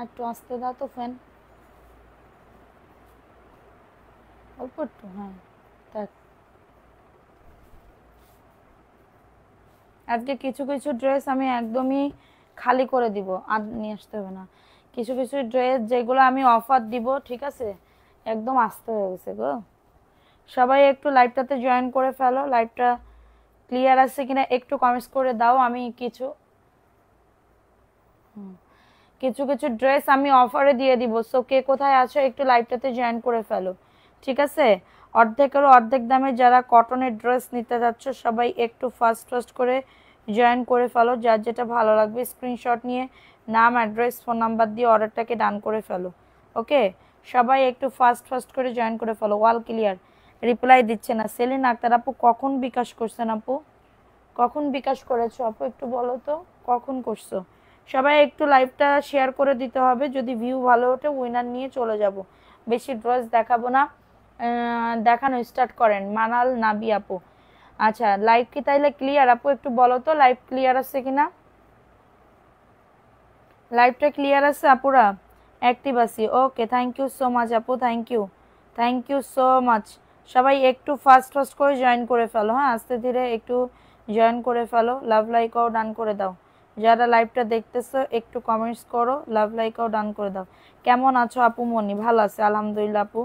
একটু আস্তে দাও তো ফ্যান, অল্প একটু, হ্যাঁ থাক। আজকে কিছু কিছু ড্রেস আমি একদমই খালি করে দিব, আর নিয়ে আসতে হবে না। কিছু কিছু ড্রেস যেগুলো আমি অফার দিব, ঠিক আছে, একদম আস্তে হয়ে গেছে গো। সবাই একটু লাইভটাতে জয়েন করে ফেলো, লাইভটা ক্লিয়ার আছে কিনা একটু কমেন্টস করে দাও। আমি কিছু কিছু কিছু ড্রেস আমি অফারে দিয়ে দিব, সো কে কোথায় আছো একটু লাইভটাতে জয়েন করে ফেলো, ঠিক আছে। অর্ধেকেরও অর্ধেক দামে যারা কটনের ড্রেস নিতে যাচ্ছ সবাই একটু ফাস্ট ফাস্ট করে জয়েন করে ফেলো। যার যেটা ভালো লাগবে স্ক্রিনশট নিয়ে নাম, অ্যাড্রেস, ফোন নাম্বার দিয়ে অর্ডারটাকে ডান করে ফেলো। ওকে, সবাই একটু ফাস্ট ফাস্ট করে জয়েন করে ফেলো। ওয়াল ক্লিয়ার, রিপ্লাই দিচ্ছে না। সেলিন আক্তার আপু কখন বিকাশ করছেন আপু? কখন বিকাশ করেছো আপু একটু বলো তো, কখন করছো? সবাই একটু লাইভটা শেয়ার করে দিতে হবে, যদি ভিউ ভালো ওঠে উইনার নিয়ে চলে যাব। বেশি ড্রেস দেখাবো না, দেখানো স্টার্ট করেন। মানাল নাবি আপু, আচ্ছা লাইভ কি তাইলে ক্লিয়ার আপু একটু বলো তো লাইভ ক্লিয়ার আছে কিনা? লাইভটা ক্লিয়ার আছে আপুরা? অ্যাক্টিভ আছি, ওকে, থ্যাংক ইউ সো মাচ আপু, থ্যাংক ইউ সো মাচ। সবাই একটু ফাস্ট ফাস্ট করে জয়েন করে ফেলো, হ্যাঁ আস্তে ধীরে একটু জয়েন করে ফেলো। লাভ লাইকও ডান করে দাও। যারা লাইভটা দেখতেছো একটু কমেন্টস করো, লাভ লাইকও ডান করে দাও। কেমন আছো আপু মনি? ভালো আছে আলহামদুলিল্লাহ আপু,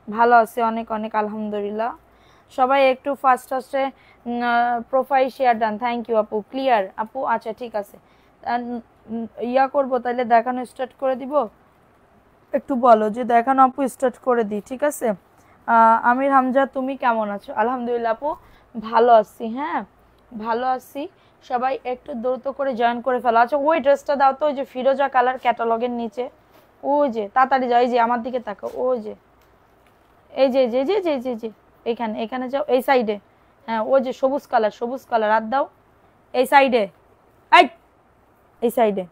ভালো আছে অনেক অনেক আলহামদুলিল্লাহ। সবাই একটু ফাস্ট ফাস্টে profile share done, thank you আপু। ক্লিয়ার আপু, আচ্ছা ঠিক আছে। ইয়া করবো তাহলে, দেখানো স্টার্ট করে দিব। একটু বলো যে দেখানো আপু স্টার্ট করে দিই, ঠিক আছে। আমির হামজা তুমি কেমন আছো? আলহামদুলিল্লাহ আপু, ভালো আছি, হ্যাঁ ভালো আছি। সবাই একটু দ্রুত করে জয়েন করে ফেলো। আচ্ছা ওই ড্রেসটা দাও তো, ওই যে ফিরোজা কালার ক্যাটালগের নিচে, ওই যে তাড়াতাড়ি যাও, এই যে আমার দিকে তাকাও, ওই যে এই যে যে যে যে যে যে এখানে এখানে যাও, এই সাইডে, হ্যাঁ ওই যে সবুজ কালার, সবুজ কালার, আর দাও এই সাইডে, এই এই সাইডে,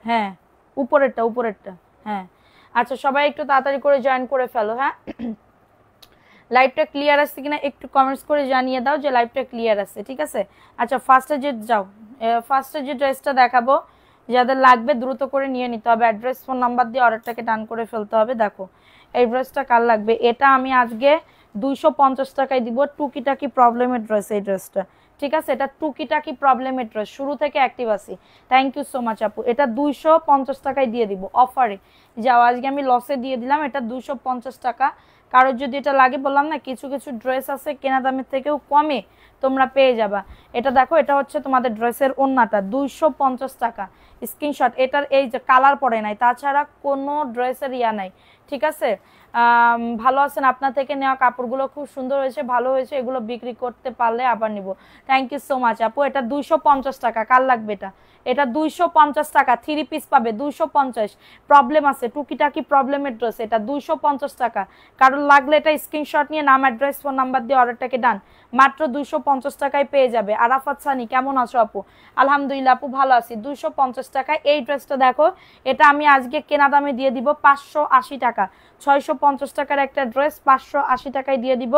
হ্যাঁ উপরেরটা উপরেরটা, হ্যাঁ। আচ্ছা সবাই একটু তাড়াতাড়ি করে জয়েন করে ফেলো, হ্যাঁ। লাইভটা ক্লিয়ার আছে কিনা একটু কমেন্টস করে জানিয়ে দাও যে লাইভটা ক্লিয়ার আছে, ঠিক আছে। আচ্ছা ফার্স্টে যে যাও, ফার্স্টে যে ড্রেসটা দেখাবো, যাদের লাগবে দ্রুত করে নিয়ে নিতে হবে। অ্যাড্রেস, ফোন নাম্বার দিয়ে অর্ডারটাকে ডান করে ফেলতে হবে। দেখো এই ড্রেসটা কার লাগবে, এটা আমি আজকে 250 টাকায় দিব। টুকিটাকি প্রবলেমের ড্রেস এই ড্রেসটা, ঠিক আছে। এটা টুকিটাকি প্রবলেমের ড্রেস, শুরু থেকে অ্যাক্টিভ আছি। থ্যাংক ইউ সো মাচ আপু। এটা 250 টাকায় দিয়ে দিব অফারে। যাও আজকে আমি লসে দিয়ে দিলাম, এটা 250 টাকা। কারোর যদি এটা লাগে, বললাম না কিছু কিছু ড্রেস আছে কেনা দামের থেকেও কমে তোমরা পেয়ে যাবা। এটা দেখো, এটা হচ্ছে তোমাদের ড্রেসের ওন্নাটা, 250 টাকা। স্ক্রিনশট, এটার এই যে কালার পড়ে নাই, তাছাড়া কোনো ড্রেসের ইয়া নাই, ঠিক আছে। ভালো আছেন? আপনার থেকে নেওয়া কাপড়গুলো খুব সুন্দর হয়েছে, ভালো হয়েছে, এগুলো বিক্রি করতে পারলে আবার নিব। থ্যাংক ইউ সো মাচ আপু। এটা 250 টাকা, কার লাগবে এটা? এটা 250 টাকা, 3 পিস পাবে 250। প্রবলেম আছে, টুকিটাকি প্রবলেমের ড্রেস, এটা 250 টাকা। কারোর লাগলে এটা স্ক্রিনশট নিয়ে নাম, অ্যাড্রেস, ফোন নাম্বার দিয়ে অর্ডারটাকে ডান, মাত্র 250 টাকায় পেয়ে যাবে। আরাফাত সানি কেমন আছো আপু? আলহামদুলিল্লাহ আপু ভালো আছি। 250 টাকায় এই ড্রেসটা দেখো, এটা আমি আজকে কেনা দামে দিয়ে দিব 580 টাকা। 650 টাকার একটা ড্রেস 580 টাকায় দিয়ে দিব।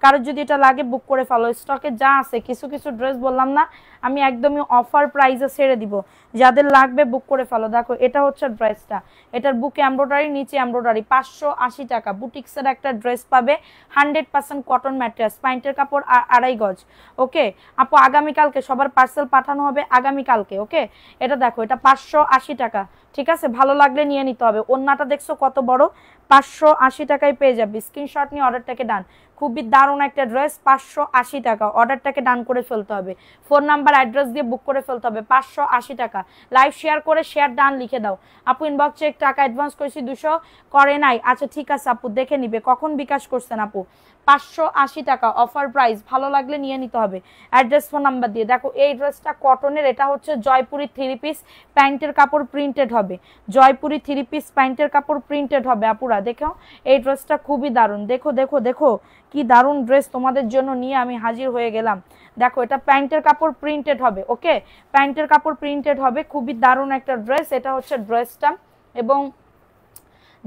কারোর যদি এটা লাগে বুক করে ফেলো, স্টকে যা আছে, কিছু কিছু ড্রেস বললাম না আমি একদমই অফার প্রাইসে ছেড়ে দিব। যাদের লাগবে বুক করে ফেলো। দেখো এটা হচ্ছে ড্রেসটা, এটার বুকে এমব্রয়ডারি, নিচে এমব্রয়ডারি, 580 টাকা। বুটিক্সের একটা ড্রেস পাবে, 100% কটন ম্যাটেরিয়ালস, প্যান্টের কাপড় 2.5 গজ। ওকে আপু, আগামীকালকে সবার পার্সেল পাঠানো হবে আগামীকালকে। ওকে, এটা দেখো, এটা 580 টাকা, ঠিক আছে। ভালো লাগলে নিয়ে নিতে হবে। ওন্নাটা দেখছো কত বড়, 580 টাকায় পেয়ে যাবে। স্ক্রিনশট নিয়ে অর্ডারটাকে ডান। খুবই দারুণ একটা ড্রেস, 580 টাকা। অর্ডারটাকে ডান করে ফেলতে হবে, ফোন নাম্বার অ্যাড্রেস দিয়ে বুক করে ফেলতে হবে। 580 টাকা। লাইভ শেয়ার করে শেয়ার ডান লিখে দাও। আপু ইনবক্স চেক, টাকা অ্যাডভান্স করেছি 200 করে নাই। আচ্ছা ঠিক আছে আপু, দেখে নিবে কখন বিকাশ করছেন আপু। 580 টাকা অফার প্রাইস, ভালো লাগলে নিয়ে নিতে হবে। অ্যাড্রেস, ফোন নাম্বার দিয়ে। দেখো এই ড্রেসটা কটনের, এটা হচ্ছে জয়পুরি 3 পিস, প্যান্টের কাপড় প্রিন্টেড হবে। জয়পুরি 3 পিস প্যান্টের কাপড় প্রিন্টেড হবে আপুরা। দেখো এই ড্রেসটা খুবই দারুণ, দেখো দেখো দেখো কি দারুণ ড্রেস তোমাদের জন্য নিয়ে আমি হাজির হয়ে গেলাম। দেখো এটা প্যান্টের কাপড় প্রিন্টেড হবে, ওকে প্যান্টের কাপড় প্রিন্টেড হবে, খুবই দারুণ একটা ড্রেস। এটা হচ্ছে ড্রেসটা, এবং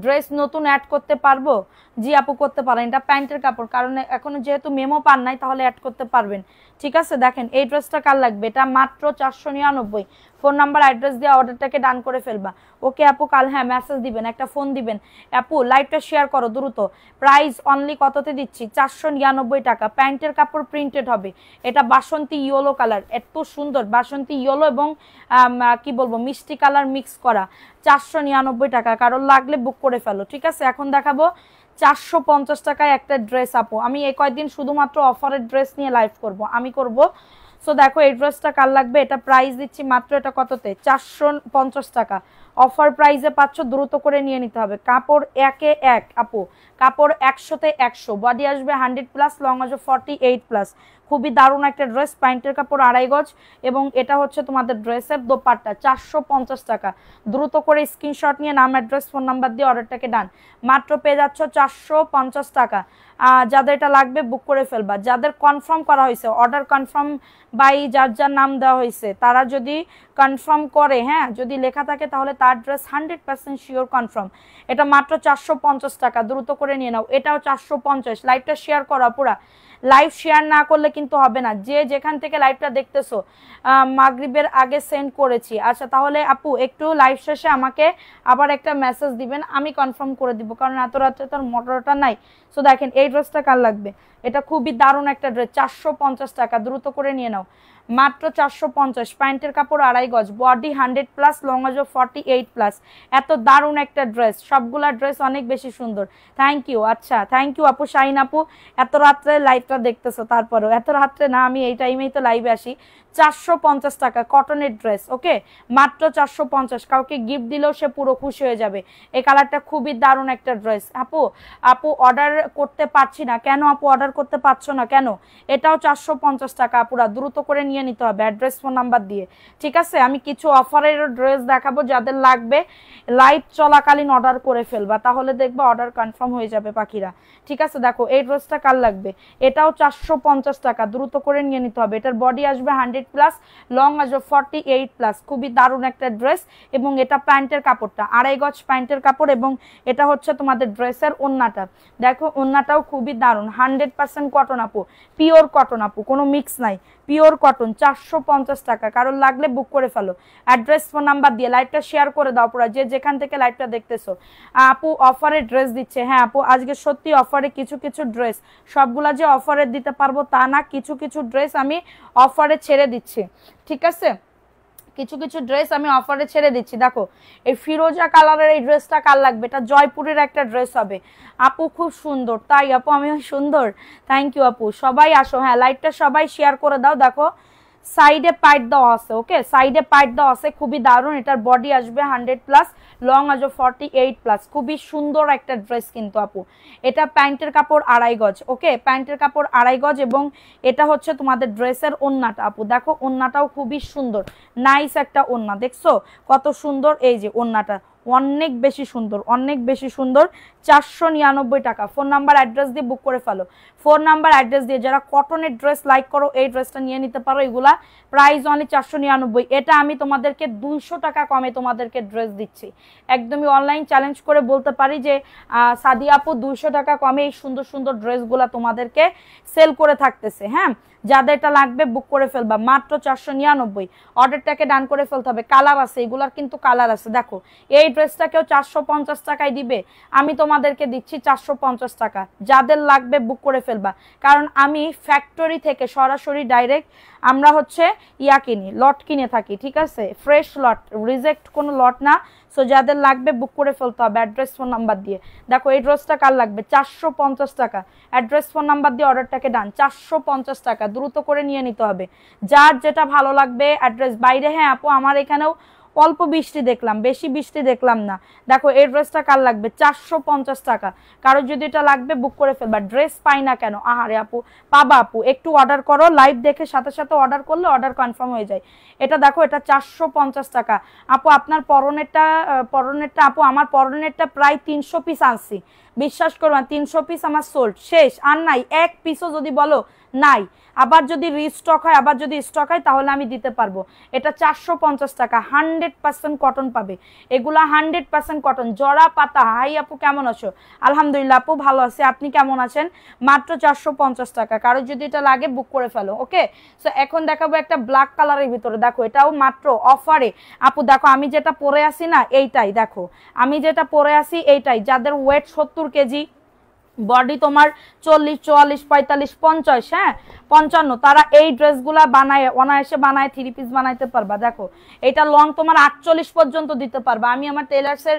ড্রেস নতুন অ্যাড করতে পারবো? জি আপু করতে পারেন, এটা প্যান্টের কাপড়, কারণ এখনো যেহেতু মেমো পান নাই তাহলে অ্যাড করতে পারবেন, ঠিক আছে। দেখেন এই ড্রেসটা কার লাগবে, এটা মাত্র 499। ফোন নাম্বার অ্যাড্রেস দিয়ে অর্ডারটাকে ডান করে ফেলবা। ওকে আপু, কাল হ্যাঁ মেসেজ দিবেন, একটা ফোন দিবেন। আপু লাইভটা শেয়ার করো দ্রুত। প্রাইস অনলি কততে দিচ্ছি? 499 টাকা। প্যান্টের কাপড় প্রিন্টেড হবে, এটা বাসন্তী ইয়েলো কালার, এত সুন্দর বাসন্তী ইয়েলো এবং কি বলবো মিষ্টি কালার মিক্স করা। 499 টাকা, কারণ লাগলে বুক করে ফেলো। ঠিক আছে, এখন দেখাবো 450 টাকায় একটা ড্রেস। আপু আমি এই কয়েকদিন শুধুমাত্র অফারের ড্রেস নিয়ে লাইভ করব, আমি করব। সো দেখো এই ড্রেসটা কার লাগবে, এটা প্রাইস দিচ্ছি মাত্র, এটা কততে? 450 টাকা অফার প্রাইসে পাচ্ছ, দ্রুত করে নিয়ে নিতে হবে। কাপড় একে এক আপু, কাপড় 100তে 100, বডি আসবে 100+, লং আসবে 48+। খুবই দারুণ একটা ড্রেস, প্যান্টের কাপড় 2.5 গজ এবং এটা হচ্ছে তোমাদের ড্রেসের দোপাট্টা। 450 টাকা, দ্রুত করে স্ক্রিনশট নিয়ে নাম অ্যাড্রেস ফোন নাম্বার দিয়ে অর্ডারটাকে ডান। মাত্র পেয়ে যাচ্ছ 450 টাকা। যাদের এটা লাগবে বুক করে ফেলবা। যাদের কনফার্ম করা হয়েছে, অর্ডার কনফার্ম বাই যার যার নাম দেওয়া হয়েছে, তারা যদি কনফার্ম করে, হ্যাঁ যদি লেখা থাকে তাহলে তার ড্রেস 100% শিওর কনফার্ম। এটা মাত্র 450 টাকা, দ্রুত করে নিয়ে নাও। এটাও 450। লাইভটা শেয়ার করো পুরা, লাইভ শেয়ার না করলে কিন্তু হবে না। যে যেখান থেকে লাইভটা দেখতেছো মাগরিবের আগে সেন্ড করেছি। আচ্ছা তাহলে আপু একটু লাইভ শেষে আমাকে আবার একটা মেসেজ দিবেন, আমি কনফার্ম করে দিব, কারণ এত রাত্রে তোর মোটরটা নাই। সো দেখেন এই ড্রেসটা কার লাগবে, এটা খুবই দারুণ একটা ড্রেস। 450 টাকা, দ্রুত করে নিয়ে নাও মাত্র 450। প্যান্টের কাপড় 2.5 গজ, বডি 100+, লং আসবে 48+। এত দারুণ একটা ড্রেস, সবগুলা ড্রেস অনেক বেশি সুন্দর। Thank you. আচ্ছা থ্যাংক ইউ আপু। শাইন আপু এত রাত্রে লাইভটা দেখতেছো, তারপরেও এত রাত্রে না, আমি এই টাইমেই তো লাইভে আসি। 450 টাকা কটনের ড্রেস, ওকে মাত্র 450। কাউকে গিফট দিলেও সে পুরো খুশি হয়ে যাবে। এই কালারটা খুবই দারুণ একটা ড্রেস। আপু অর্ডার করতে পারছি না কেন? আপু অর্ডার করতে পারছো না কেন? এটাও 450 টাকা। আপুরা দ্রুত করে নিয়ে নিতে হবে অ্যাড্রেস ফোন নাম্বার দিয়ে। ঠিক আছে, আমি কিছু অফারের ড্রেস দেখাবো, যাদের লাগবে লাইভ চলাকালীন অর্ডার করে ফেলবা, তাহলে দেখবা অর্ডার কনফার্ম হয়ে যাবে পাখিরা। ঠিক আছে, দেখো এই ড্রেসটা কার লাগবে, এটাও 450 টাকা, দ্রুত করে নিয়ে নিতে হবে। এটার বডি আসবে 100+, লং আসবে 48+। খুবই দারুণ একটা ড্রেস এবং এটা প্যান্টের কাপড়টা 2.5 গজ প্যান্টের কাপড় এবং এটা হচ্ছে তোমাদের ড্রেসের ওন্নাটা। দেখো ওন্নাটাও খুবই দারুণ, 100% কটন আপু, পিওর কটন আপু, কোনো মিক্স নাই, পিওর কটন। 450 টাকা, কারণ লাগলে বুক করে ফেলো। অ্যাড্রেস ফোন নাম্বার দিয়ে লাইভটা শেয়ার করে দাও পুরো, যে যেখান থেকে লাইভটা দেখতেছো। আপু অফারে ড্রেস দিচ্ছে, হ্যাঁ আপু আজকে সত্যি অফারে কিছু কিছু ড্রেস, সবগুলা যে অফারে দিতে পারবো তা না, কিছু কিছু ড্রেস আমি অফারে ছেড়ে দিচ্ছি। ঠিক আছে, কিছু কিছু ড্রেস আমি অফারে ছেড়ে দিচ্ছি। দেখো এই ফিরোজা কালারের এই ড্রেসটা কার লাগবে, এটা জয়পুরের একটা ড্রেস হবে। আপু খুব সুন্দর, তাই আপু আমি সুন্দর, থ্যাংক ইউ আপু। সবাই আসো, হ্যাঁ লাইভটা সবাই শেয়ার করে দাও। দেখো সাইডে পাইট দেওয়া আছে, ওকে সাইডে পাইট দেওয়া আছে, খুবই দারুণ। এটার বডি আসবে 100+, লং আসবে 48+। খুবই সুন্দর একটা ড্রেস কিন্তু আপু। এটা প্যান্টের কাপড় 2.5 গজ, ওকে প্যান্টের কাপড় 2.5 গজ এবং এটা হচ্ছে তোমাদের ড্রেসের ওন্নাটা। আপু দেখো ওন্নাটাও খুবই সুন্দর, নাইস একটা ওন্না, দেখছো কত সুন্দর। এই যে ওন্নাটা অনেক বেশি সুন্দর, অনেক বেশি সুন্দর। 499 টাকা। ফোন নাম্বার অ্যাড্রেস দিয়ে বুক করে ফেলো, ফোন নাম্বার অ্যাড্রেস দিয়ে। যারা কটনের ড্রেস লাইক করো এই ড্রেসটা নিয়ে নিতে পারো, এগুলা প্রাইস অনলি 499। এটা আমি তোমাদেরকে 200 টাকা কমে তোমাদেরকে ড্রেস দিচ্ছি, একদমই অনলাইন চ্যালেঞ্জ করে বলতে পারি যে সাদিয়া আপু 200 টাকা কমে এই সুন্দর সুন্দর ড্রেসগুলা তোমাদেরকে সেল করে থাকতেছে। হ্যাঁ যাদের এটা লাগবে বুক করে ফেলবা, মাত্র 499। অর্ডারটাকে ডান করে ফেলতে হবে। কালার আছে, এগুলার কিন্তু কালার আছে। দেখো এই ড্রেসটাকেও 450 টাকায় দিবে, আমি তোমাদেরকে দিচ্ছি 450 টাকা। যাদের লাগবে বুক করে ফেলবা, কারণ আমি ফ্যাক্টরি থেকে সরাসরি ডাইরেক্ট আমরা হচ্ছে কিনি, লট কিনে থাকি। ঠিক আছে, ফ্রেশ লট, রিজেক্ট কোনো লট না। সো যাদের লাগবে বুক করে ফেলতে হবে অ্যাড্রেস ফোন নাম্বার দিয়ে। দেখো এই ড্রেসটা কার লাগবে, 450 টাকা। অ্যাড্রেস ফোন নাম্বার দিয়ে অর্ডারটাকে ডান, 450 টাকা, দ্রুত করে নিয়ে নিতে হবে। যার যেটা ভালো লাগবে অ্যাড্রেস। বাইরে হ্যাঁ আপু আমার এখানেও অল্প বৃষ্টি দেখলাম, বেশি বৃষ্টি দেখলাম না। দেখো এই ড্রেসটা কার লাগবে, 450 টাকা। কারো যদি এটা লাগবে বুক করে ফেলবা। ড্রেস পাই না কেন, আহারে আপু পাবা আপু, একটু অর্ডার করো, লাইভ দেখে সাথে সাথে অর্ডার করলে অর্ডার কনফার্ম হয়ে যায়। এটা দেখো এটা 450 টাকা। আপু আপনার পরনেরটা আপু আমার পরনেরটা প্রায় 300 পিস আনছি, বিশ্বাস করো 300 পিস আমার সোল্ড শেষ, আর নাই এক পিসও যদি বলো নাই। আবার যদি রিস্টক হয়, আবার যদি স্টক হয় তাহলে আমি দিতে পারবো। এটা 450 টাকা, 100% কটন পাবে, এগুলা 100% কটন, জরা পাতা। হাই আপু কেমন আছো? আলহামদুলিল্লাহ আপু ভালো আছি, আপনি কেমন আছেন? মাত্র 450 টাকা, কারো যদি এটা লাগে বুক করে ফেলো। ওকে, সো এখন দেখাবো একটা ব্ল্যাক কালারের ভিতরে, দেখো এটাও মাত্র অফারে। আপু দেখো আমি যেটা পরে আসি না এইটাই, দেখো আমি যেটা পরে আসি এইটাই, যাদের ওয়েট 70 কেজি, বডি তোমার 40, 44, 45, 50, হ্যাঁ 55, তারা এই ড্রেসগুলা বানায়, অনায়াসে বানায়, 3 পিস বানাইতে পারবা। দেখো এটা লং তোমার 48 পর্যন্ত দিতে পারবা। আমি আমার টেলার্সের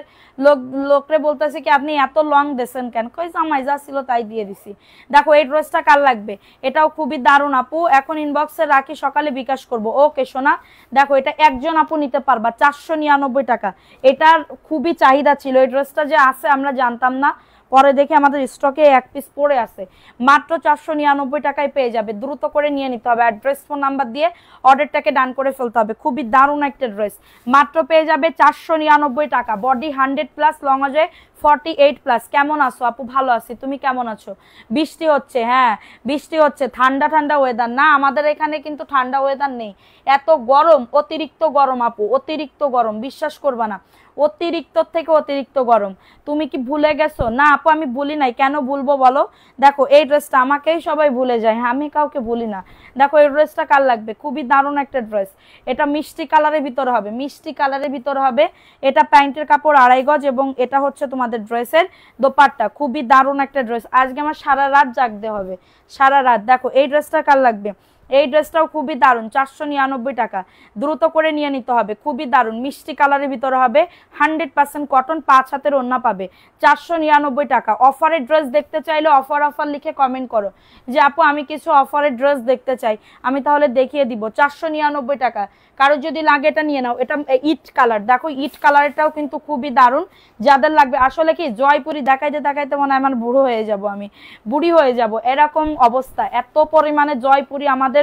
লোকরে বলতেছি কি আপনি এত লং দেন কেন, কই জামাই যা ছিল তাই দিয়ে দিছি। দেখো এই ড্রেসটা কার লাগবে, এটাও খুবই দারুণ আপু, এখন ইনবক্সে রাখি, সকালে বিকাশ করব। ওকে সোনা, দেখো এটা একজন আপু নিতে পারবা 499 টাকা। এটার খুবই চাহিদা ছিল, এই ড্রেসটা যে আছে আমরা জানতাম না, পরে দেখে আমাদের স্টকে এক পিস পড়ে আছে, মাত্র 499 টাকায় পেয়ে যাবে। দ্রুত করে নিয়ে নিতে হবে, অ্যাড্রেস ফোন নাম্বার দিয়ে অর্ডারটাকে ডান করে ফেলতে হবে। খুবই দারুণ একটা ড্রেস, মাত্র পেয়ে যাবে 499 টাকা। বডি 100+, লং আছে 48+। কেমন আছো আপু? ভালো আছি, তুমি কেমন আছো? বৃষ্টি হচ্ছে, হ্যাঁ বৃষ্টি হচ্ছে, ঠান্ডা ঠান্ডা ওয়েদার না, আমাদের এখানে কিন্তু ঠান্ডা ওয়েদার নেই, এত গরম, অতিরিক্ত গরম আপু, অতিরিক্ত গরম, বিশ্বাস করবা না, অতিরিক্ত থেকে অতিরিক্ত গরম। তুমি কি ভুলে গেছো? না আপু আমি ভুলি নাই, কেন ভুলবো বলো। দেখো এই ড্রেসটা আমাকেই সবাই ভুলে যায়, হ্যাঁ আমি কাউকে ভুলি না। দেখো এই ড্রেসটা কার লাগবে, খুবই দারুণ একটা ড্রেস, এটা মিষ্টি কালারের ভিতরে হবে, মিষ্টি কালারের ভিতরে হবে। এটা প্যান্টের কাপড় 2.5 গজ এবং এটা হচ্ছে তোমাদের ড্রেসের দোপাট্টা। খুবই দারুণ একটা ড্রেস, আজকে আমার সারা রাত জাগতে হবে, সারা রাত। দেখো এই ড্রেসটা কার লাগবে, এই ড্রেসটাও খুবই দারুণ, 499 টাকা, দ্রুত করে নিয়ে নিতে হবে। খুবই দারুণ মিষ্টি কালারের ভিতরে হবে, 100% কটন, 5 হাতের ওড়না পাবে, 499 টাকা। অফারের ড্রেস দেখতে চাইলে অফার লিখে কমেন্ট করো যে আপু আমি কিছু অফারের ড্রেস দেখতে চাই, আমি তাহলে দেখিয়ে দিব। 499 টাকা, কারো যদি লাগে এটা নিয়ে নাও। এটা ইট কালার, দেখো ইট কালারটাও কিন্তু খুবই দারুণ, যাদের লাগবে। আসলে কি জয়পুরি দেখাইতে দেখাইতে মনে হয় আমার বুড়ো হয়ে যাব, আমি বুড়ি হয়ে যাব, এরকম অবস্থা, এত পরিমাণে জয়পুরি আমাদের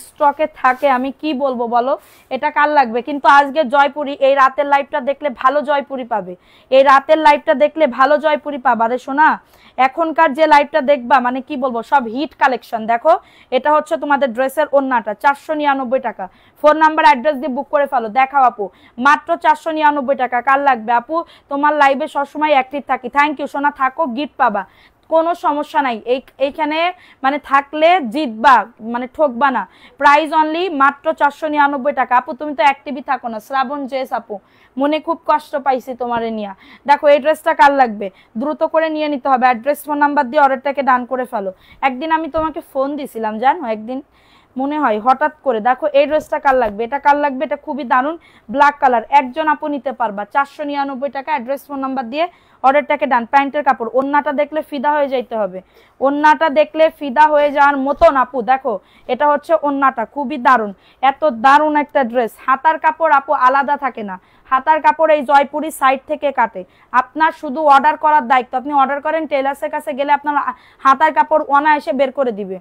স্টকে থাকে, আমি কি বলবো বলো। এটা কার লাগবে, কিন্তু আজকে জয়পুরি, এই রাতের লাইভটা দেখলে ভালো জয়পুরি পাবে, এই রাতের লাইভটা দেখলে ভালো জয়পুরি পাবা রে শোনা। এখনকার যে লাইভটা দেখবা মানে কি বলবো, সব হিট কালেকশন। দেখো এটা হচ্ছে তোমাদের ড্রেসের ওড়নাটা, 499 টাকা। ফোন নাম্বার অ্যাড্রেস দিয়ে বুক করে ফেলো। দেখাও আপু, মাত্র 499 টাকা। কার লাগবে আপু? তোমার লাইভে সবসময় অ্যাক্টিভ থাকি, থ্যাংক ইউ সোনা, থাকো, গিফট পাবা, কোনো সমস্যা নাই। এইখানে মানে থাকলে জিতবা, মানে ঠকবা না। প্রাইস অনলি মাত্র 499 টাকা। আপু তুমি তো অ্যাক্টিভই থাকো না, শ্রাবণ জেস আপু, মনে খুব কষ্ট পাইছি তোমারে নিয়ে। দেখো এই ড্রেসটা কার লাগবে, দ্রুত করে নিয়ে নিতে হবে, অ্যাড্রেস ফোন নাম্বার দিয়ে অর্ডারটাকে ডান করে ফেলো। একদিন আমি তোমাকে ফোন দিছিলাম জানো, একদিন মনে হয় হঠাৎ করে। দেখো এই ড্রেসটা কার লাগবে, এটা কার লাগবে, এটা খুবই দারুণ ব্ল্যাক কালার, একজন আপু নিতে পারবা, 499 টাকা। অ্যাড্রেস ফোন নাম্বার দিয়ে অর্ডারটাকে ডান। প্যান্টের কাপড়, ওন্নাটা দেখলে ফিদা হয়ে যাইতে হবে, ওন্নাটা দেখলে ফিদা হয়ে যাওয়ার মতন আপু। দেখো এটা হচ্ছে ওন্নাটা, খুবই দারুণ, এত দারুণ একটা ড্রেস। হাতার কাপড় আপু আলাদা থাকে না, হাতার কাপড় এই জয়পুরি সাইড থেকে কাটে, আপনার শুধু অর্ডার করার দায়িত্ব। আপনি অর্ডার করেন, টেলার্সের কাছে গেলে আপনার হাতার কাপড় অনায়াসে বের করে দিবে।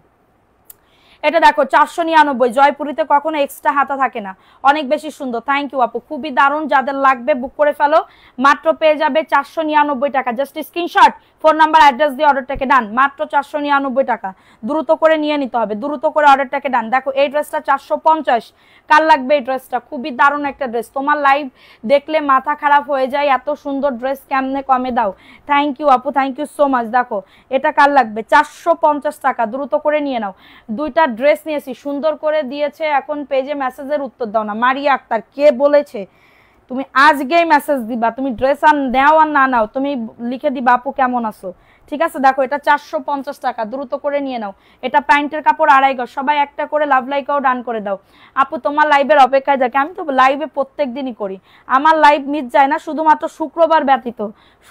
এটা দেখো 499, জয়পুরিতে কখনো এক্সট্রা হাতা থাকে না, অনেক বেশি সুন্দর। থ্যাংক ইউ আপু, খুবই দারুণ, যাদের লাগবে বুক করে ফেলো, মাত্র পেয়ে যাবে 499 টাকা। Just screenshot, phone number, address দিয়ে অর্ডারটাকে ডান, মাত্র 499 টাকা। দ্রুত করে নিয়ে নিতে হবে, দ্রুত করে অর্ডারটাকে ডান। দেখো এই ড্রেসটা 450, কার লাগবে এই ড্রেসটা, খুবই দারুণ একটা ড্রেস, তোমার লাইভ দেখলে মাথা খারাপ হয়ে যায়, এত সুন্দর ড্রেস কেমনে কমে দাও। থ্যাংক ইউ আপু, থ্যাংক ইউ সো মাচ। দেখো এটা কার লাগবে, 450 টাকা, দ্রুত করে নিয়ে নাও। দুইটা ড্রেস নিয়েছি, সুন্দর করে দিয়েছে। এখন পেজে মেসেজের উত্তর দাও না, মারিয়া আক্তার, কে বলেছে? তুমি আজকেই মেসেজ দিবা, তুমি ড্রেস আর নাও আর না নাও, তুমি লিখে দিবা আপু কেমন আছো, ঠিক আছে। দেখো এটা 450 টাকা, দ্রুত করে নিয়ে নাও। এটা প্যান্টের কাপড় 2.5 গজ। সবাই একটা করে লাভ লাইকাও ডান করে দাও। আপু তোমার লাইভের অপেক্ষায় থাকি, আমি তো লাইভে প্রত্যেক দিনই করি, আমার লাইভ মিস যায় না, শুধুমাত্র শুক্রবার ব্যতীত।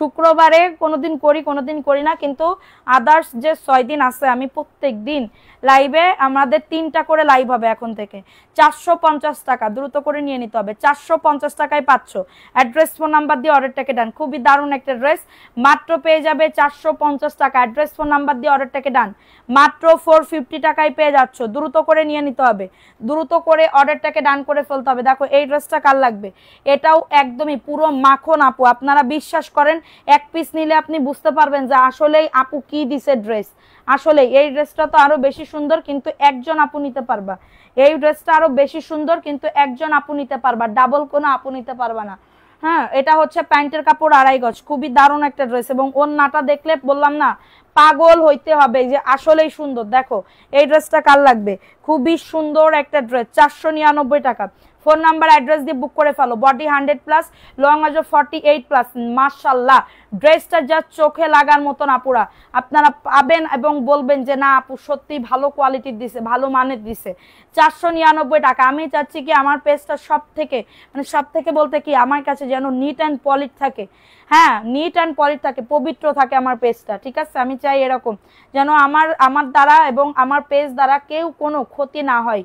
শুক্রবারে কোনোদিন করি, কোনোদিন করি না, কিন্তু আদার্স যে 6 দিন আছে আমি প্রত্যেক দিন লাইভে, আমাদের 3টা করে লাইভ হবে এখন থেকে। 450 টাকা, দ্রুত করে নিয়ে নিতে হবে। 450 টাকায় পাচ্ছ। অ্যাড্রেস ফোন নাম্বার দিয়ে অর্ডারটাকে ডান। খুবই দারুণ একটা ড্রেস, মাত্র পেয়ে যাবে 450 টাকা। অ্যাড্রেস ফোন নাম্বার দিয়ে অর্ডারটাকে ডান, মাত্র 450 টাকায় পেয়ে যাচ্ছ। দ্রুত করে নিয়ে নিতে হবে, দ্রুত করে অর্ডারটাকে ডান করে ফেলতে হবে। দেখো এই ড্রেসটা কার লাগবে, এটাও একদমই পুরো মাখন আপু। আপনারা বিশ্বাস করেন, এক পিস নিলে আপনি বুঝতে পারবেন যে আসলেই আপু কি দিছে ড্রেস। আসলে এই ড্রেসটা তো আরো বেশি সুন্দর, কিন্তু একজন আপু নিতে পারবা। এই ড্রেসটা আরো বেশি সুন্দর, কিন্তু একজন আপু নিতে পারবা, ডাবল কোনো আপু নিতে পারবা না। হ্যাঁ, এটা হচ্ছে প্যান্টের কাপড় 2.5 গজ, খুবই দারুণ একটা ড্রেস, এবং ওন্নাটা দেখলে বললাম না পাগল হইতে হবে যে আসলেই সুন্দর। দেখো এই ড্রেসটা কার লাগবে, খুবই সুন্দর একটা ড্রেস, 499 টাকা। ফোন নাম্বার অ্যাড্রেস দিয়ে বুক করে ফেলো। বডি 100+, লং আজও 48+। মাশাআল্লাহ, ড্রেসটা যা চোখে লাগার মতন আপুরা, আপনারা পাবেন এবং বলবেন যে না আপু সত্যি ভালো কোয়ালিটির দিছে, ভালো মানের দিছে। 499 টাকা। আমি চাচ্ছি কি আমার পেজটা সব থেকে, মানে সব থেকে বলতে কি আমার কাছে যেন নিট অ্যান্ড পলিশ থাকে। হ্যাঁ, নিট অ্যান্ড পলিশ থাকে, পবিত্র থাকে আমার পেজটা, ঠিক আছে? আমি চাই এরকম যেন আমার দ্বারা এবং আমার পেজ দ্বারা কেউ কোনো ক্ষতি না হয়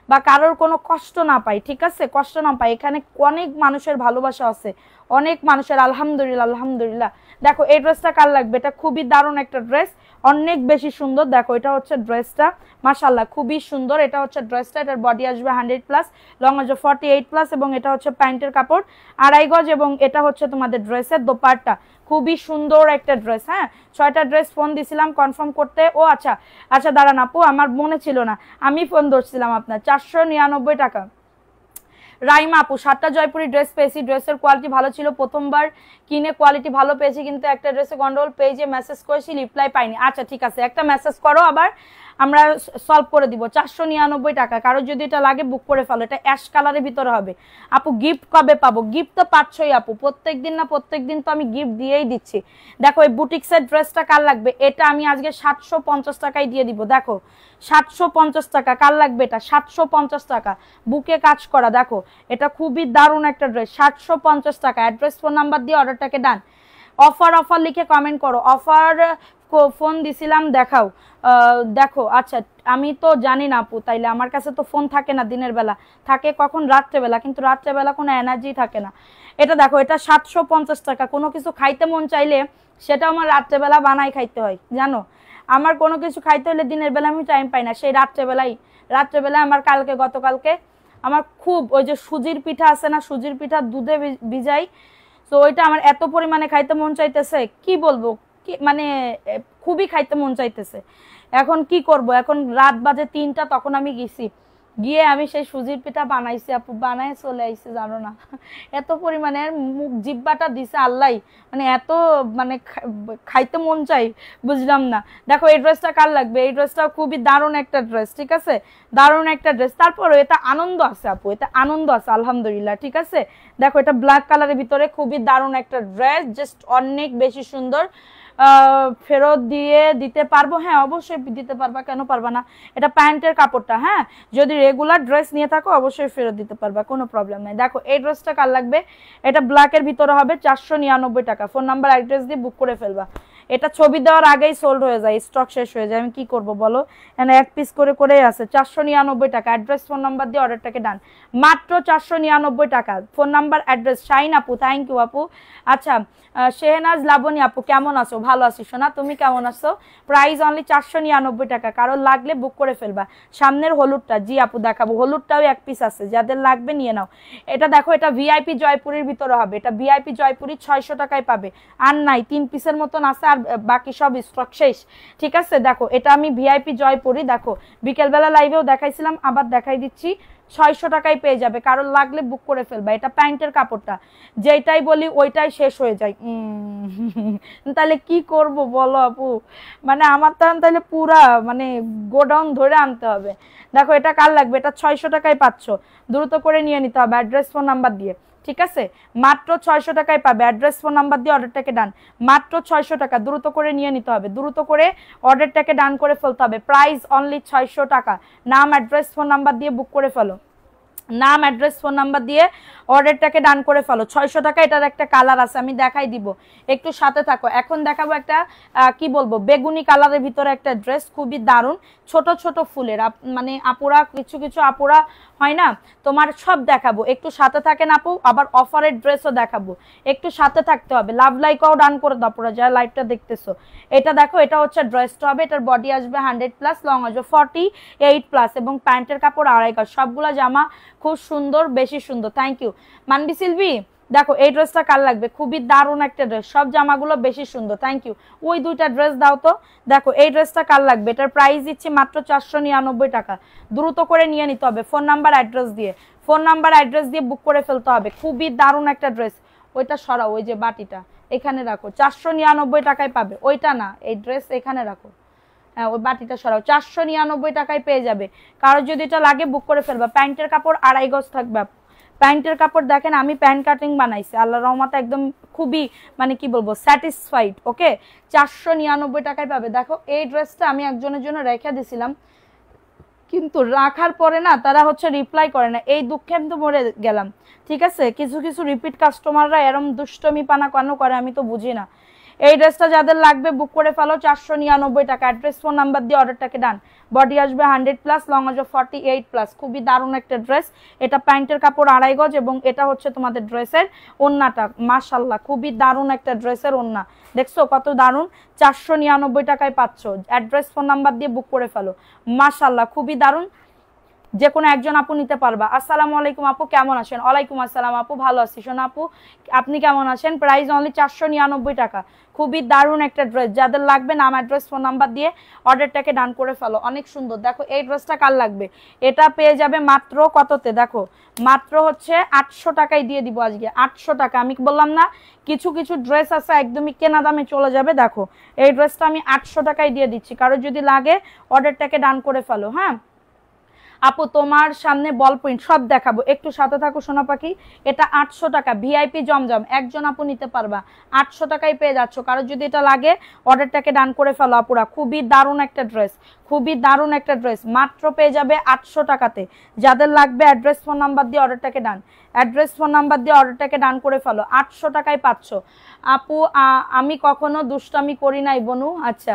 বা কারোর কোনো কষ্ট না পায়, ঠিক আছে? কষ্ট না পায়। এখানে অনেক মানুষের ভালোবাসা আছে, অনেক মানুষের, আলহামদুলিল্লাহ আলহামদুলিল্লাহ। দেখো এই ড্রেসটা কার লাগবে, এটা খুবই দারুণ একটা ড্রেস, অনেক বেশি সুন্দর। দেখো এটা হচ্ছে ড্রেসটা, মাশাআল্লাহ খুবই সুন্দর। এটা হচ্ছে ড্রেসটা, এটার বডি আসবে 100+, লং আসবে 48+, এবং এটা হচ্ছে প্যান্টের কাপড় 2.5 গজ, এবং এটা হচ্ছে তোমাদের ড্রেসের দোপাট্টা। খুবই সুন্দর একটা ড্রেস। হ্যাঁ, 6টা ড্রেস ফোন দিছিলাম কনফার্ম করতে। ও আচ্ছা আচ্ছা, দাঁড়ান আপু, আমার মনে ছিল না, আমি ফোন ধরছিলাম আপনার। 499 টাকা। রাইমা আপু, 7টা জয়পুরি ড্রেস পেয়েছি, ড্রেসের কোয়ালিটি ভালো ছিল, প্রথমবার কিনে কোয়ালিটি ভালো পেয়েছি, কিন্তু একটা ড্রেসে গন্ডগোল, পেজে মেসেজ করেছি রিপ্লাই পাইনি। আচ্ছা ঠিক আছে, একটা মেসেজ করো, আবার আমরা সলভ করে দিব। 499 টাকা। কারো যদি এটা লাগে বুক করে ফেলো। এটা অ্যাশ কালারের ভিতরে হবে আপু। গিফট কবে পাবো? গিফট তো পাচ্ছই আপু, প্রত্যেকদিন না প্রত্যেকদিন তো আমি গিফট দিয়েই দিচ্ছি। দেখো এই বুটিক্সের ড্রেসটা কার লাগবে, এটা আমি আজকে 750 টাকায় দিয়ে দিব। দেখো 750 টাকা। কার লাগবে এটা? 750 টাকা, বুকে কাজ করা। দেখো এটা খুবই দারুণ একটা ড্রেস, 750 টাকা। অ্যাড্রেস ফোন নাম্বার দিয়ে অর্ডারটাকে ডান। অফার অফার লিখে কমেন্ট করো। অফার ফোন দিছিলাম, দেখাও। দেখো আচ্ছা, আমি তো জানি না আপু, তাইলে আমার কাছে তো ফোন থাকে না দিনের বেলা, থাকে কখন রাত্রেবেলা, কিন্তু রাত্রেবেলা কোনো এনার্জি থাকে না। এটা দেখো, এটা 750 টাকা। কোনো কিছু খাইতে মন চাইলে সেটা আমার রাত্রেবেলা বানাই খাইতে হয়, জানো? আমার কোনো কিছু খাইতে হলে দিনের বেলা আমি টাইম পাই না, সেই রাত্রেবেলায় আমার গতকালকে আমার খুব ওই যে সুজির পিঠা আছে না, সুজির পিঠা দুধে ভিজাই, তো ওইটা আমার এত পরিমাণে খাইতে মন চাইতেছে, কি বলবো, কি মানে খুবই খাইতে মন চাইতেছে। এখন কি করব, এখন রাত বাজে 3টা, তখন আমি গিয়ে আমি সেই সুজির পিঠা বানাইছি আপু, বানায় চলে আইছি, জানো না এত পরিমাণে মুখ জিব্বাটা দিছে আল্লাহ, মানে এত মানে খাইতে মন চাই, বুঝলাম না। দেখো এই ড্রেসটা কার লাগবে, এই ড্রেসটা খুবই দারুণ একটা ড্রেস, ঠিক আছে? দারুণ একটা ড্রেস। তারপরে এটা আনন্দ আছে আপু, এটা আনন্দ আছে আলহামদুলিল্লাহ, ঠিক আছে? দেখো এটা ব্ল্যাক কালারের ভিতরে খুবই দারুণ একটা ড্রেস, জাস্ট অনেক বেশি সুন্দর। ফেরত দিয়ে দিতে পারবো? হ্যাঁ অবশ্যই দিতে পারবা, কেন পারবা না? এটা প্যান্টের কাপড়টা, হ্যাঁ যদি রেগুলার ড্রেস নিয়ে থাকো অবশ্যই ফেরত দিতে পারবা, কোনো প্রবলেম নাই। দেখো এই ড্রেসটা কার লাগবে, এটা ব্ল্যাকের ভিতরে হবে, 499 টাকা। ফোন নাম্বার অ্যাড্রেস দিয়ে বুক করে ফেলবা। এটা ছবি দেওয়ার আগেই সোল্ড হয়ে যায়, স্টক শেষ হয়ে যায়, আমি কি করব বলো? এখানে এক পিস করেই আছে। 499 টাকা। অ্যাড্রেস ফোন নাম্বার দিয়ে অর্ডারটাকে ডান, মাত্র 499 টাকা। Phone number address. শাইন আপু, থ্যাংক ইউ আপু। আচ্ছা শেহনাজ লাবণী আপু, কেমন আছো? ভালো আছি সোনা, তুমি কেমন আছো? প্রাইস অনলি 499 টাকা। কারো লাগলে বুক করে ফেলবা। সামনের হলুদটা, জি আপু দেখাবো, হলুদটাও এক পিস আছে, যাদের লাগবে নিয়ে নাও। এটা দেখো, এটা ভিআইপি জয়পুরের ভিতরে হবে, এটা ভিআইপি জয়পুরি 600 টাকায় পাবে। আর নাই, 3 পিসের মতন আছে, আর বাকি সব স্টক শেষ, ঠিক আছে? দেখো এটা আমি ভিআইপি জয়পুরি, দেখো বিকেলবেলা লাইভেও দেখাইছিলাম, আবার দেখাই দিচ্ছি, 600 টাকায় পেয়ে যাবে। কারোর লাগলে বুক করে ফেলবা। এটা প্যান্টের কাপড়টা, যেটাই বলি ওইটাই শেষ হয়ে যায়। তাহলে কি করব বলো আপু, মানে আমার তাহলে পুরা মানে গোডাউন ধরে আনতে হবে। দেখো এটা কার লাগবে, এটা 600 টাকায় পাচ্ছ, দ্রুত করে নিয়ে নিতে হবে অ্যাড্রেস ফোন নাম্বার দিয়ে, ঠিক আছে? মাত্র 600 টাকায় পাবে। অ্যাড্রেস ফোন নাম্বার দিয়ে অর্ডারটাকে ডান, মাত্র 600 টাকা। দ্রুত করে নিয়ে নিতে হবে, দ্রুত করে অর্ডারটাকে ডান করে ফেলতে হবে। প্রাইস অনলি 600 টাকা। নাম, অ্যাড্রেস, ফোন নাম্বার দিয়ে বুক করে ফেলো। নাম অ্যাড্রেস ফোন নাম্বার দিয়ে অর্ডারটাকে ডান করে ফেলো। 600 টাকা, এটার একটা কালার আছে আমি দেখাই দিব, একটু সাথে থাকো। এখন দেখাবো একটা কি বলবো বেগুনি কালারের ভিতরে একটা ড্রেস, খুবই দারুণ, ছোট ছোট ফুলের, মানে আপুরা কিছু কিছু আপুরা হয় না, তোমার সব দেখাবো, একটু সাথে থাকেন আপু। আবার অফারের ড্রেসও দেখাবো, একটু সাথে থাকতে হবে। লাভ লাইকও ডান করে দাও আপুরা যারা লাইভটা দেখতেছো। এটা দেখো, এটা হচ্ছে ড্রেসটা হবে, এটার বডি আসবে 100+, লং আসবে 48+, এবং প্যান্টের কাপড় 2.5 গজ। সবগুলা জামা খুব সুন্দর, বেশি সুন্দর। Thank you Manobi Silvi. দেখো এই ড্রেসটা কার লাগবে, খুবই দারুণ একটা ড্রেস, সব জামাগুলো বেশি সুন্দর। Thank you. ওই দুইটা ড্রেস দাও তো। দেখো এই ড্রেসটা কার লাগবে, এটার প্রাইস দিচ্ছি মাত্র 499 টাকা। দ্রুত করে নিয়ে নিতে হবে ফোন নাম্বার অ্যাড্রেস দিয়ে, ফোন নাম্বার অ্যাড্রেস দিয়ে বুক করে ফেলতে হবে। খুবই দারুণ একটা ড্রেস। ওইটা সরাও, ওই যে বাটিটা এখানে রাখো, 499 টাকায় পাবে। ওইটা না, এই ড্রেস এখানে রাখো, হ্যাঁ ওই বাটিটা সরাও, 499 টাকায় পেয়ে যাবে। কারো যদি এটা লাগে বুক করে ফেলবা। প্যান্টের কাপড় 2.5 গজ থাকবে। প্যান্টের কাপড় দেখেন আমি প্যান্ট কাটিং বানাইছি, আল্লাহ রহমতে একদম খুবই মানে কি বলবো স্যাটিসফাইড। ওকে, 499 টাকায় পাবে। দেখো এই ড্রেসটা আমি একজনের জন্য রেখে দিছিলাম, কিন্তু রাখার পরে না তারা হচ্ছে রিপ্লাই করে না, এই দুঃখে আমি তো মরে গেলাম। ঠিক আছে, কিছু কিছু রিপিট কাস্টমাররা এরম দুষ্টমি পানা কেন করে আমি তো বুঝি না। এই ড্রেসটা যাদের লাগবে বুক করে ফেলো, 499 টাকা। অ্যাড্রেস ফোন নাম্বার দিয়ে অর্ডারটাকে ডান। বডি আসবে 100+, লং আসবে 48+। খুবই দারুণ একটা ড্রেস। এটা প্যান্টের কাপড় 2.5 গজ, এবং এটা হচ্ছে তোমাদের ড্রেসের ওন্নাটা। মাশাল্লাহ, খুবই দারুণ একটা ড্রেসের ওন্না, দেখছো কত দারুণ। 499 টাকায় পাচ্ছ। অ্যাড্রেস ফোন নাম্বার দিয়ে বুক করে ফেলো। মাশাল্লাহ, খুবই দারুণ। যে কোনো একজন আপু নিতে পারবা। আসসালামু আলাইকুম আপু, কেমন আছেন? ওয়ালাইকুম আসসালাম আপু, ভালো আছি। শোনা আপু, আপনি কেমন আছেন? প্রাইস অনলি 499 টাকা। খুবই দারুণ একটা ড্রেস, যাদের লাগবে নাম অ্যাড্রেস ফোন নাম্বার দিয়ে অর্ডারটাকে ডান করে ফেলো। অনেক সুন্দর। দেখো এই ড্রেসটা কার লাগবে, এটা পেয়ে যাবে মাত্র কততে, দেখো মাত্র হচ্ছে 800 টাকায় দিয়ে দিব আজকে। 800 টাকা, আমি বললাম না কিছু কিছু ড্রেস আছে একদমই কেনা দামে চলে যাবে। দেখো এই ড্রেসটা আমি 800 টাকায় দিয়ে দিচ্ছি, কারো যদি লাগে অর্ডারটাকে ডান করে ফেলো। হ্যাঁ আপু তোমার সামনে বল প্রিন্ট সব দেখাবো, একটু সাথে থাকো সোনা পাখি। এটা 800 টাকা, ভিআইপি জমজম, একজন আপু নিতে পারবা। 800 টাকায় পেয়ে যাচ্ছ, কারো যদি এটা লাগে অর্ডারটাকে ডান করে ফেলো আপুরা। খুবই দারুণ একটা ড্রেস, খুবই দারুণ একটা ড্রেস, মাত্র পেয়ে যাবে 800 টাকাতে। যাদের লাগবে অ্যাড্রেস ফোন নাম্বার দিয়ে অর্ডারটাকে ডান, অ্যাড্রেস ফোন নাম্বার দিয়ে অর্ডারটাকে ডান করে ফেলো। 800 টাকায় পাচ্ছ আপু। আমি কখনো দুষ্টামি করি নাই বনু। আচ্ছা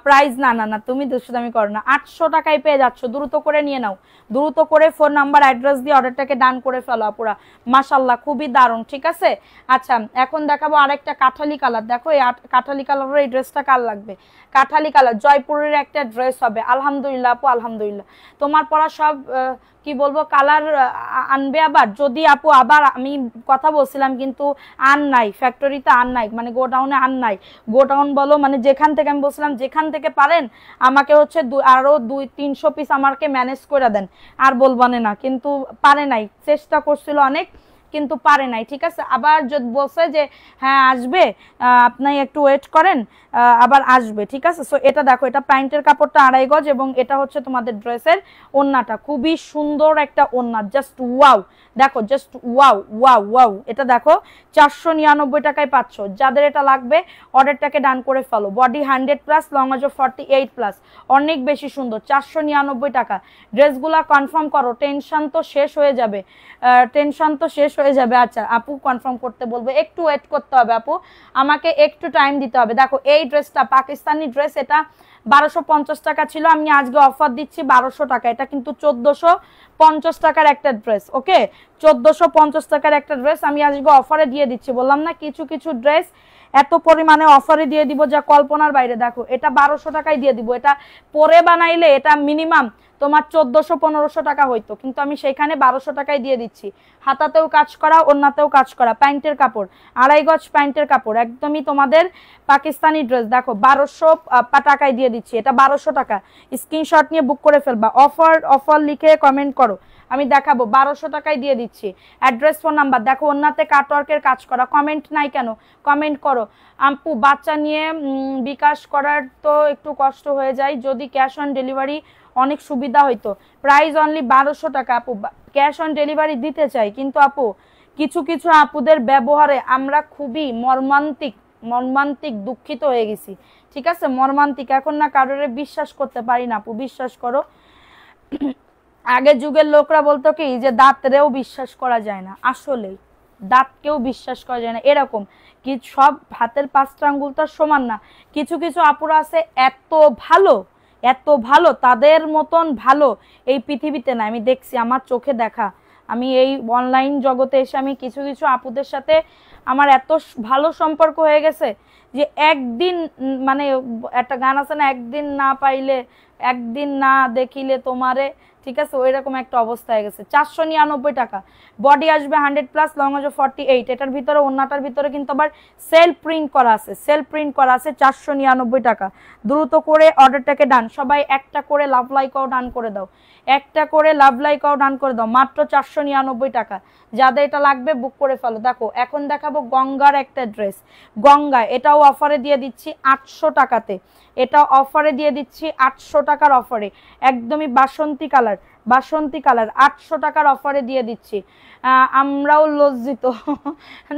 প্রাইস না না না, তুমি দুষ্টামি করো না। 800 টাকায় পেয়ে যাচ্ছ, দ্রুত করে নিয়ে নাও, দ্রুত করে ফোন নাম্বার অ্যাড্রেস দিয়ে অর্ডারটাকে ডান করে ফেলো আপুরা। মাশাল্লাহ, খুবই দারুণ। ঠিক আছে, আচ্ছা এখন দেখাবো আরেকটা কাঠালি কালার। দেখো এই কাঠালি কালারের এই ড্রেসটা কার লাগবে, কাঠালি কালার জয়পুরের একটা ড্রেস হবে। আলহামদুলিল্লাহ আপু, আলহামদুলিল্লাহ। তোমার পরা সব কি বলবো কালার আনবে আবার, যদি আপু আবার আমি কথা বলছিলাম কিন্তু আন নাই, ফ্যাক্টরিতে আন নাই, মানে গোডাউনে আন নাই। গোডাউন বলো মানে যেখান থেকে আমি বলছিলাম যেখান থেকে পারেন আমাকে হচ্ছে আরো 200-300 পিস আমাকে ম্যানেজ করে দেন, আর বলবানে না, কিন্তু পারে নাই। চেষ্টা করছিল অনেক কিন্তু পারে নাই। ঠিক আছে, আবার যদি বলছে যে হ্যাঁ আসবে, আপনি একটু ওয়েট করেন, আবার আসবে। ঠিক আছে, সো এটা দেখো, এটা প্যান্টের কাপড়টা 2.5 গজ, এবং এটা হচ্ছে তোমাদের ড্রেসের ওন্নাটা। খুবই সুন্দর একটা ওন্না, জাস্ট ওয়াও। দেখো জাস্ট ওয়াও ওয়াও ওয়াও। এটা দেখো 499 টাকায় পাচ্ছ। যাদের এটা লাগবে অর্ডারটাকে ডান করে ফেলো। বডি 100+, লং আসবে 48+, অনেক বেশি সুন্দর। 499 টাকা। ড্রেসগুলা কনফার্ম করো, টেনশন তো শেষ হয়ে যাবে, টেনশন তো শেষ হয়ে যাবে। আচ্ছা আপু কনফার্ম করতে বলবো, একটু ওয়েট করতে হবে আপু, আমাকে একটু টাইম দিতে হবে। দেখো এই ড্রেসটা পাকিস্তানি ড্রেস, এটা 1250 টাকা ছিল, আমি আজকে অফার দিচ্ছি 1200 টাকা। এটা কিন্তু 1450 টাকার একটা ড্রেস। ওকে, 1450 টাকার একটা ড্রেস আমি আজকে অফারে দিয়ে দিচ্ছি। বললাম না কিছু কিছু ড্রেস এত পরিমাণে অফারে দিয়ে দিব যা কল্পনার বাইরে। দেখো এটা 1200 টাকায় দিয়ে দিব। এটা পরে বানাইলে এটা মিনিমাম তোমার 1400-1500 টাকা হইতো, কিন্তু আমি সেখানে 1200 টাকায় দিয়ে দিচ্ছি। হাতাতেও কাজ করা, ওন্নাতেও কাজ করা, প্যান্টের কাপড় 2.5 গজ প্যান্টের কাপড়, একদমই তোমাদের পাকিস্তানি ড্রেস। দেখো 1200 টাকায় দিয়ে দিচ্ছি, এটা 1200 টাকা। স্ক্রিনশট নিয়ে বুক করে ফেলবা, অফার অফার লিখে কমেন্ট করো, আমি দেখাবো। 1200 টাকায় দিয়ে দিচ্ছি। অ্যাড্রেস ফোন নাম্বার দেখো, ওন্নাতে কাটওয়ার্কের কাজ করা। কমেন্ট নাই কেন, কমেন্ট করো। আপু বাচ্চা নিয়ে বিকাশ করার তো একটু কষ্ট হয়ে যায়, যদি ক্যাশ অন ডেলিভারি অনেক সুবিধা হইতো। প্রাইস অনলি 1200 টাকা আপু, ক্যাশ অন ডেলিভারি দিতে চাই, কিন্তু আপু কিছু কিছু আপুদের ব্যবহারে আমরা খুবই মর্মান্তিক মর্মান্তিক দুঃখিত হয়ে গেছি। ঠিক আছে, মর্মান্তিক। এখন না কারোরে বিশ্বাস করতে পারি না আপু, বিশ্বাস করো। আগে যুগের লোকরা বলতো কি যে দাঁতরেও বিশ্বাস করা যায় না, আসলে দাঁতকেও বিশ্বাস করা যায় না, এরকম কি সব হাতের 5টা আঙ্গুল তো সমান না। কিছু কিছু আপুরা আছে এত ভালো, এত ভালো, তাদের মতন ভালো এই পৃথিবীতে না। আমি দেখছি, আমার চোখে দেখা, আমি এই অনলাইন জগতে এসে আমি কিছু কিছু আপুদের সাথে আমার এত ভালো সম্পর্ক হয়ে গেছে যে একদিন মানে একটা গান আছে না, একদিন না পাইলে, একদিন না দেখিলে তোমারে, ঠিক আছে, ওই রকম একটা অবস্থা হয়ে গেছে। 499 টাকা, বডি আসবে 100+, লং আসবে 48। এটার ভিতরে ওন্নাটার ভিতরে কিন্তু আবার সেলফ প্রিন্ট করা আছে, সেলফ প্রিন্ট করা আছে। 499 টাকা, দ্রুত করে অর্ডারটাকে ডান। সবাই একটা করে লাভ লাইকও ডান করে দাও, একটা করে লাভ লাইকও ডান করে দাও, মাত্র 499 টাকা। যাদের এটা লাগবে বুক করে ফেলো। দেখো এখন দেখাবো গঙ্গার একটা ড্রেস, গঙ্গা, এটাও অফারে দিয়ে দিচ্ছি 800 টাকাতে, এটা অফারে দিয়ে দিচ্ছি 800 টাকার অফারে, একদমই বাসন্তী কালার, বাসন্তী কালার 800 টাকার অফারে দিয়ে দিচ্ছি। আমরাও লজ্জিত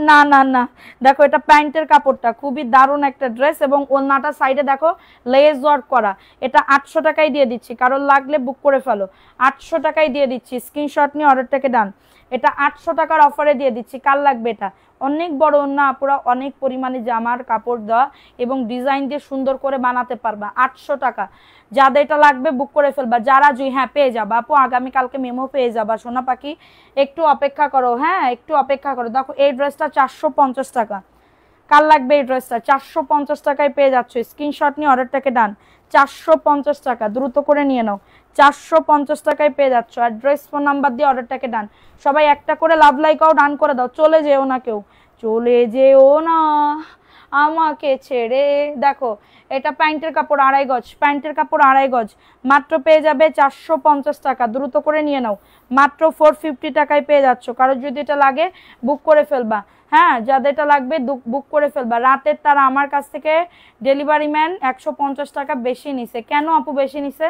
না না না, দেখো এটা প্যান্টের কাপড়টা খুবই দারুণ একটা ড্রেস, এবং ওন্নাটা সাইডে দেখো লেস ওয়ার্ক করা। এটা 800 টাকায় দিয়ে দিচ্ছি, কারোর লাগলে বুক করে ফেলো, 800 টাকায় দিয়ে দিচ্ছি। স্ক্রিনশট নিয়ে অর্ডারটাকে ডান। এটা 800 টাকার অফারে দিয়ে দিচ্ছি, কার লাগবে এটা? অনেক বড় ওন্না আপুরা, অনেক পরিমাণে জামার কাপড় দেওয়া এবং ডিজাইন দিয়ে সুন্দর করে বানাতে পারবা। 800 টাকা, যাদের এটা লাগবে বুক করে ফেলবা। যারা হ্যাঁ পেয়ে যাবা আপু, আগামীকালকে মেমো পেয়ে যাবা সোনা পাখি, একটু অপেক্ষা করো, হ্যাঁ একটু অপেক্ষা করো। দেখো এই ড্রেসটা 450 টাকা, কার লাগবে এই ড্রেসটা? 450 টাকায় পেয়ে যাচ্ছ। স্ক্রিনশট নিয়ে অর্ডারটাকে ডান। 450 টাকা, দ্রুত করে নিয়ে নাও, 450 টাকায় পেয়ে যাচ্ছ। অ্যাড্রেস ফোন নাম্বার দিয়ে অর্ডারটাকে ডান। সবাই একটা করে লাভ লাইকও ডান করে দাও। চলে যেও না কেউ, চলে যেও না আমাকে ছেড়ে। দেখো এটা প্যান্টের কাপড় 2.5 গজ, প্যান্টের কাপড় 2.5 গজ, মাত্র পেয়ে যাবে 450 টাকা। দ্রুত করে নিয়ে নাও, মাত্র 450 টাকায় পেয়ে যাচ্ছ। কারোর যদি এটা লাগে বুক করে ফেলবা, হ্যাঁ যাদের এটা লাগবে বুক করে ফেলবা। রাতের তারা আমার কাছ থেকে ডেলিভারি ম্যান 150 টাকা বেশি নিছে। কেন আপু বেশি নিছে?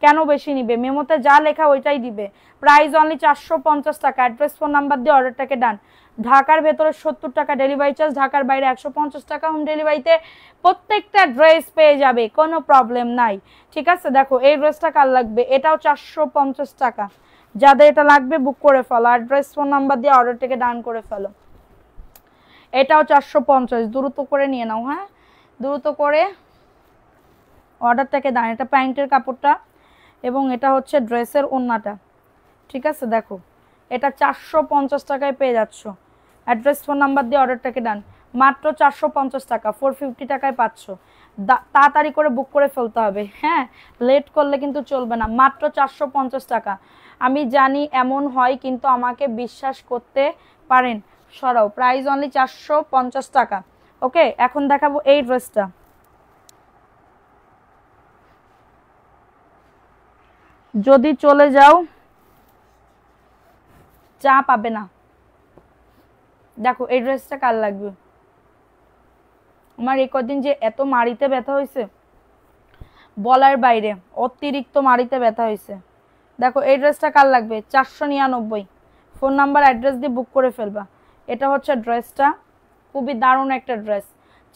কেন বেশি নিবে? মেমোতে যা লেখা ওইটাই দিবে। প্রাইস অনলি 450 টাকা। অ্যাড্রেস ফোন নাম্বার দিয়ে অর্ডারটাকে ডান। ঢাকার ভেতরে 70 টাকা ডেলিভারি চার্জ, ঢাকার বাইরে 150 টাকা হোম ডেলিভারিতে প্রত্যেকটা ড্রেস পেয়ে যাবে, কোনো প্রবলেম নাই, ঠিক আছে। দেখো এই ড্রেসটা কার লাগবে? এটাও 450 টাকা। যাদের এটা লাগবে বুক করে ফেলো, অ্যাড্রেস ফোন নাম্বার দিয়ে অর্ডারটাকে ডান করে ফেলো। এটাও 450, দ্রুত করে নিয়ে নাও, হ্যাঁ দ্রুত করে অর্ডারটাকে ডান। এটা প্যান্টের কাপড়টা এবং এটা হচ্ছে ড্রেসের ওন্নাটা, ঠিক আছে। দেখো এটা 450 টাকায় পেয়ে যাচ্ছ। অ্যাড্রেস ফোন নাম্বার দিয়ে অর্ডারটাকে ডান, মাত্র 450 টাকা, 450 টাকায় পাচ্ছ। তাড়াতাড়ি করে বুক করে ফেলতে হবে, হ্যাঁ লেট করলে কিন্তু চলবে না। মাত্র 450 টাকা। আমি জানি এমন হয়, কিন্তু আমাকে বিশ্বাস করতে পারেন। সরাও, প্রাইস অনলি 450 টাকা। ওকে, এখন দেখাবো এই ড্রেসটা। যদি চলে যাও চা পাবে না। দেখো এই ড্রেসটা কার লাগবে? আমার এই কদিন যে এত মাড়িতে ব্যথা হয়েছে বলার বাইরে, অতিরিক্ত মাড়িতে ব্যথা হয়েছে। দেখো এই ড্রেসটা কার লাগবে? 499। ফোন নাম্বার অ্যাড্রেস দিয়ে বুক করে ফেলবা। এটা হচ্ছে ড্রেসটা, খুবই দারুণ একটা ড্রেস,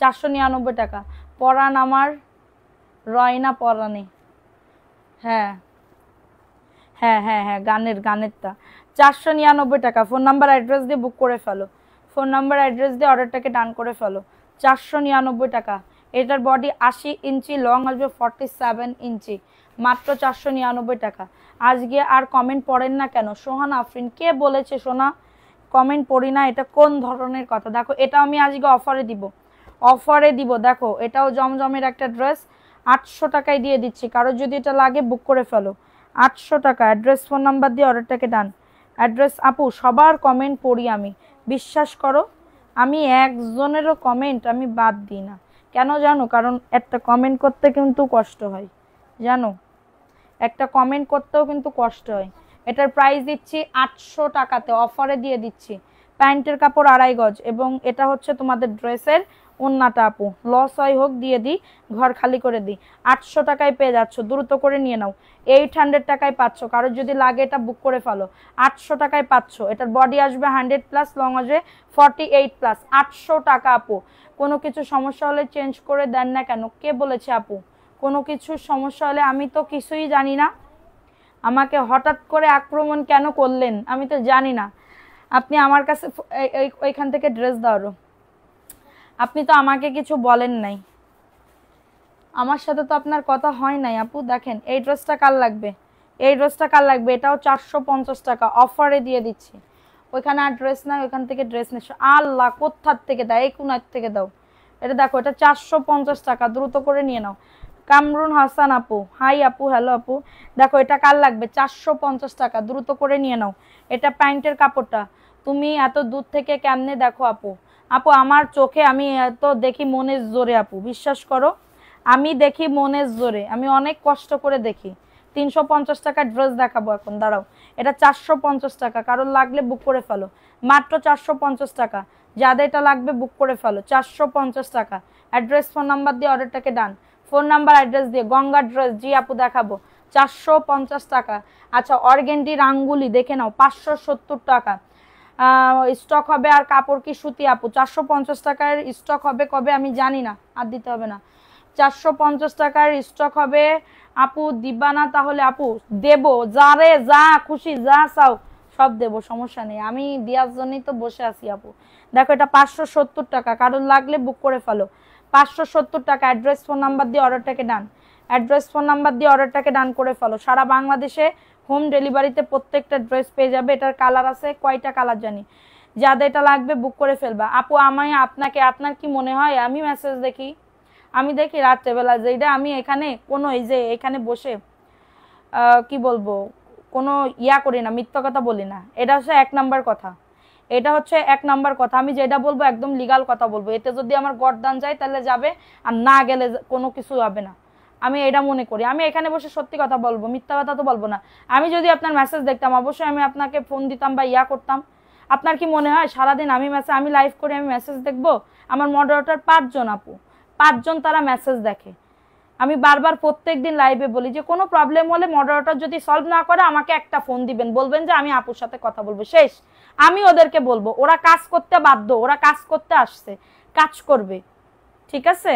499 টাকা। পরান আমার রয়না পরানি, হ্যাঁ হ্যাঁ হ্যাঁ হ্যাঁ গানেরটা 499 টাকা। ফোন নাম্বার অ্যাড্রেস দিয়ে বুক করে ফেলো, ফোন নাম্বার অ্যাড্রেস দিয়ে অর্ডারটাকে ডান করে ফেলো। 499 টাকা। এটার বডি 80 ইঞ্চি, লং আসবে 47 ইঞ্চি, মাত্র 499 টাকা। আজকে আর কমেন্ট পড়েন না কেন? সোহান আফরিন, কে বলেছে সোনা কমেন্ট পড়ি না? এটা কোন ধরনের কথা? দেখো এটা আমি আজকে অফারে দিব, অফারে দিব। দেখো এটাও জমজমের একটা ড্রেস, 800 টাকায় দিয়ে দিচ্ছি। কারোর যদি এটা লাগে বুক করে ফেলো, 800 টাকা। অ্যাড্রেস ফোন নাম্বার দিয়ে অর্ডারটাকে ডান। অ্যাড্রেস আপু সবার কমেন্ট পড়ি আমি, বিশ্বাস করো আমি একজনেরও কমেন্ট আমি বাদ দিই না। কেন জানো? কারণ একটা কমেন্ট করতে কিন্তু কষ্ট হয়, জানো একটা কমেন্ট করতেও কিন্তু কষ্ট হয়। এটার প্রাইস দিচ্ছি 800 টাকাতে, অফারে দিয়ে দিচ্ছি। প্যান্টের কাপড় 2.5 গজ, এবং এটা হচ্ছে তোমাদের ড্রেসের ওন্নাটা। আপু লস হয় হোক দিয়ে দিই, ঘর খালি করে দিই। 800 টাকায় পেয়ে যাচ্ছ, দ্রুত করে নিয়ে নাও। 800 টাকায় পাচ্ছ, কারোর যদি লাগে এটা বুক করে ফেলো। 800 টাকায় পাচ্ছ। এটার বডি আসবে 100+, লং আসবে 48+। 800 টাকা আপু। কোনো কিছু সমস্যা হলে চেঞ্জ করে দেন না কেন? কে বলেছে আপু কোনো কিছু সমস্যা হলে? আমি তো কিছুই জানি না, আমাকে হঠাৎ করে আক্রমণ কেন করলেন আমি তো জানি না। আপনি আমার কাছে ওইখান থেকে ড্রেস দাও, আপনি তো আমাকে কিছু বলেন নাই, আমার সাথে তো আপনার কথা হয় নাই আপু। দেখেন এই ড্রেসটা কার লাগবে, এই ড্রেসটা কার লাগবে, এটাও 450 টাকা অফারে দিয়ে দিচ্ছি। ওইখানে আর ড্রেস নাই, ওইখান থেকে ড্রেস নিচ্ছ। আল্লাহ কোথার থেকে দাও, এই কোনার থেকে দাও। এটা দেখো, এটা 450 টাকা, দ্রুত করে নিয়ে নাও। কামরুন হাসান আপু, হাই আপু, হ্যালো আপু। দেখো এটা কার লাগবে, 450 টাকা, দ্রুত করে নিয়ে নাও। এটা প্যান্টের কাপড়টা। তুমি এত দূর থেকে কেমনে দেখো আপু? আপু আমার চোখে আমি এত দেখি মনের জোরে আপু, বিশ্বাস করো আমি দেখি মনের জোরে, আমি অনেক কষ্ট করে দেখি। 350 টাকার ড্রেস দেখাবো এখন, দাঁড়াও। এটা 450 টাকা, কারোর লাগলে বুক করে ফেলো, মাত্র 450 টাকা। যাদের এটা লাগবে বুক করে ফেলো, 450 টাকা। অ্যাড্রেস ফোন নাম্বার দিয়ে অর্ডারটাকে ডান, ফোন নাম্বার অ্যাড্রেস দিয়ে। গঙ্গা ড্রেস, জি আপু দেখাবো, 450 টাকা। আচ্ছা অর্গেন্ডির আঙ্গুলি দেখে নাও, 570 টাকা স্টক হবে। আর কাপড় কি সুতি আপু? 450 টাকার স্টক হবে কবে আমি জানি না, আর দিতে হবে না। 450 টাকার স্টক হবে আপু, দিবা না তাহলে? আপু দেবো, যারে যা খুশি যা চাও সব দেবো, সমস্যা নেই, আমি দেওয়ার জন্যই তো বসে আছি আপু। দেখো এটা 570 টাকা, কারোর লাগলে বুক করে ফেলো, 570 টাকা। অ্যাড্রেস ফোন নাম্বার দিয়ে অর্ডারটাকে ডান, অ্যাড্রেস ফোন নাম্বার দিয়ে অর্ডারটাকে ডান করে ফেলো। সারা বাংলাদেশে হোম ডেলিভারিতে প্রত্যেকটা ড্রেস পেয়ে যাবে। এটার কালার আছে, কয়টা কালার জানি। যাদের এটা লাগবে বুক করে ফেলবা আপু। আমি আপনাকে, আপনার কি মনে হয় আমি মেসেজ দেখি? আমি দেখি রাত্রেবেলা, যেটা আমি এখানে কোনো এই যে এখানে বসে কি বলবো, কোনো ইয়া করি না, মিথ্যা কথা বলি না। এটা হচ্ছে 1 নাম্বার কথা, এটা হচ্ছে 1 নাম্বার কথা। আমি যেটা বলবো একদম লিগাল কথা বলবো। এতে যদি আমার গরদান যায় তাহলে যাবে, আর না গেলে কোনো কিছু হবে না। আমি এটা মনে করি, আমি এখানে বসে সত্যি কথা বলবো, মিথ্যা কথা তো বলবো না। আমি যদি আপনার মেসেজ দেখতাম অবশ্যই আমি আপনাকে ফোন দিতাম বা ইয়া করতাম। আপনার কি মনে হয় সারাদিন আমি লাইভ করে আমি মেসেজ দেখবো? আমার মডারেটর 5 জন আপু, 5 জন তারা মেসেজ দেখে। আমি বারবার প্রত্যেক দিন লাইভে বলি যে কোনো প্রবলেম হলে মডারেটর যদি সলভ না করে আমাকে একটা ফোন দিবেন, বলবেন যে আমি আপুর সাথে কথা বলবো, শেষ। আমি ওদেরকে বলবো, ওরা কাজ করতে বাধ্য, ওরা কাজ করতে আসছে, কাজ করবে, ঠিক আছে?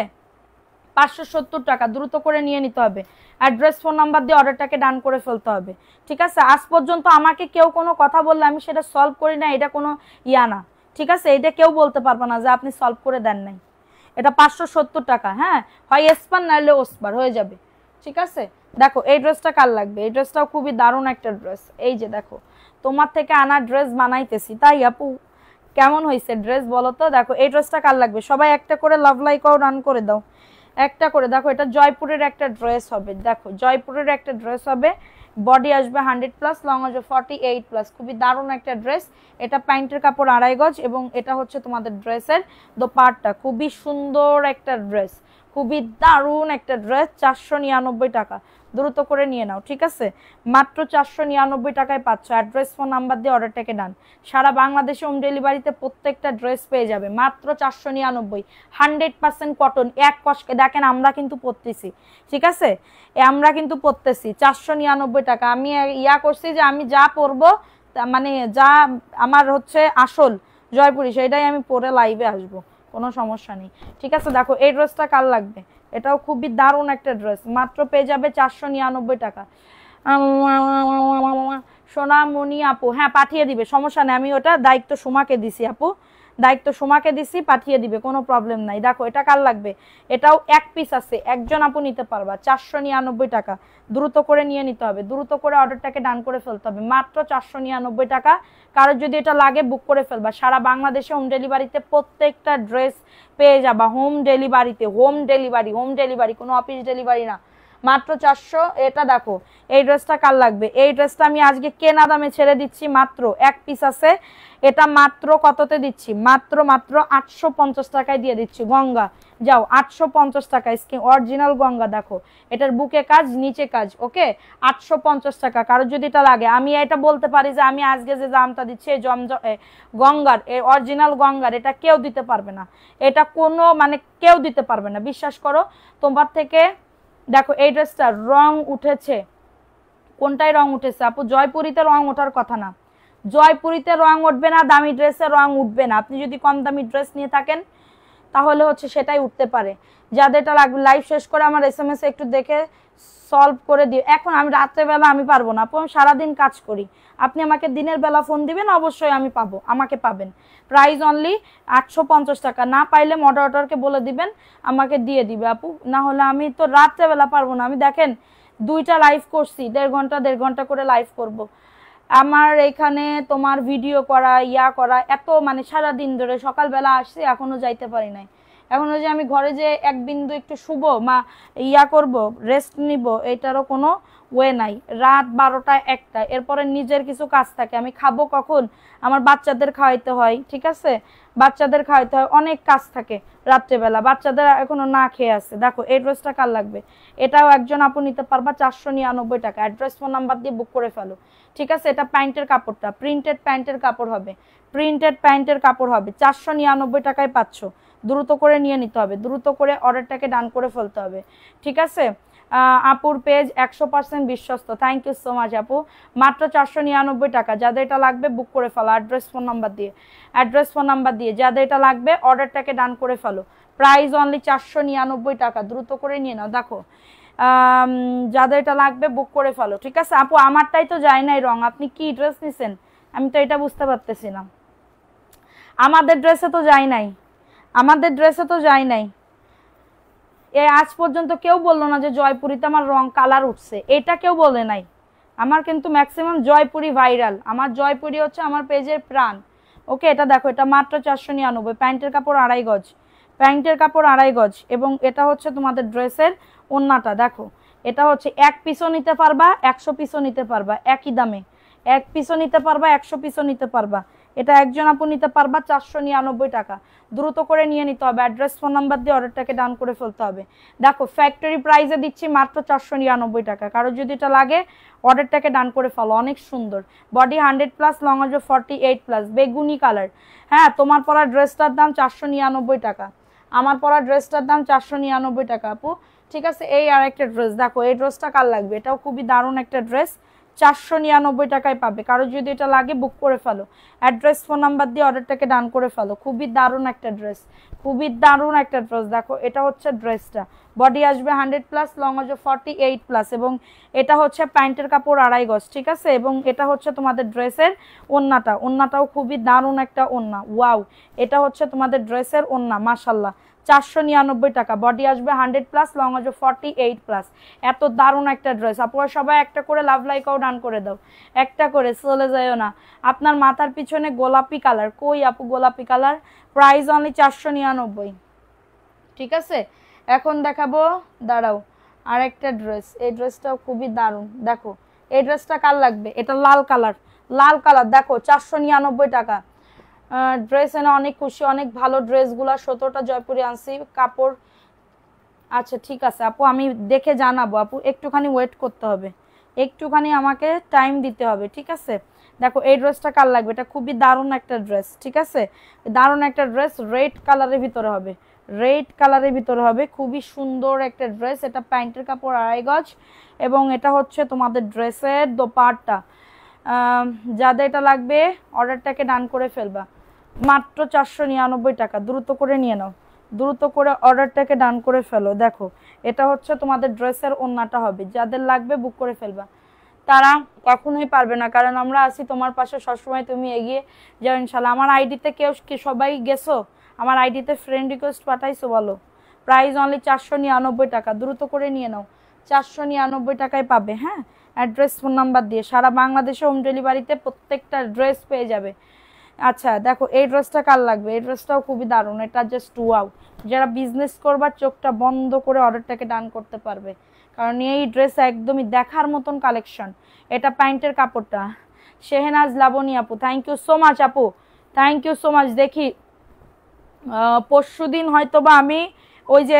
570 টাকা, দ্রুত করে নিয়ে নিতে হবে। অ্যাড্রেস ফোন নাম্বার দিয়ে অর্ডারটাকে ডান করে ফেলতে হবে, ঠিক আছে? আজ পর্যন্ত আমাকে কেউ কোনো কথা বললে আমি সেটা সলভ করি না, এটা কোনো ইয়া না, ঠিক আছে? এটা কেউ বলতে পারবে না যে আপনি সলভ করে দেন নাই। এটা 570 টাকা, হ্যাঁ, হয় এসপার নাইলে ওসপার হয়ে যাবে, ঠিক আছে? দেখো এই ড্রেসটা কার লাগবে, এই ড্রেসটাও খুবই দারুণ একটা ড্রেস। এই যে দেখো, তোমার থেকে আনা ড্রেস বানাইতেছি, তাই আপু কেমন হয়েছে ড্রেস বলো তো? দেখো এই ড্রেসটা কার লাগবে, সবাই একটা করে লাভ লাইকও রান করে দাও, একটা করে। দেখো এটা জয়পুরের একটা ড্রেস হবে, দেখো জয়পুরের একটা ড্রেস হবে, বডি আসবে 100+, লং আসবে 48+, খুবই দারুণ একটা ড্রেস। এটা প্যান্টের কাপড় 2.5 গজ, এবং এটা হচ্ছে তোমাদের ড্রেসের দোপাট্টা। খুবই সুন্দর একটা ড্রেস, খুবই দারুণ একটা ড্রেস। 499 টাকা, দ্রুত করে নিয়ে নাও, ঠিক আছে? মাত্র 499 টাকায় পাচ্ছ। অ্যাড্রেস ফোন নাম্বার দিয়ে অর্ডারটাকে ডান। সারা বাংলাদেশে হোম ডেলিভারিতে প্রত্যেকটা ড্রেস পেয়ে যাবে মাত্র 499। 100% কটন, এক কষকে। দেখেন আমরা কিন্তু পরতেছি, ঠিক আছে? আমরা কিন্তু পরতেছি। 499 টাকা। আমি ইয়া করছি যে আমি যা পরবো, মানে যা আমার হচ্ছে আসল জয়পুরি, সেটাই আমি পরে লাইভে আসবো, কোনো সমস্যা নেই, ঠিক আছে? দেখো এই ড্রেসটা কার লাগবে, এটাও খুবই দারুণ একটা ড্রেস, মাত্র পেয়ে যাবে 499 টাকা। সোনামণি আপু, হ্যাঁ পাঠিয়ে দিবে, সমস্যা নেই, আমি ওটা দায়িত্ব সুমাকে দিছি আপু, দায়িত্ব সুমাকে দিছি, পাঠিয়ে দিবে, কোনো প্রবলেম নাই। দেখো এটা কার লাগবে, এটাও 1 পিস আছে, একজন আপু নিতে পারবা, 499 টাকা, দ্রুত করে নিয়ে নিতে হবে, দ্রুত করে অর্ডারটাকে ডান করে ফেলতে হবে, মাত্র 499 টাকা। কারোর যদি এটা লাগে বুক করে ফেলবা। সারা বাংলাদেশে হোম ডেলিভারিতে প্রত্যেকটা ড্রেস পেয়ে যাবা, হোম ডেলিভারিতে, হোম ডেলিভারি, হোম ডেলিভারি, কোনো অফিস ডেলিভারি না, মাত্র 400। এটা দেখো এই ড্রেসটা কার লাগবে, এই ড্রেসটা আমি আজকে কেনা দামে ছেড়ে দিচ্ছি, মাত্র 1 পিস আছে, এটা মাত্র কততে দিচ্ছি, মাত্র 850 টাকায় দিয়ে দিচ্ছি। গঙ্গা যাও, 850 টাকা, স্কিন অরিজিনাল গঙ্গা। দেখো এটার বুকে কাজ, নিচে কাজ, ওকে, 850 টাকা। কারো যদি এটা লাগে, আমি এটা বলতে পারি যে আমি আজকে যে দামটা দিচ্ছি গঙ্গার, এই অরিজিনাল গঙ্গার, এটা কেউ দিতে পারবে না, এটা কোনো মানে কেউ দিতে পারবে না, বিশ্বাস করো তোমার থেকে। দেখো এই ড্রেসটা রং উঠেছে, কোনটায় রং উঠেছে আপু? জয়পুরিতে রং ওঠার কথা না, জয়পুরিতে রং উঠবে না, দামি ড্রেসে রং উঠবে না। আপনি যদি কম দামি ড্রেস নিয়ে থাকেন তাহলে হচ্ছে সেটাই উঠতে পারে। যাদেরটা লাগবে লাইভ শেষ করে আমার SMS এ একটু দেখে সলভ করে দিও। এখন আমি রাত্রেবেলা আমি পারবো না আপু, আমি সারাদিন কাজ করি। আপনি আমাকে দিনের বেলা ফোন দিবেন, অবশ্যই আমি পাবো, আমাকে পাবেন। প্রাইস অনলি 850 টাকা। না পাইলে মডারেটরকে বলে দিবেন, আমাকে দিয়ে দিবে আপু। না হলে আমি তো রাত্রেবেলা পারবো না। আমি দেখেন 2টা লাইভ করছি, 1.5 ঘন্টা করে লাইভ করব। আমার এখানে তোমার ভিডিও করা করা এত মানে সারাদিন ধরে, সকালবেলা আসছি এখনো যাইতে পারি নাই। এখনো যে আমি ঘরে যে এক বিন্দু একটু শুবো মা করব, রেস্ট নিব, এটারও কোনো ওয়ে নাই। রাত 12টা 1টা, এরপরে নিজের কিছু কাজ থাকে। আমি খাবো কখন, আমার বাচ্চাদের খাওয়াইতে হয়, ঠিক আছে, বাচ্চাদের খাওয়াইতে হয়, অনেক কাজ থাকে রাত্রেবেলা। বাচ্চাদের এখনো না খেয়ে আছে। দেখো এই ড্রেসটা কার লাগবে, এটাও একজন আপু নিতে পারবা 499 টাকা। অ্যাড্রেস ফোন নাম্বার দিয়ে বুক করে ফেলো, ঠিক আছে। এটা প্যান্টের কাপড়টা প্রিন্টেড প্যান্টের কাপড় হবে, প্রিন্টেড প্যান্টের কাপড় হবে। 499 টাকায় পাচ্ছ। দ্রুত করে নিয়ে নিতে হবে, দ্রুত করে অর্ডারটাকে ডান করে ফেলতে হবে, ঠিক আছে। আপুর পেজ 100% বিশ্বস্ত। থ্যাংক ইউ সো মাচ আপু। মাত্র 499 টাকা। যাদের এটা লাগবে বুক করে ফেলো অ্যাড্রেস ফোন নাম্বার দিয়ে, অ্যাড্রেস ফোন নাম্বার দিয়ে যাদের এটা লাগবে অর্ডারটাকে ডান করে ফেলো। প্রাইস অনলি 499 টাকা। দ্রুত করে নিয়ে নাও। দেখো যাদের এটা লাগবে বুক করে ফেলো, ঠিক আছে আপু। আমারটাই তো যায় নাই রং, আপনি কি ড্রেস নিছেন আমি তো এটা বুঝতে পারতেছি না। আমাদের ড্রেসে তো যায় নাই, আমাদের ড্রেসে তো যায় নাই। আজ পর্যন্ত কেউ বললো না যে জয়পুরিতে আমার রং কালার উঠছে, এটা কেউ বলে নাই। আমার কিন্তু ম্যাক্সিমাম জয়পুরি ভাইরাল, আমার জয়পুরি হচ্ছে আমার পেজের প্রাণ। ওকে, এটা দেখো, এটা মাত্র 499। প্যান্টের কাপড় 2.5 গজ, প্যান্টের কাপড় 2.5 গজ, এবং এটা হচ্ছে তোমাদের ড্রেসের ওন্নাটা। দেখো এটা হচ্ছে 1 পিসও নিতে পারবা, 100 পিসও নিতে পারবা, একই দামে। 1 পিসও নিতে পারবা, 100 পিসও নিতে পারবা। এটা একজন আপু নিতে পারবা 499 টাকা। দ্রুত করে নিয়ে নিতে হবে, অ্যাড্রেস ফোন নাম্বার দিয়ে অর্ডারটাকে ডান করে ফেলতে হবে। দেখো ফ্যাক্টরি প্রাইসে দিচ্ছি মাত্র 499 টাকা। কারো যদি এটা লাগে অর্ডারটাকে ডান করে ফেলো। অনেক সুন্দর বডি, 100+, লং আসবে 48+, বেগুনি কালার। হ্যাঁ, তোমার পরা ড্রেসটার দাম 499 টাকা, আমার পরা ড্রেসটার দাম 499 টাকা আপু, ঠিক আছে। এই আর একটা ড্রেস দেখো, এই ড্রেসটা কার লাগবে, এটাও খুবই দারুণ একটা ড্রেস। 499 টাকায় পাবে। কারো যদি এটা লাগে বুক করে ফেলো, অ্যাড্রেস ফোন নাম্বার দিয়ে অর্ডারটাকে ডান করে ফেলো। খুবই দারুণ একটা ড্রেস, খুবই দারুণ একটা ড্রেস। দেখো এটা হচ্ছে ড্রেসটা, বডি আসবে 100+, লং আসবে 48+, এবং এটা হচ্ছে প্যান্টের কাপড় 2.5 গজ, ঠিক আছে। এবং এটা হচ্ছে তোমাদের ড্রেসের ওন্নাটা, ওন্নাটাও খুবই দারুণ একটা ওন্না। ওয়াও, এটা হচ্ছে তোমাদের ড্রেসের ওন্না, মাশাল্লাহ। 499 টাকা, বডি আসবে 100+, লং আসবে 48+। এত দারুণ একটা ড্রেস। আপনারা সবাই একটা করে লাভ লাইকও ডান করে দাও, একটা করে, চলে যায়ও না। আপনার মাথার পিছনে গোলাপি কালার, কই আপু গোলাপি কালার? প্রাইস অনলি 499, ঠিক আছে। এখন দেখাবো, দাঁড়াও, আর একটা ড্রেস। এই ড্রেসটাও খুবই দারুণ। দেখো এই ড্রেসটা কার লাগবে, এটা লাল কালার, লাল কালার। দেখো 499 টাকা। ড্রেস এনে অনেক খুশি, অনেক ভালো ড্রেসগুলো। 17টা জয়পুরি আনছি কাপড়। আচ্ছা ঠিক আছে আপু, আমি দেখে জানাবো আপু, একটুখানি ওয়েট করতে হবে, একটুখানি আমাকে টাইম দিতে হবে, ঠিক আছে। দেখো এই ড্রেসটা কার লাগবে, এটা খুবই দারুণ একটা ড্রেস, ঠিক আছে, দারুণ একটা ড্রেস। রেড কালারের ভিতরে হবে, রেড কালারের ভিতরে হবে, খুবই সুন্দর একটা ড্রেস। এটা প্যান্টের কাপড় 2.5 গজ, এবং এটা হচ্ছে তোমাদের ড্রেসের দোপাট্টা। যাদের এটা লাগবে অর্ডারটাকে ডান করে ফেলবা। মাত্র 499 টাকা। দ্রুত করে নিয়ে নাও, দ্রুত করে অর্ডারটাকে ডান করে ফেলো। দেখো এটা হচ্ছে তোমাদের ড্রেসের ওন্নাটা হবে। যাদের লাগবে বুক করে ফেলবা, তারা কখনোই পারবে না, কারণ আমরা আছি তোমার পাশে সবসময়, তুমি এগিয়ে যাও ইনশাল্লাহ। আমার আইডিতে কেউ কি সবাই গেছো, আমার আইডিতে ফ্রেন্ড রিকোয়েস্ট পাঠাইছো বলো। প্রাইস অনলি 499 টাকা। দ্রুত করে নিয়ে নাও, 499 টাকায় পাবে। হ্যাঁ, অ্যাড্রেস ফোন নাম্বার দিয়ে সারা বাংলাদেশে হোম ডেলিভারিতে প্রত্যেকটা ড্রেস পেয়ে যাবে। আচ্ছা দেখো এই ড্রেসটা কার লাগবে, এই ড্রেসটাও খুবই দারুণ। এটা জাস্ট ওয়াও, যারা বিজনেস করবা চোখটা বন্ধ করে অর্ডারটাকে ডান করতে পারবে, কারণ এই ড্রেস একদমই দেখার মতন কালেকশন। এটা প্যান্টের কাপড়টা। শেহনাজ লাবণী আপু, থ্যাংক ইউ সো মাচ আপু, থ্যাংক ইউ সো মাচ। দেখি পরশুদিন হয়তোবা আমি ওই যে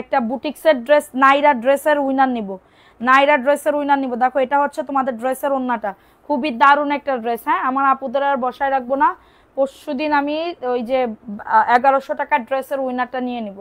একটা বুটিক্সের ড্রেস, নাইরা ড্রেসের উইনার নিব, নাইরা ড্রেসের উইনার নিব। দেখো এটা হচ্ছে তোমাদের ড্রেসের ওন্নাটা, খুবই দারুণ একটা ড্রেস। হ্যাঁ, আমার আপুদের আর বসায় রাখবো না, পরশুদিন আমি ওই যে 1100 টাকার ড্রেসের উইনারটা নিয়ে নিব,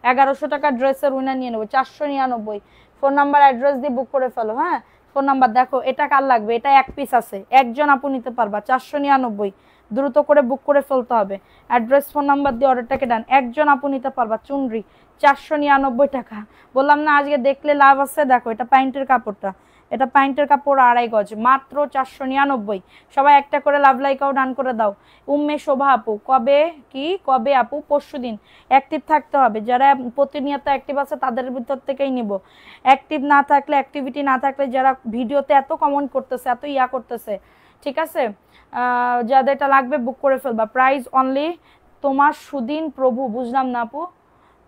1100 টাকার ড্রেসের উইনার নিয়ে নেবো। 499। ফোন নাম্বার অ্যাড্রেস দিয়ে বুক করে ফেলো। হ্যাঁ, ফোন নাম্বার। দেখো এটা কার লাগবে, এটা 1 পিস আছে, একজন আপু নিতে পারবা। 499, দ্রুত করে বুক করে ফেলতে হবে। অ্যাড্রেস ফোন নাম্বার দিয়ে অর্ডারটাকে ডান। একজন আপু নিতে পারবা চুনরি 499 টাকা। বললাম না আজকে দেখলে লাভ আছে। দেখো এটা প্যান্টের কাপড়টা, এটা প্যান্টের কাপড় 2.5 গজ, মাত্র 499। সবাই একটা করে লাভ লাইকাও ডান করে দাও। উম্মে শোভা আপু কবে আপু? পরশুদিন। অ্যাক্টিভ থাকতে হবে, যারা প্রতিনিয়ত অ্যাক্টিভ আছে তাদের ভিতর থেকেই নিব। অ্যাক্টিভ না থাকলে, অ্যাক্টিভিটি না থাকলে, যারা ভিডিওতে এত কমেন্ট করতেছে, এত ইয়া করতেছে, ঠিক আছে, যাদের এটা লাগবে বুক করে ফেলবা। প্রাইস অনলি তোমার সুদিন প্রভু, বুঝলাম না আপু।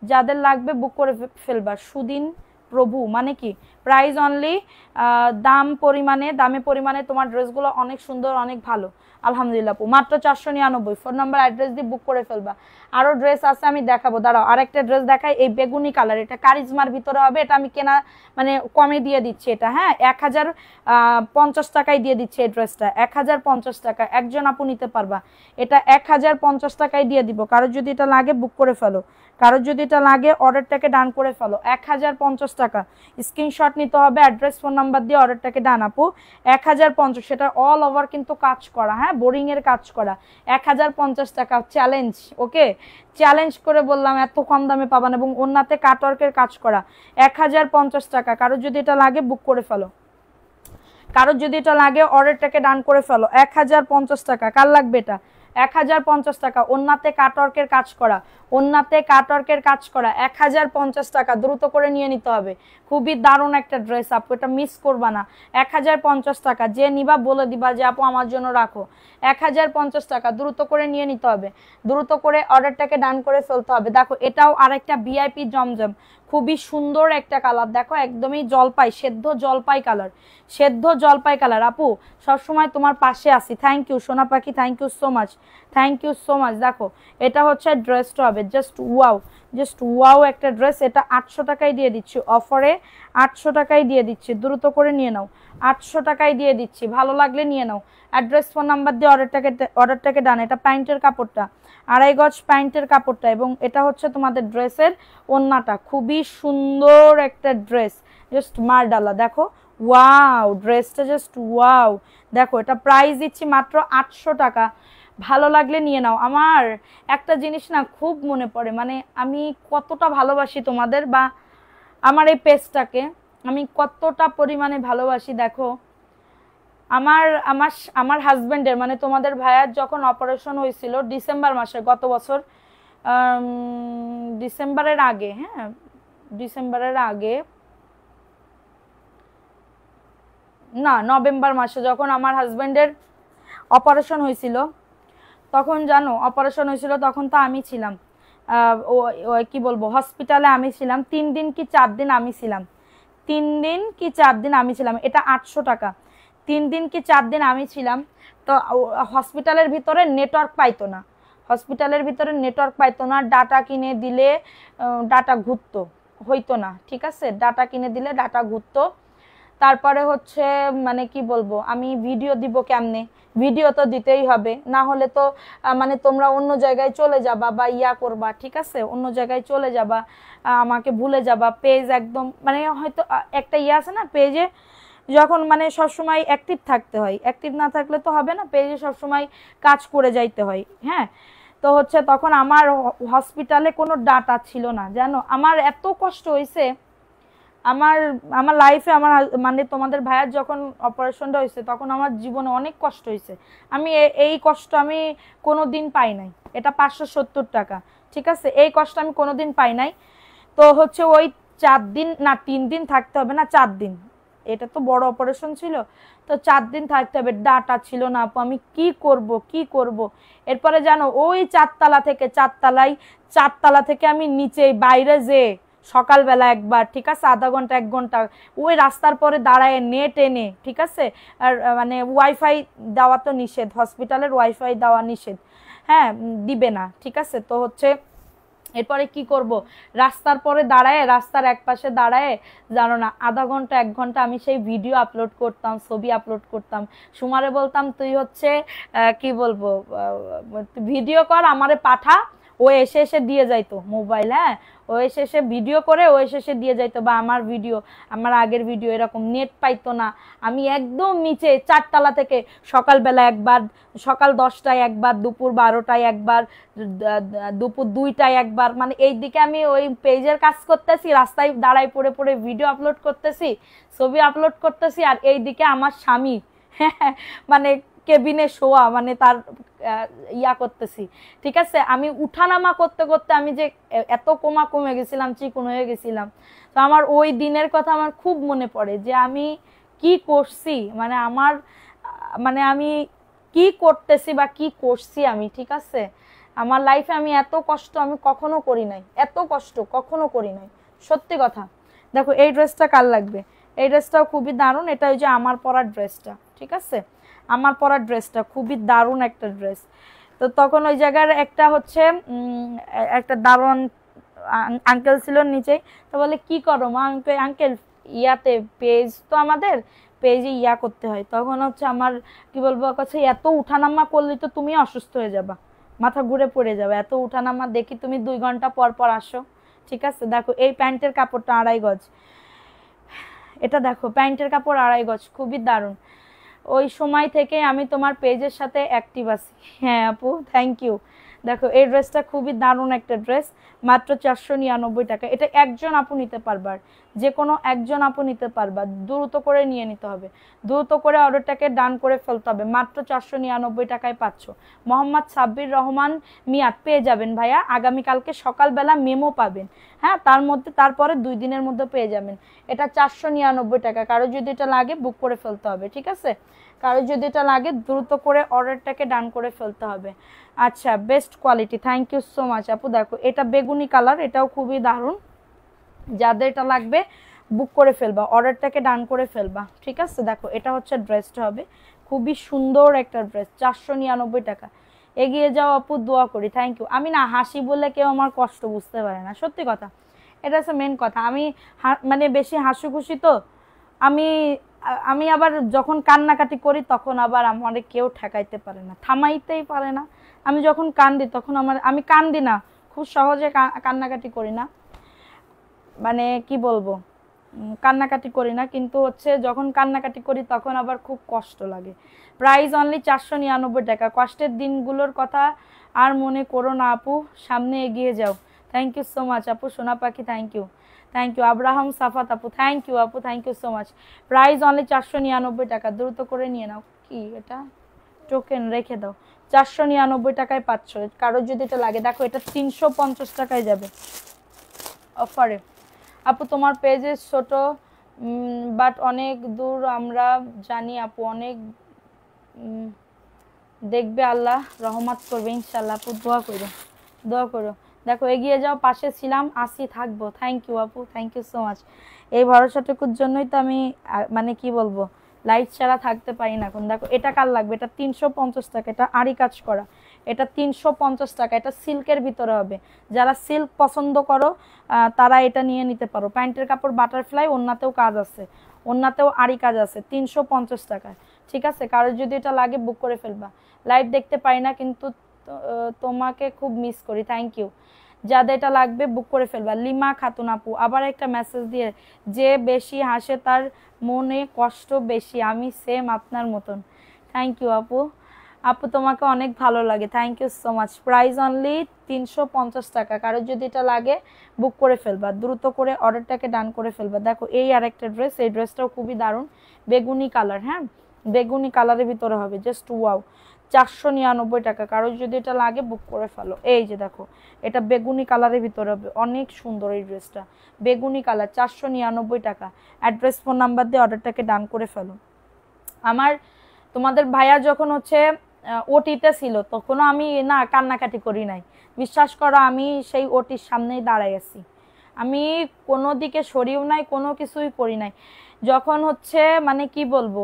যাদের লাগবে বুক করে ফেলবা। সুদিন প্রভু মানে কি? প্রাইস অনলি, দামে পরিমাণে তোমার ড্রেসগুলো অনেক সুন্দর, অনেক ভালো, আলহামদুলিল্লাহ আপু। মাত্র 499। ফোন নাম্বার অ্যাড্রেস দিয়ে বুক করে ফেলবা। আরো ড্রেস আছে আমি দেখাবো, দাঁড়াও আরেকটা ড্রেস দেখাই। এই বেগুনি কালার, এটা কারিজমার ভিতরে হবে। এটা আমি কেনা মানে কমে দিয়ে দিচ্ছি এটা, হ্যাঁ 1050 টাকায় দিয়ে দিচ্ছি এই ড্রেসটা, 1050 টাকা। একজন আপু নিতে পারবা, এটা 1050 টাকায় দিয়ে দিব। কারোর যদি এটা লাগে বুক করে ফেলো, কারোর যদি এটা লাগে অর্ডারটাকে ডান করে ফেলো। 1050 টাকা, স্ক্রিনশট নিতে হবে, অ্যাড্রেস ফোন নাম্বার দিয়ে অর্ডারটাকে ডান আপু। 1050, সেটা অল ওভার কিন্তু কাজ করা, হ্যাঁ বোরিং এর কাজ করা। 1050 টাকা চ্যালেঞ্জ, ওকে চ্যালেঞ্জ করে বললাম এত কম দামে পাবান, এবং ওন্নাতে কাটওয়ার্কের কাজ করা। 1050 টাকা। কারোর যদি এটা লাগে বুক করে ফেলো, কারোর যদি এটা লাগে অর্ডারটাকে ডান করে ফেলো। 1050 টাকা। কার লাগবে এটা? 1050 টাকা। ওন্নাতে কাটওয়ার্কের কাজ করা, ওন্নাতে কাটওয়ার্কের কাজ করা, 1050 টাকা। দ্রুত করে নিয়ে নিতে হবে। খুবই দারুণ একটা ড্রেস আপু, এটা মিস করবা না। 1050 টাকা। যে নিবা বলে দিবা যে আপু আমার জন্য রাখো। 1050 টাকা, দ্রুত করে নিয়ে নিতে হবে, দ্রুত করে অর্ডারটাকে ডান করে ফেলতে হবে। দেখো এটাও আরেকটা ভিআইপি জমজম, খুবই সুন্দর একটা কালার। দেখো একদমই জলপাই, সেদ্ধ জলপাই কালার, সেদ্ধ জলপাই কালার। আপু সবসময় তোমার পাশে আছি। থ্যাংক ইউ সোনা পাখি, thank you so much, thank you so much. দেখো এটা হচ্ছে ড্রেসটা হবে জাস্ট ওয়াও, জাস্ট ওয়াও একটা ড্রেস। এটা 800 টাকায় দিয়ে দিচ্ছি অফারে, 800 টাকায় দিয়ে দিচ্ছি। দ্রুত করে নিয়ে নাও, 800 টাকায় দিয়ে দিচ্ছি। ভালো লাগলে নিয়ে নাও। অ্যাড্রেস ফোন নাম্বার দিয়ে অর্ডারটাকে ডান। এটা প্যান্টের কাপড়টা, 2.5 গজ প্যান্টের কাপড়টা, এবং এটা হচ্ছে তোমাদের ড্রেসের ওন্নাটা। খুবই সুন্দর একটা ড্রেস, জাস্ট মারডালা। দেখো ওয়াও ড্রেসটা, জাস্ট ওয়াও। দেখো এটা প্রাইস দিচ্ছি মাত্র 800 টাকা। ভালো লাগলে নিয়ে নাও। আমার একটা জিনিস না খুব মনে পড়ে, মানে আমি কতটা ভালোবাসি তোমাদের, বা আমার এই পেজটাকে আমি কতটা পরিমাণে ভালোবাসি। দেখো আমার আমার আমার হাজবেন্ডের মানে তোমাদের ভাইয়ার যখন অপারেশন হয়েছিল ডিসেম্বর মাসে, গত বছর ডিসেম্বরের আগে, হ্যাঁ ডিসেম্বরের আগে না, নভেম্বর মাসে যখন আমার হাজবেন্ডের অপারেশন হয়েছিল, তখন জানো অপারেশন হয়েছিল তখন তো আমি ছিলাম, কি বলবো, হসপিটালে আমি ছিলাম 3 দিন কি 4 দিন আমি ছিলাম, 3 দিন কি 4 দিন আমি ছিলাম। এটা 800 টাকা। 3 দিন কি 4 দিন আমি ছিলাম। তো হসপিটালের ভিতরে নেটওয়ার্ক পাইতো না, হসপিটালের ভিতরে নেটওয়ার্ক পাইতো না। ডাটা কিনে দিলে ডাটা ঘুরতো, হইতো না, ঠিক আছে, ডাটা কিনে দিলে ডাটা ঘুরতো। তারপরে হচ্ছে মানে কি বলবো, আমি ভিডিও দিব কেমনে, ভিডিও তো দিতেই হবে, না হলে তো মানে তোমরা অন্য জায়গায় চলে যাবা বা ইয়া করবা, ঠিক আছে, অন্য জায়গায় চলে যাবা, আমাকে ভুলে যাবা। পেজ একদম মানে হয়তো একটা ইয়ে আছে না পেজে, যখন মানে সবসময় অ্যাক্টিভ থাকতে হয়, অ্যাক্টিভ না থাকলে তো হবে না, পেজে সবসময় কাজ করে যাইতে হয়, হ্যাঁ। তো হচ্ছে তখন আমার হসপিটালে কোনো ডাটা ছিল না, জানো আমার এত কষ্ট হয়েছে। আমার আমার লাইফে আমার মানে তোমাদের ভাইয়ার যখন অপারেশনটা হয়েছে তখন আমার জীবনে অনেক কষ্ট হয়েছে। আমি এই কষ্ট আমি কোনো দিন পাই নাই। এটা 570 টাকা, ঠিক আছে, এই কষ্ট আমি কোনো দিন পাই নাই। তো হচ্ছে ওই 4 দিন না 3 দিন থাকতে হবে না, 4 দিন, এটা তো বড় অপারেশন ছিল, তো 4 দিন থাকতে হবে। ডাটা ছিল না আপু, আমি কি করব কি করব। এরপরে জানো ওই 4 থেকে 4 থেকে আমি নিচে বাইরে যে সকালবেলা একবার, ঠিক আছে, আধা ঘন্টা 1 ঘন্টা ওই রাস্তার পরে দাঁড়ায় নেট এনে, ঠিক আছে, আর মানে ওয়াইফাই দেওয়া তো নিষেধ, হসপিটালের ওয়াইফাই দেওয়া নিষেধ, হ্যাঁ দিবে না, ঠিক আছে। তো হচ্ছে এরপরে কি করব, রাস্তার পরে দাঁড়ায়, রাস্তার এক পাশে দাঁড়ায়, জানো না আধা ঘন্টা 1 ঘন্টা আমি সেই ভিডিও আপলোড করতাম, ছবি আপলোড করতাম। সুমারে বলতাম তুই হচ্ছে কি বলবো ভিডিও কর আমারে পাঠা, ও এসে এসে দিয়ে যাইতো মোবাইল, হ্যাঁ ও এসে এসে ভিডিও করে ও এসে এসে দিয়ে যাইতো, বা আমার ভিডিও, আমার আগের ভিডিও, এরকম নেট পাইতো না। আমি একদম নিচে 4 তলা থেকে সকালবেলা একবার, সকাল 10টায় একবার, দুপুর 12টায় একবার, দুপুর 2টায় একবার, মানে এই দিকে আমি ওই পেজের কাজ করতেছি, রাস্তায় দাঁড়ায় পড়ে পড়ে ভিডিও আপলোড করতেছি, ছবি আপলোড করতেছি, আর এই দিকে আমার স্বামী মানে কেবিনে শোয়া, মানে তার ইয়া করতেছি, ঠিক আছে। আমি উঠানামা করতে করতে আমি যে এত কমে গেছিলাম, চিকন হয়ে গেছিলাম। তো আমার ওই দিনের কথা আমার খুব মনে পড়ে, যে আমি কি করছি, মানে আমার মানে আমি কি করতেছি বা কি করছি আমি, ঠিক আছে। আমার লাইফে আমি এত কষ্ট আমি কখনো করি নাই, এত কষ্ট কখনো করি নাই, সত্যি কথা। দেখো এই ড্রেসটা কার লাগবে, এই ড্রেসটাও খুবই দারুণ, এটা ওই যে আমার পরার ড্রেসটা, ঠিক আছে, আমার পরার ড্রেসটা খুবই দারুণ একটা ড্রেস। তো তখন ওই জায়গার একটা হচ্ছে একটা দারুণ আঙ্কেল ছিল নিচে, তো বলে কি করো মা, আঙ্কেল ইয়াতে পেজ তো আমাদের পেজে ইয়া করতে হয়, তখন হচ্ছে আমার কি বলবো কাছে, এত উঠানামা করলে তো তুমি অসুস্থ হয়ে যাবা, মাথা ঘুরে পড়ে যাবে, এত উঠানামা, দেখি তুমি 2 ঘন্টা পর পর আসো, ঠিক আছে। দেখো এই প্যান্টের কাপড়টা 2.5 গজ, এটা দেখো প্যান্টের কাপড় 2.5 গজ, খুবই দারুণ। ওই সময় থেকে আমি তোমার পেজের সাথে অ্যাক্টিভ আছি। হ্যাঁ আপু, থ্যাংক ইউ। দেখো এই ড্রেসটা খুবই দারুণ একটা ড্রেস, মাত্র 499 টাকা। এটা একজন আপু নিতে পারবার, যে কোনো একজন আপু নিতে পারবা, দ্রুত করে নিয়ে নিতে হবে, দ্রুত করে অর্ডারটাকে ডান করে ফেলতে হবে, মাত্র 499 টাকায় পাচ্ছ। মোহাম্মদ সাব্বির রহমান মিয়াদ পেয়ে যাবেন ভাইয়া, আগামীকালকে সকালবেলা মেমো পাবেন, হ্যাঁ তার মধ্যে, তারপরে 2 দিনের মধ্যে পেয়ে যাবেন। এটা 499 টাকা, কারো যদি এটা লাগে বুক করে ফেলতে হবে, ঠিক আছে, কারো যদি এটা লাগে দ্রুত করে অর্ডারটাকে ডান করে ফেলতে হবে। আচ্ছা best quality, thank you so much আপু। দেখো এটা বেগুনি কালার, এটাও খুবই দারুণ, যাদের এটা লাগবে বুক করে ফেলবা, অর্ডারটাকে ডান করে ফেলবা, ঠিক আছে। দেখো এটা হচ্ছে ড্রেসটা হবে, খুবই সুন্দর একটা ড্রেস, 499 টাকা। এগিয়ে যাও আপু, দোয়া করি, থ্যাংক ইউ। আমি না হাসি বলে কেউ আমার কষ্ট বুঝতে পারে না, সত্যি কথা, এটা হচ্ছে মেন কথা। আমি মানে বেশি হাসি খুশি তো, আমি আমি আবার যখন কান্নাকাটি করি তখন আবার আমার কেউ ঠেকাইতে পারে না, থামাইতেই পারে না। আমি যখন কান্দি তখন আমি কান্দি না, খুব সহজে কান্নাকাটি করি না, মানে কি বলবো, কান্নাকাটি করি না, কিন্তু হচ্ছে যখন কান্নাকাটি করি তখন আবার খুব কষ্ট লাগে। প্রাইস অনলি 499 টাকা। কষ্টের দিনগুলোর কথা আর মনে করো না আপু, সামনে এগিয়ে যাও। থ্যাংক ইউ সো মাচ আপু, সোনা পাখি, thank you, thank you. Abraham Safat আপু, থ্যাংক ইউ আপু, thank you so much. Price only 499 টাকা, দ্রুত করে নিয়ে নাও। কি এটা, টোকেন রেখে দাও, 499 টাকায় পাচ্ছ, কারোর যদি এটা লাগে। দেখো এটা 350 টাকায় যাবে অফারে। আপু তোমার পেজে ছোট বাট অনেক দূর, আমরা জানি আপু, অনেক দেখবে, আল্লাহ রহমত করবে ইনশাল্লাহ আপু, দোয়া করো, দোয়া করো। দেখো এগিয়ে যাও, পাশে ছিলাম, আসি, থাকবো। থ্যাংক ইউ আপু, থ্যাংক ইউ সো মাচ। এই ভরসাটুকুর জন্যই তো আমি মানে কি বলবো, লাইট ছাড়া থাকতে পারি না এখন। দেখো এটা কার লাগবে, এটা 350 টাকা, এটা আড়ি কাজ করা, এটা 350 টাকা, এটা সিল্কের ভিতরে হবে। যারা সিল্ক পছন্দ করো তারা এটা নিয়ে নিতে পারো। প্যান্টের কাপড় বাটারফ্লাই, ওন্নাতেও কাজ আছে, ওন্নাতেও আড়ি কাজ আছে, 350 টাকায়, ঠিক আছে। কারোর যদি এটা লাগে বুক করে ফেলবা। লাইভ দেখতে পাই না কিন্তু তোমাকে খুব মিস করি, থ্যাংক ইউ। যাদের এটা লাগবে বুক করে ফেলবা। লিমা খাতুন আপু আবার একটা মেসেজ দিয়ে, যে বেশি হাসে তার মনে কষ্ট বেশি, আমি সেম আপনার মতন। থ্যাংক ইউ আপু, আপু তোমাকে অনেক ভালো লাগে, thank you so much. Price only 350 টাকা, কারোর যদি এটা লাগে বুক করে ফেলবা, দ্রুত করে অর্ডারটাকে ডান করে ফেলবা। দেখো এই আরেকটা ড্রেস, এই ড্রেসটাও খুবই দারুণ, বেগুনি কালার, হ্যাঁ বেগুনি কালারের ভিতরে হবে, জাস্ট ওয়াও, 499 টাকা, কারোর যদি এটা লাগে বুক করে ফেলো। এই যে দেখো এটা বেগুনি কালারের ভিতরে হবে, অনেক সুন্দর এই ড্রেসটা, বেগুনি কালার, 499 টাকা। অ্যাড্রেস ফোন নাম্বার দিয়ে অর্ডারটাকে ডান করে ফেলো। আমার তোমাদের ভাইয়া যখন হচ্ছে ওটিতে ছিল তখনও আমি না কান্নাকাটি করি নাই, বিশ্বাস করো, আমি সেই ওটির সামনেই দাঁড়াই আছি, আমি কোনো দিকে সরিও নাই, কোনো কিছুই করি নাই। যখন হচ্ছে মানে কি বলবো,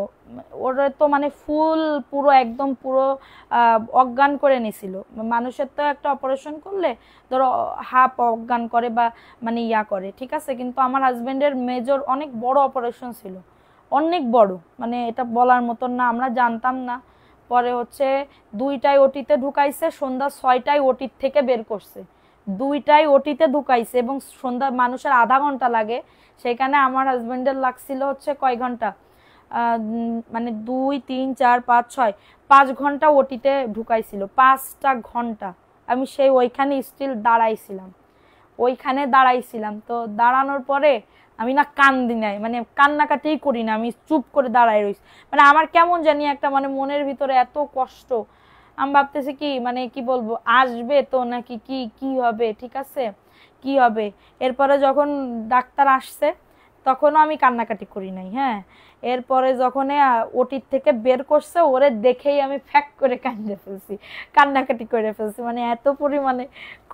ওরা তো মানে ফুল পুরো একদম পুরো অজ্ঞান করে নিছিল। মানুষের তো একটা অপারেশন করলে ধরো হাফ অজ্ঞান করে বা মানে ইয়া করে, ঠিক আছে, কিন্তু আমার হাজবেন্ডের মেজর অনেক বড় অপারেশন ছিল, অনেক বড়, মানে এটা বলার মতন না, আমরা জানতাম না, পরে হচ্ছে 2টায় ওটিতে ঢুকাইছে, সন্ধ্যা 6টায় ওটির থেকে বের করছে। 2টায় ওটিতে ঢুকাইছে এবং সন্ধ্যা মানুষের আধা ঘন্টা লাগে, সেখানে আমার হাজবেন্ডের লাগছিল হচ্ছে কয় ঘন্টা, মানে 2 3 4 5 6 5 ঘন্টা ওটিতে ঢুকাইছিল, 5টা ঘন্টা আমি সেই ওইখানে স্টিল দাঁড়াইছিলাম। তো দাঁড়ানোর পরে আমি না কান্দি নাই, মানে কান্নাকাটিই করি না, আমি চুপ করে দাঁড়াই রইছি। মানে আমার কেমন জানি একটা মানে মনের ভিতরে এত কষ্ট, আমি ভাবতেছি কি মানে কি বলবো, আসবে তো নাকি কি কি হবে, ঠিক আছে কি হবে। এরপরে যখন ডাক্তার আসছে তখনও আমি কান্নাকাটি করি নাই। হ্যাঁ, এরপরে যখন ওটির থেকে বের করছে ওরে দেখেই আমি ফ্যাক করে কান্নাকাটি করে ফেলছি, মানে এত পরিমাণে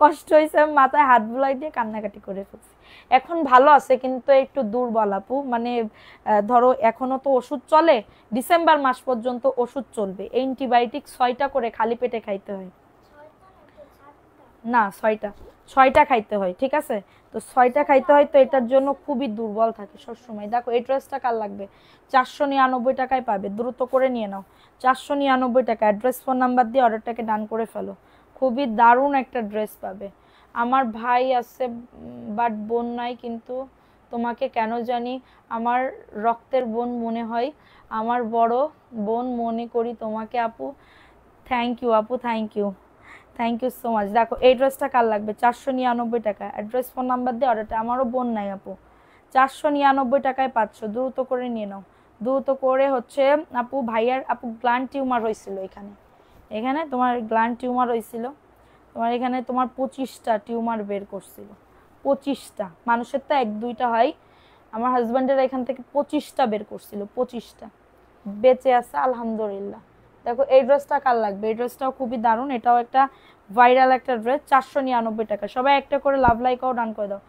কষ্ট হয়েছে, আমি মাথায় হাত বুলাই দিয়ে কান্নাকাটি করে ফেলছি। এখন ভালো আছে কিন্তু একটু দুর্বল আপু, মানে ধরো এখনো তো ওষুধ চলে, ডিসেম্বর মাস পর্যন্ত ওষুধ চলবে, অ্যান্টিবায়োটিক 6টা করে খালি পেটে খাইতে হয়। না 6টা খাইতে হয়, ঠিক আছে, তো 6টা খাইতে হয়, তো এটার জন্য খুবই দুর্বল থাকে সবসময়। দেখো এই ড্রেসটা কার লাগবে, 499 টাকায় পাবে, দ্রুত করে নিয়ে নাও, 499 টাকা। অ্যাড্রেস ফোন নাম্বার দিয়ে অর্ডারটাকে ডান করে ফেলো, খুবই দারুণ একটা ড্রেস পাবে। আমার ভাই আছে বাট বোন নাই, কিন্তু তোমাকে কেন জানি আমার রক্তের বোন মনে হয়, আমার বড় বোন মনে করি তোমাকে আপু। থ্যাংক ইউ আপু, থ্যাংক ইউ সো মাচ। দেখো এই ড্রেসটা কার লাগবে, 499 টাকা। অ্যাড্রেস ফোন নাম্বার দিয়ে অর্ডারটা, আমারও বোন নাই আপু, 499 টাকায় পাচ্ছ, দ্রুত করে নিয়ে নাও, দ্রুত করে হচ্ছে। আপু ভাইয়ার আপু গ্ল্যান্ড টিউমার হয়েছিল এখানে তোমার গ্ল্যান্ড টিউমার হয়েছিল, তোমার এখানে তোমার 25টা টিউমার বের করছিল, 25টা, মানুষের তো 1 2টা হয়, আমার হাজব্যান্ডের এখান থেকে 25টা বের করছিল, 25টা বেঁচে আছে আলহামদুলিল্লাহ। দেখো এই ড্রেসটা কার লাগবে, এই ড্রেসটাও খুবই দারুণ, এটাও একটা ভাইরাল একটা ড্রেস, 499 টাকা। সবাই একটা করে লাভ লাইকও ডান করে দাও।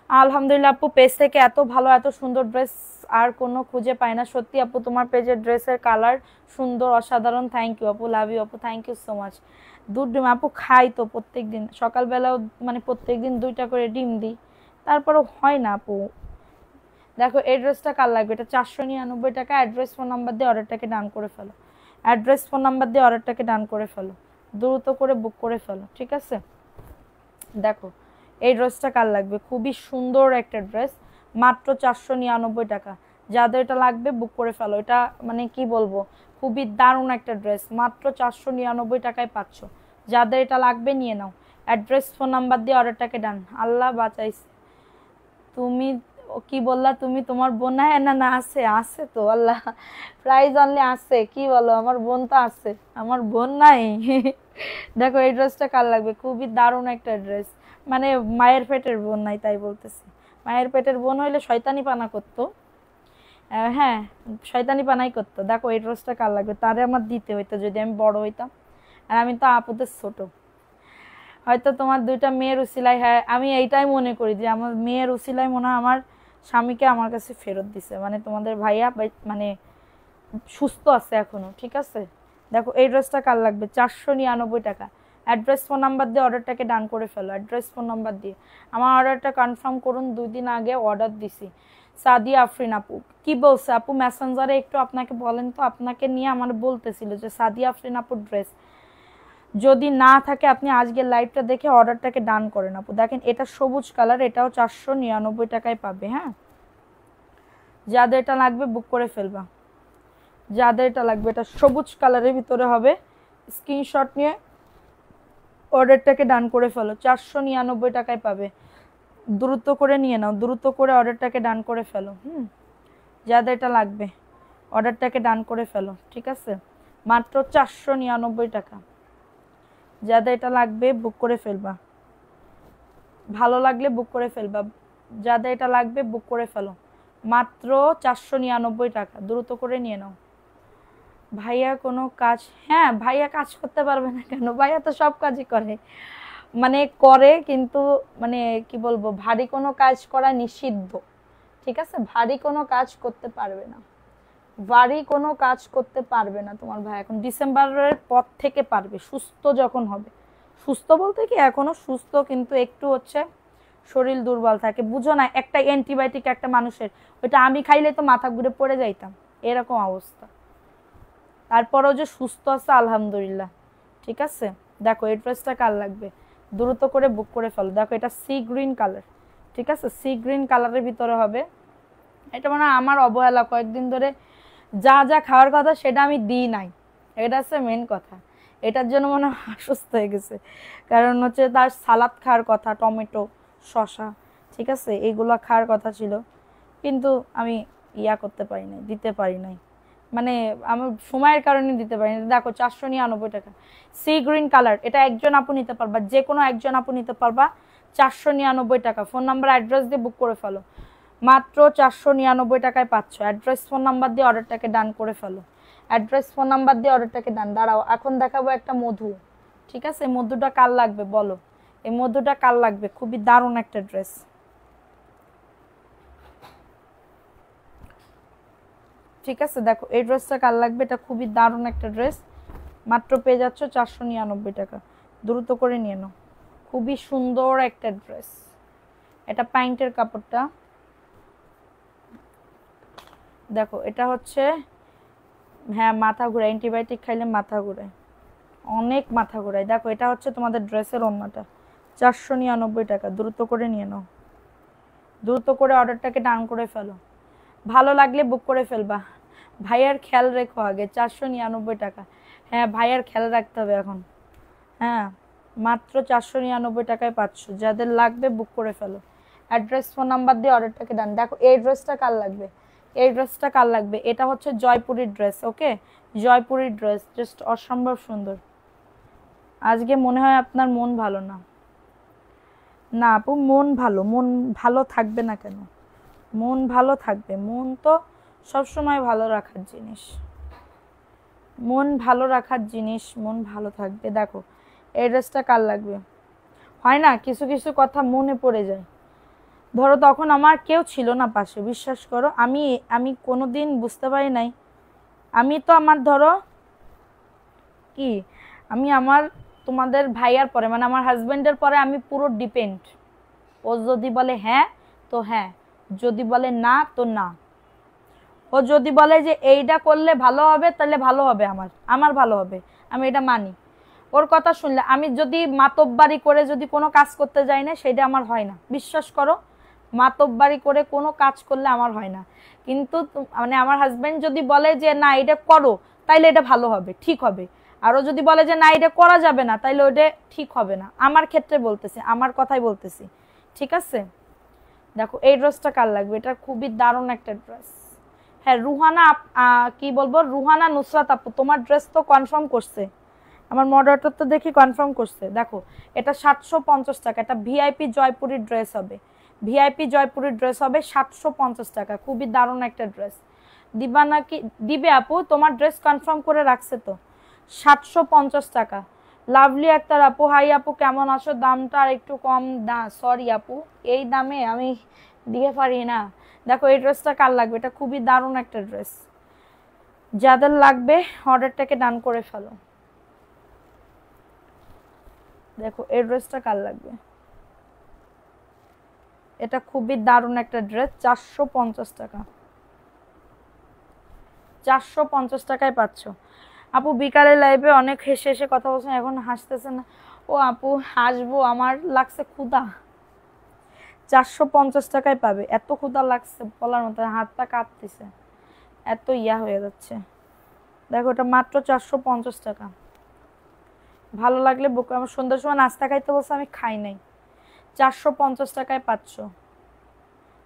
আলহামদুলিল্লাহ আপু, পেজ থেকে এত ভালো এত সুন্দর ড্রেস আর কোনো খুঁজে পায় না, সত্যি আপু তোমার পেজের ড্রেসের কালার সুন্দর অসাধারণ। থ্যাংক ইউ আপু, লাভ ইউ আপু, থ্যাংক ইউ সো মাচ। দুধ ডিম আপু খাই তো প্রত্যেক দিন, সকালবেলাও মানে প্রত্যেক দিন 2টা করে ডিম দিই, তারপরেও হয় না আপু। দেখো এই ড্রেসটা কার লাগবে, এটা 499 টাকা। অ্যাড্রেস ফোন নাম্বার দিয়ে অর্ডারটাকে ডান করে ফেলো, অ্যাড্রেস ফোন নাম্বার দিয়ে অর্ডারটাকে ডান করে ফেলো, দ্রুত করে বুক করে ফেলো, ঠিক আছে। দেখো এই ড্রেসটা কার লাগবে, খুবই সুন্দর একটা ড্রেস, মাত্র 499 টাকা। যাদের এটা লাগবে বুক করে ফেলো, এটা মানে কি বলবো, খুবই দারুণ একটা ড্রেস, মাত্র 499 টাকায় পাচ্ছ। যাদের এটা লাগবে নিয়ে নাও, অ্যাড্রেস ফোন নাম্বার দিয়ে অর্ডারটাকে ডান। আল্লাহ বাঁচাইছে, তুমি কি বললা, তুমি তোমার বোন নাই না? না আছে তো, আল্লাহ প্রাইজ অনলি আছে, কি বলো, আমার বোন তো আছে, আমার বোন নাই দেখো এই ড্রেসটা কার লাগবে, খুবই দারুণ একটা ড্রেস, মানে মায়ের পেটের বোন নাই তাই বলতেছি, মায়ের পেটের বোন হইলে শয়তানি পানা করতো, হ্যাঁ শয়তানি পানাই করতো। দেখো এই ড্রেসটা কার লাগবে, তারে আমার দিতে হইতো যদি আমি বড় হইতাম, আর আমি তো আপুদের ছোট, হয়তো তোমার 2টা মেয়ের উসিলায়, হ্যাঁ আমি এইটাই মনে করি যে আমার মেয়ের উসিলায় মনে হয় আমার স্বামীকে আমার কাছে ফেরত দিছে, মানে তোমাদের ভাইয়া মানে সুস্থ আছে এখনো, ঠিক আছে। দেখো এই ড্রেসটা কার লাগবে, 499 টাকা। অ্যাড্রেস ফোন নাম্বার দিয়ে অর্ডারটাকে ডান করে ফেলো, অ্যাড্রেস ফোন নাম্বার দিয়ে আমার অর্ডারটা কনফার্ম করুন। 2 দিন আগে অর্ডার দিছি। সাদিয়া আফরিন আপু কি বলছে, আপু মেসেঞ্জারে একটু আপনাকে বলেন তো, আপনাকে নিয়ে আমার বলতেছিল যে সাদিয়া আফরিন আপুর ড্রেস যদি না থাকে আপনি আজকের লাইভটা দেখে অর্ডারটাকে ডান করেন আপু। দেখেন এটা সবুজ কালার, এটাও 499 টাকায় পাবে। হ্যাঁ, যাদের এটা লাগবে বুক করে ফেলবা, যাদের এটা লাগবে, এটা সবুজ কালারের ভিতরে হবে, স্ক্রিনশট নিয়ে অর্ডারটাকে ডান করে ফেলো, 499 টাকায় পাবে, দ্রুত করে নিয়ে নাও, দ্রুত করে অর্ডারটাকে ডান করে ফেলো। যাদের এটা লাগবে অর্ডারটাকে ডান করে ফেলো, ঠিক আছে, মাত্র 499 টাকা। যাদের এটা লাগবে বুক করে ফেলবা, ভালো লাগলে বুক করে ফেলবা, যাদের এটা লাগবে বুক করে ফেলো, মাত্র 499 টাকা, দ্রুত করে নিয়ে নাও। ভাইয়া কোনো কাজ, হ্যাঁ ভাইয়া কাজ করতে পারবে না কেন, ভাইয়া তো সব কাজই করে, মানে করে কিন্তু মানে কি বলবো, ভারী কোনো কাজ করা নিষিদ্ধ, ঠিক আছে, ভারী কোনো কাজ করতে পারবে না, ভারী কোনো কাজ করতে পারবে না তোমার ভাই, এখন ডিসেম্বরের পর থেকে পারবে, সুস্থ যখন হবে, সুস্থ বলতে কি এখনো সুস্থ কিন্তু একটু হচ্ছে শরীর দুর্বল থাকে, বুঝো না, একটা অ্যান্টিবায়োটিক একটা মানুষের, ওইটা আমি খাইলে তো মাথা ঘুরে পড়ে যাইতাম, এরকম অবস্থা। তারপরেও যে সুস্থ আছে আলহামদুলিল্লাহ। ঠিক আছে, দেখো এই ড্রেসটা কার লাগবে দ্রুত করে বুক করে ফেলো। দেখো এটা সি গ্রিন কালার, ঠিক আছে, সি গ্রিন কালারের ভিতরে হবে। এটা মানে আমার অবহেলা, কয়েকদিন ধরে যা যা খাওয়ার কথা সেটা আমি দিই নাই, এটা হচ্ছে মেন কথা। এটার জন্য মনে হয় অসুস্থ হয়ে গেছে, কারণ হচ্ছে তার সালাদ খাওয়ার কথা, টমেটো, শসা, ঠিক আছে, এইগুলো খাওয়ার কথা ছিল, কিন্তু আমি করতে পারি নাই, দিতে পারি নাই, মানে আমার সময়ের কারণে দিতে পারি না। দেখো 499 টাকা, সি গ্রিন কালার, এটা একজন আপু নিতে পারবা, যে কোনো একজন আপু নিতে পারবা, 499 টাকা। ফোন নাম্বার অ্যাড্রেস দিয়ে বুক করে ফেলো, মাত্র 499 টাকায় পাচ্ছ। অ্যাড্রেস ফোন নাম্বার দিয়ে অর্ডারটাকে ডান করে ফেলো, অ্যাড্রেস ফোন নাম্বার দিয়ে অর্ডারটাকে ডান। দাঁড়াও এখন দেখাবো একটা মধু, ঠিক আছে, মধুটা কার লাগবে বলো, এই মধুটা কার লাগবে, খুবই দারুণ একটা ড্রেস। ঠিক আছে, দেখো এই ড্রেসটা কার লাগবে, এটা খুবই দারুণ একটা ড্রেস, মাত্র পেয়ে যাচ্ছ 499 টাকা, দ্রুত করে নিয়ে নাও, খুবই সুন্দর একটা ড্রেস। এটা প্যান্টের কাপড়টা দেখো, এটা হচ্ছে, হ্যাঁ মাথা ঘুরায়, অ্যান্টিবায়োটিক খাইলে মাথা ঘুরায়, অনেক মাথা ঘুরায়। দেখো এটা হচ্ছে তোমাদের ড্রেসের ওড়নাটা, 499 টাকা, দ্রুত করে নিয়ে নাও, দ্রুত করে অর্ডারটাকে ডান করে ফেলো, ভালো লাগলে বুক করে ফেলবা। ভাইয়ার খেয়াল রেখো আগে, 499 টাকা, হ্যাঁ ভাইয়ার খেয়াল রাখতে হবে এখন। হ্যাঁ মাত্র 499 টাকায় পাচ্ছ, যাদের লাগবে বুক করে ফেলো, অ্যাড্রেস ফোন নাম্বার দিয়ে অর্ডারটাকে ডান। দেখো এই ড্রেসটা কার লাগবে, এই ড্রেসটা কার লাগবে, এটা হচ্ছে জয়পুরের ড্রেস, ওকে, জয়পুরের ড্রেস, জাস্ট অসম্ভব সুন্দর। আজকে মনে হয় আপনার মন ভালো না। না আপু মন ভালো, মন ভালো থাকবে না কেন, মন ভালো থাকবে, মন তো সবসময় ভালো রাখার জিনিস, মন ভালো রাখার জিনিস, মন ভালো থাকবে। দেখো এই ড্রেসটা কার লাগবে, হয় না কিছু কিছু কথা মনে পড়ে যায়, ধরো তখন আমার কেউ ছিল না পাশে, বিশ্বাস করো, আমি আমি কোনোদিন বুঝতে পারি নাই, আমি তো আমার ধরো কি, আমি আমার তোমাদের ভাইয়ার পরে মানে আমার হাজবেন্ডের পরে আমি পুরো ডিপেন্ড, ও যদি বলে হ্যাঁ তো হ্যাঁ, যদি বলে না তো না, ও যদি বলে যে এইটা করলে ভালো হবে তাহলে ভালো হবে, আমার আমার ভালো হবে, আমি এটা মানি, ওর কথা শুনলে। আমি যদি মাতব্বারি করে যদি কোনো কাজ করতে যাই না, সেটা আমার হয় না, বিশ্বাস করো, মাতব্বারি করে কোনো কাজ করলে আমার হয় না। কিন্তু মানে আমার হাজবেন্ড যদি বলে যে না এটা করো, তাইলে এটা ভালো হবে, ঠিক হবে, আরও যদি বলে যে না এটা করা যাবে না, তাইলে ওটা ঠিক হবে না, আমার ক্ষেত্রে বলতেছি, আমার কথাই বলতেছি, ঠিক আছে। দেখো এই ড্রেসটা কার লাগবে, এটা খুবই দারুণ একটা ড্রেস। হ্যাঁ রুহানা, কি বলবো, রুহানা নুসরাত আপু, তোমার ড্রেস তো কনফার্ম করছে, আমার মডারেটর তো দেখি কনফার্ম করছে। দেখো এটা 750 টাকা, এটা ভিআইপি জয়পুরের ড্রেস হবে, ভিআইপি জয়পুরের ড্রেস হবে 750 টাকা, খুবই দারুণ একটা ড্রেস। দিবা নাকি, দিবে আপু, তোমার ড্রেস কনফার্ম করে রাখছে তো, 750 টাকা। লাভলি আক্তার আপু, হাই আপু কেমন আছো, দামটা আর একটু কম না, সরি আপু এই দামে আমি দিয়ে পারি না। দেখো এই ড্রেসটা কার লাগবে, এটা খুবই দারুণ একটা ড্রেস, যাদের লাগবে অর্ডারটাকে ডান করে ফেলো। দেখো এই ড্রেসটা কার লাগবে, এটা খুবই দারুণ একটা ড্রেস, 450 টাকা, 450 টাকায় পাচ্ছ। আপু বিকালে লাইভে অনেক হেসে হেসে কথা বলছেন, এখন হাসতেছে না। ও আপু হাসবো, আমার লাগছে ক্ষুধা, 450 টাকায় পাবে, এত ক্ষুধা লাগছে বলার মতো, হাত পা কাঁপতেছে, এত হয়ে যাচ্ছে। দেখো এটা মাত্র 450 টাকা, ভালো লাগলে বুক। আমার সন্ধ্যার সময় নাস্তা খাইতে বলছে, আমি খাই নাই, 450 টাকায় পাচ্ছ,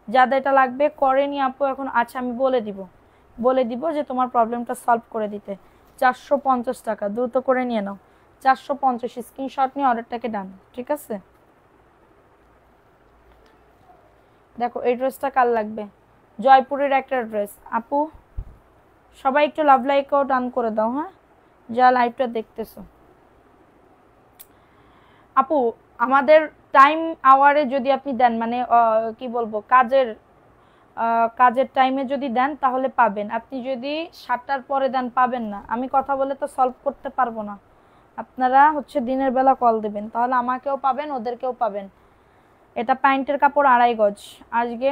যাদের এটা লাগবে করেনি আপু এখন, আচ্ছা আমি বলে দিব যে তোমার প্রবলেমটা সলভ করে দিতে। 450 টাকা, দ্রুত করে নিয়ে নাও, 450, স্ক্রিনশট নিয়ে অর্ডারটাকে ডান, ঠিক আছে। দেখো এই ড্রেসটা কার লাগবে, জয়পুরের একটা ড্রেস আপু, সবাই একটু লাভ লাইকও ডান করে দাও, হ্যাঁ যা লাইভটা দেখতেছো। আপু আমাদের টাইম আওয়ারে যদি আপনি দেন, মানে কি বলবো, কাজের টাইমে যদি দেন তাহলে পাবেন, আপনি যদি 7টার পরে দেন পাবেন না, আমি কথা বলে তো সলভ করতে পারবো না, আপনারা হচ্ছে দিনের বেলা কল দেবেন, তাহলে আমাকেও পাবেন ওদেরকেও পাবেন। এটা প্যান্টের কাপড় 2.5 গজ, আজকে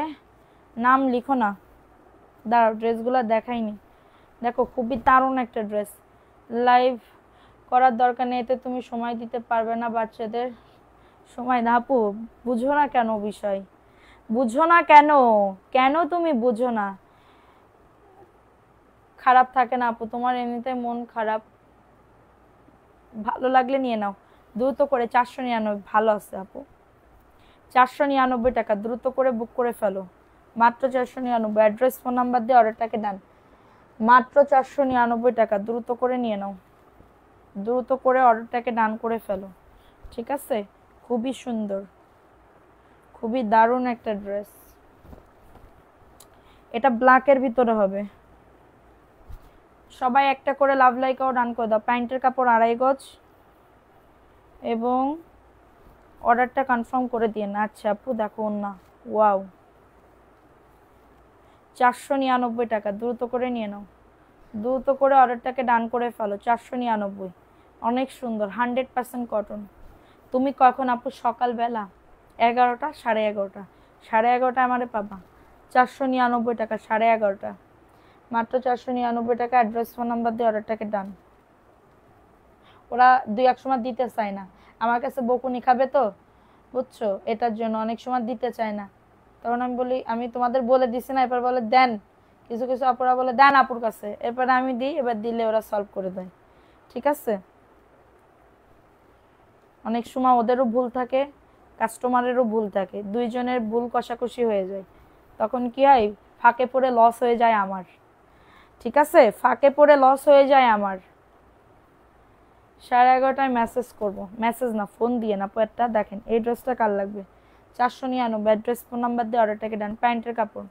নাম লিখো না, দাঁড়াও ড্রেসগুলো দেখাইনি। দেখো খুবই দারুণ একটা ড্রেস। লাইভ করার দরকার নেই, এতে তুমি সময় দিতে পারবে না বাচ্চাদের। সময় না আপু, বুঝো না কেন বিষয়, বুঝো না কেন, কেন তুমি বুঝো না? খারাপ থাকে না আপু, তোমার এমনিতে মন খারাপ, ভালো লাগলে নিয়ে নাও দ্রুত করে। 499 ভালো আছে আপু, 499 টাকা, দ্রুত করে বুক করে ফেলো, মাত্র 499। অ্যাড্রেস ফোন নাম্বার দিয়ে অর্ডারটাকে ডান, মাত্র 499 টাকা, দ্রুত করে নিয়ে নাও, দ্রুত করে অর্ডারটাকে ডান করে ফেলো। ঠিক আছে, খুবই সুন্দর, খুবই দারুণ একটা ড্রেস। এটা ব্ল্যাকের ভিতরে হবে। সবাই একটা করে লাভ লাইকাও ডান করে দাও। প্যান্টের কাপড় 2.5 গজ এবং অর্ডারটা কনফার্ম করে দিয়ে না। আচ্ছা আপু দেখো না, ওয়াও, 499 টাকা, দ্রুত করে নিয়ে নাও, দ্রুত করে অর্ডারটাকে ডান করে ফেলো। 499, অনেক সুন্দর, 100% কটন। তুমি কখন আপু? সকালবেলা 11টা, 11:30, 11:30 আমারে পাবা। 499 টাকা, 11:30, মাত্র 499 টাকা। অ্যাড্রেস ফোন নাম্বার দিয়ে অর্ডারটাকে ডান। ওরা 2-1 সময় দিতে চায় না, আমার কাছে বকুনি খাবে তো, বুঝছো, এটার জন্য অনেক সময় দিতে চায় না। তখন আমি বলি আমি তোমাদের বলে দিছি না, এরপর বলে দেন, কিছু কিছু আপুরা বলে দেন আপুর কাছে, এরপরে আমি দিই, এবার দিলে ওরা সলভ করে দেয়। ঠিক আছে, অনেক সময় ওদেরও ভুল থাকে, কাস্টমারেরও ভুল থাকে, দুইজনের ভুল কষাকষি হয়ে যায়, তখন কি হয়, ফাঁকে পড়ে লস হয়ে যায় আমার। ঠিক আছে, ফাঁকে পড়ে লস হয়ে যায় আমার। 11:30 মেসেজ করবো, মেসেজ না ফোন দিয়ে না। একটা দেখেন এই ড্রেসটা কার লাগবে, 499। অ্যাড্রেস ফোন নাম্বার দিয়ে অর্ডারটাকে ডান। প্যান্টের কাপড়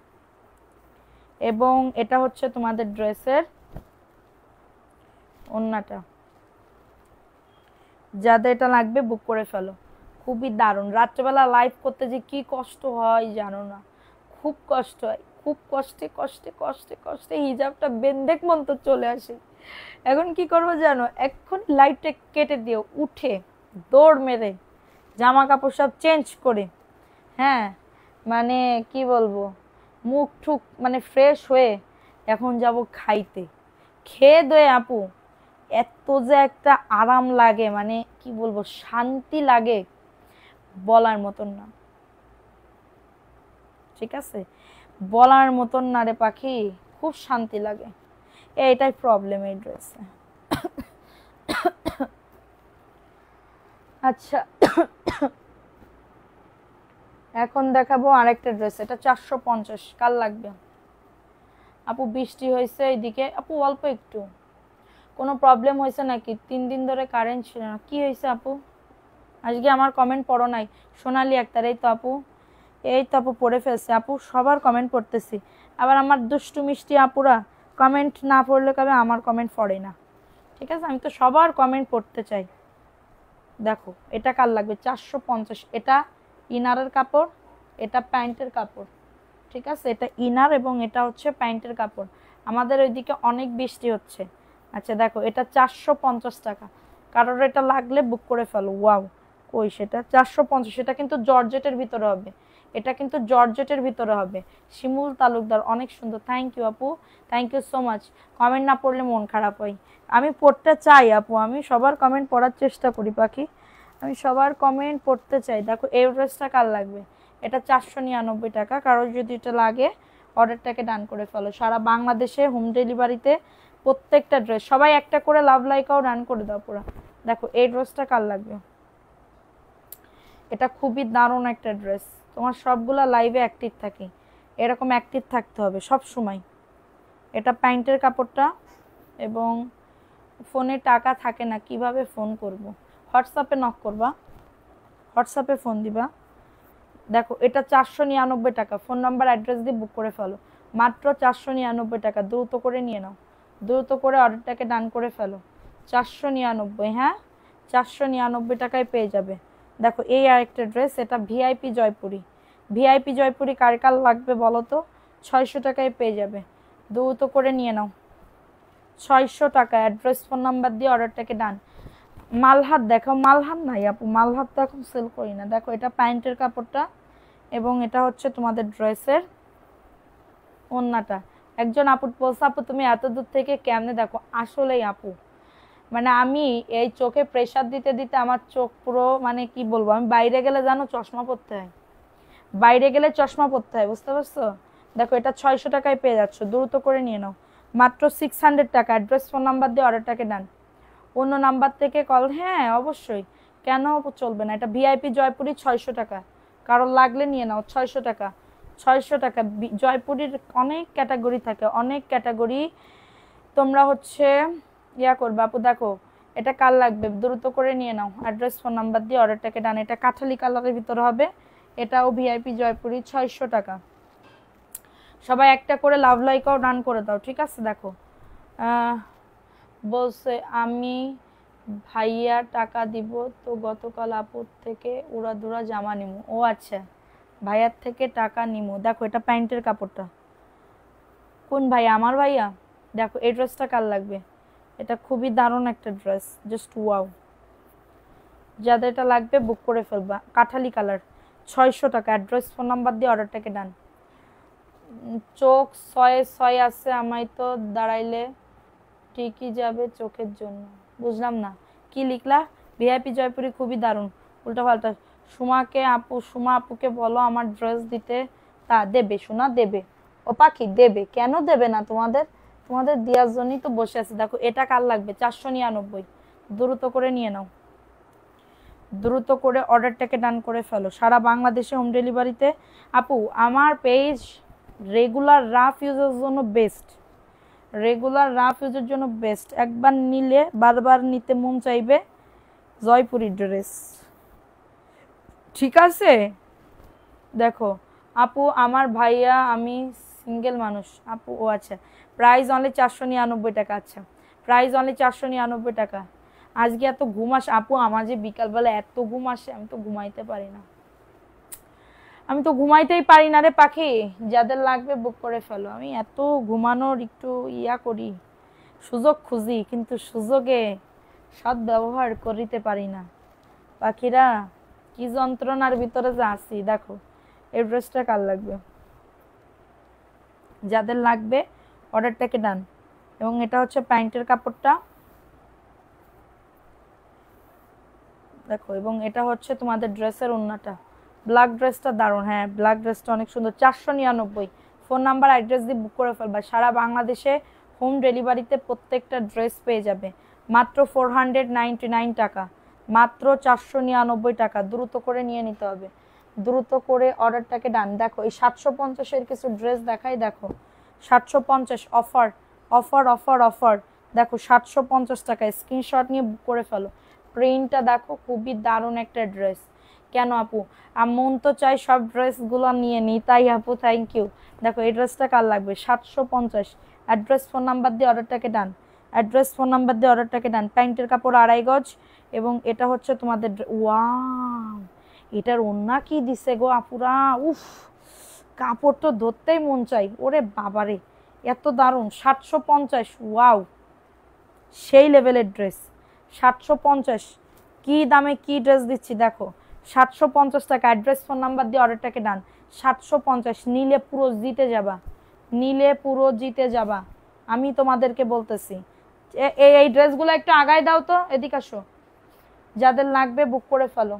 এবং এটা হচ্ছে তোমাদের ড্রেসের ওড়নাটা। যাদের এটা লাগবে বুক করে ফেলো, খুবই দারুণ। রাত্রেবেলা লাইভ করতে যে কি কষ্ট হয় জানো না, খুব কষ্ট হয়, খুব কষ্টে কষ্টে কষ্টে কষ্টে হিজাবটা বেন্ধেক মন্ত চলে আসে। এখন কি করবো জানো, এখন লাইটটা কেটে দিও, উঠে দৌড় মেরে জামা কাপড় সব চেঞ্জ করে, হ্যাঁ মানে কি বলবো, মুখ ঠুক মানে ফ্রেশ হয়ে এখন যাব খাইতে। খেয়ে দয়ে আপু এত যে একটা আরাম লাগে, মানে কি বলবো, শান্তি লাগে বলার মতন না। ঠিক আছে, বলার মতন না রে পাখি, খুব শান্তি লাগে। এইটাই প্রবলেম এই ড্রেসে। আচ্ছা এখন দেখাবো আরেকটা ড্রেস, এটা 450, কার লাগবে আপু? বৃষ্টি হয়েছে এইদিকে আপু, অল্প একটু। কোনো প্রবলেম হয়েছে নাকি? 3 দিন ধরে কারেন্ট ছিল না, কি হয়েছে আপু? আজকে আমার কমেন্ট পড়ো নাই? সোনালি আক্তার, এই তো আপু, এই তো আপু পড়ে ফেলছে আপু, সবার কমেন্ট পড়তেছি। আবার আমার দুষ্টু মিষ্টি আপুরা কমেন্ট না পড়লে কবে আমার কমেন্ট পড়ে না। ঠিক আছে, আমি তো সবার কমেন্ট পড়তে চাই। দেখো এটা কার লাগবে? 450। এটা ইনারের কাপড়, এটা প্যান্টের কাপড়। ঠিক আছে, এটা ইনার এবং এটা হচ্ছে প্যান্টের কাপড়। আমাদের ওইদিকে অনেক বৃষ্টি হচ্ছে। আচ্ছা দেখো এটা 450 টাকা, কারোর এটা লাগলে বুক করে ফেলো। ওয়াও, কই সেটা 450, এটা কিন্তু জর্জেটের ভিতরে হবে, এটা কিন্তু জর্জেটের ভিতরে হবে। শিমুল তালুকদার, অনেক সুন্দর, থ্যাংক ইউ আপু, thank you so much. Comment না পড়লে মন খারাপ হয়, আমি পড়তে চাই আপু, আমি সবার কমেন্ট পড়ার চেষ্টা করি পাখি, আমি সবার কমেন্ট পড়তে চাই। দেখো এই ড্রেসটা কার লাগবে? এটা 499 টাকা, কারোর যদি এটা লাগে অর্ডারটাকে ডান করে ফেলো। সারা বাংলাদেশে হোম ডেলিভারিতে প্রত্যেকটা ড্রেস, সবাই একটা করে লাভ লাইকাও ডান করে দাও পুরো। দেখো এই ড্রেসটা কার লাগবে? এটা খুবই দারুণ একটা ড্রেস। তোমার সবগুলা লাইভে অ্যাক্টিভ থাকি, এরকম অ্যাক্টিভ থাকতে হবে সব সময়। এটা প্যান্টের কাপড়টা এবং ফোনে টাকা থাকে না, কিভাবে ফোন করব? হোয়াটসঅ্যাপে নক করবা, হোয়াটসঅ্যাপে ফোন দিবা। দেখো এটা 499 টাকা, ফোন নাম্বার অ্যাড্রেস দিয়ে বুক করে ফেলো, মাত্র 499 টাকা, দ্রুত করে নিয়ে নাও, দ্রুত করে অর্ডারটাকে ডান করে ফেলো। 499, হ্যাঁ 499 টাকায় পেয়ে যাবে। দেখো এই আরেকটা ড্রেস, এটা ভিআইপি জয়পুরি, ভিআইপি জয়পুরি কার কার লাগবে বলো তো? 600 টাকায় পেয়ে যাবে, দ্রুত করে নিয়ে নাও। 600 টাকা, অ্যাড্রেস ফোন নাম্বার দিয়ে অর্ডারটাকে ডান। মালহাত দেখো, মালহাত নাই আপু, মালহাত তো এখন সেল করি না। দেখো এটা প্যান্টের কাপড়টা এবং এটা হচ্ছে তোমাদের ড্রেসের ওড়নাটা। একজন আপু বলছে আপু তুমি এত দূর থেকে কেমনে দেখো, আসলেই আপু মানে আমি এই চোখে প্রেসার দিতে দিতে আমার চোখ পুরো মানে কি বলবো, আমি বাইরে গেলে জানো চশমা পরতে হয়, বাইরে গেলে চশমা পরতে হয়, বুঝতে পারছো? দেখো এটা 600 টাকায় পেয়ে যাচ্ছ, দ্রুত করে নিয়ে নাও, মাত্র 600 টাকা। অ্যাড্রেস ফোন নাম্বার দিয়ে অর্ডারটাকে ডান। অন্য নাম্বার থেকে কল, হ্যাঁ অবশ্যই, কেন চলবে না, এটা ভিআইপি জয়পুরি 600 টাকা, কারোর লাগলে নিয়ে নাও 600 টাকা। 600 টাকা। জয়পুরির অনেক ক্যাটাগরি থাকে, অনেক ক্যাটাগরি, তোমরা হচ্ছে ইয়া করবে আপু। দেখো এটা কার লাগবে দ্রুত করে নিয়ে নাও, অ্যাড্রেস ফোন নাম্বার দিয়ে অর্ডারটাকে ডান। এটা কাঠালি কালারের ভিতরে হবে, এটাও ভিআইপি জয়পুরি 600 টাকা। সবাই একটা করে লাভ লাইকও ডান করে দাও, ঠিক আছে? দেখো বলছে আমি ভাইয়া টাকা দিব তো গতকাল আপুর থেকে উড়াধুরা জামা নিমু। ও আচ্ছা, ভাইয়ার থেকে টাকা নিমু। দেখো এটা প্যান্টের কাপড়টা, কোন ভাইয়া? আমার ভাইয়া। দেখো এই ড্রেসটা কার লাগবে, এটা খুবই দারুণ একটা ড্রেস, জাস্ট ওয়াও। যাদের এটা লাগবে বুক করে ফেলবা, কাঠালি কালার, 600 টাকা। অ্যাড্রেস ফোন নাম্বার দিয়ে অর্ডারটাকে ডান। চোখ 6 আছে, আমায় তো দাঁড়াইলে ঠিকই যাবে চোখের জন্য। বুঝলাম না কি লিখলা? ভিআইপি জয়পুরি খুবই দারুণ, উল্টা পাল্টা। সুমাকে আপু, সুমা আপুকে বলো আমার ড্রেস দিতে, তা দেবে সোনা, দেবে। ও পাখি দেবে, কেন দেবে না? তোমাদের তোমাদের দেওয়ার জন্যই তো বসে আছে। দেখো এটা কার লাগবে, 499, দ্রুত করে নিয়ে নাও, দ্রুত করে অর্ডারটাকে ডান করে ফেলো। সারা বাংলাদেশে হোম ডেলিভারিতে। আপু আমার পেজ রেগুলার রাফ ইউজের জন্য বেস্ট, রেগুলার রাফ ইউজের জন্য বেস্ট, একবার নিলে বারবার নিতে মন চাইবে। জয়পুরি ড্রেস, ঠিক আছে? দেখো আপু আমার ভাইয়া, আমি সিঙ্গেল মানুষ আপু। ও আচ্ছা, প্রাইস অনলি 499 টাকা। আচ্ছা প্রাইস অনলি 499 টাকা। আজকে এত ঘুম আসে আপু, আমার যে বিকালবেলা এত ঘুম আসে, আমি তো ঘুমাইতে পারি না, আমি তো ঘুমাইতেই পারি না রে পাখি। যাদের লাগবে বুক করে ফেলো। আমি এত ঘুমানোর একটু ইয়া করি, সুযোগ খুঁজি, কিন্তু সুযোগে সৎ ব্যবহার করিতে পারি না। পাখিরা কি যন্ত্রণার ভিতরে যে আছি। দেখো এই ড্রেসটা কার লাগবে, যাদের লাগবে অর্ডারটাকে ডান। এবং এটা হচ্ছে প্যান্টের কাপড়টা, দেখো। এবং এটা হচ্ছে তোমাদের ড্রেসের ওড়নাটা। ব্ল্যাক ড্রেসটা দারুণ, হ্যাঁ ব্ল্যাক ড্রেসটা অনেক সুন্দর। 499। ফোন নাম্বার অ্যাড্রেস দিয়ে বুক করে ফেলবা। সারা বাংলাদেশে হোম ডেলিভারিতে প্রত্যেকটা ড্রেস পেয়ে যাবে মাত্র 499 টাকা, মাত্র 499 টাকা। দ্রুত করে নিয়ে নিতে হবে, দ্রুত করে অর্ডারটাকে ডান। দেখো এই 750-এর কিছু ড্রেস দেখাই, দেখো 750 অফার অফার অফার অফার। দেখো 750 টাকা, স্ক্রিনশট নিয়ে বুক করে ফেলো। প্রিন্টটা দেখো, খুবই দারুণ একটা ড্রেস। কেন আপু, মন তো চাই সব ড্রেসগুলো নিয়ে নিই, তাই আপু থ্যাংক ইউ। দেখো এই ড্রেসটা কার লাগবে, 750। অ্যাড্রেস ফোন নাম্বার দিয়ে অর্ডারটাকে ডান, অ্যাড্রেস ফোন নাম্বার দিয়ে অর্ডারটাকে ডান। প্যান্টের কাপড় 2.5 গজ, এবং এটা হচ্ছে তোমাদের ওয়াও, এটার ওন্না কি দিছে গো আপুরা, উফ, কাপড় তো ধরতেই মন চাই। ওরে বাবারে এত দারুণ, 750, ওয়াও, সেই লেভেলের ড্রেস। 750, কি দামে কি ড্রেস দিচ্ছি দেখো, 750 টাকা। অ্যাড্রেস ফোন নাম্বার দিয়ে অর্ডারটাকে ডান। 750, নিলে পুরো জিতে যাবা, নিলে পুরো জিতে যাবা, আমি তোমাদেরকে বলতেছি। এই ড্রেসগুলো একটু আগায় দাও তো, এদিকে আসো, যাদের লাগবে বুক করে ফেলো।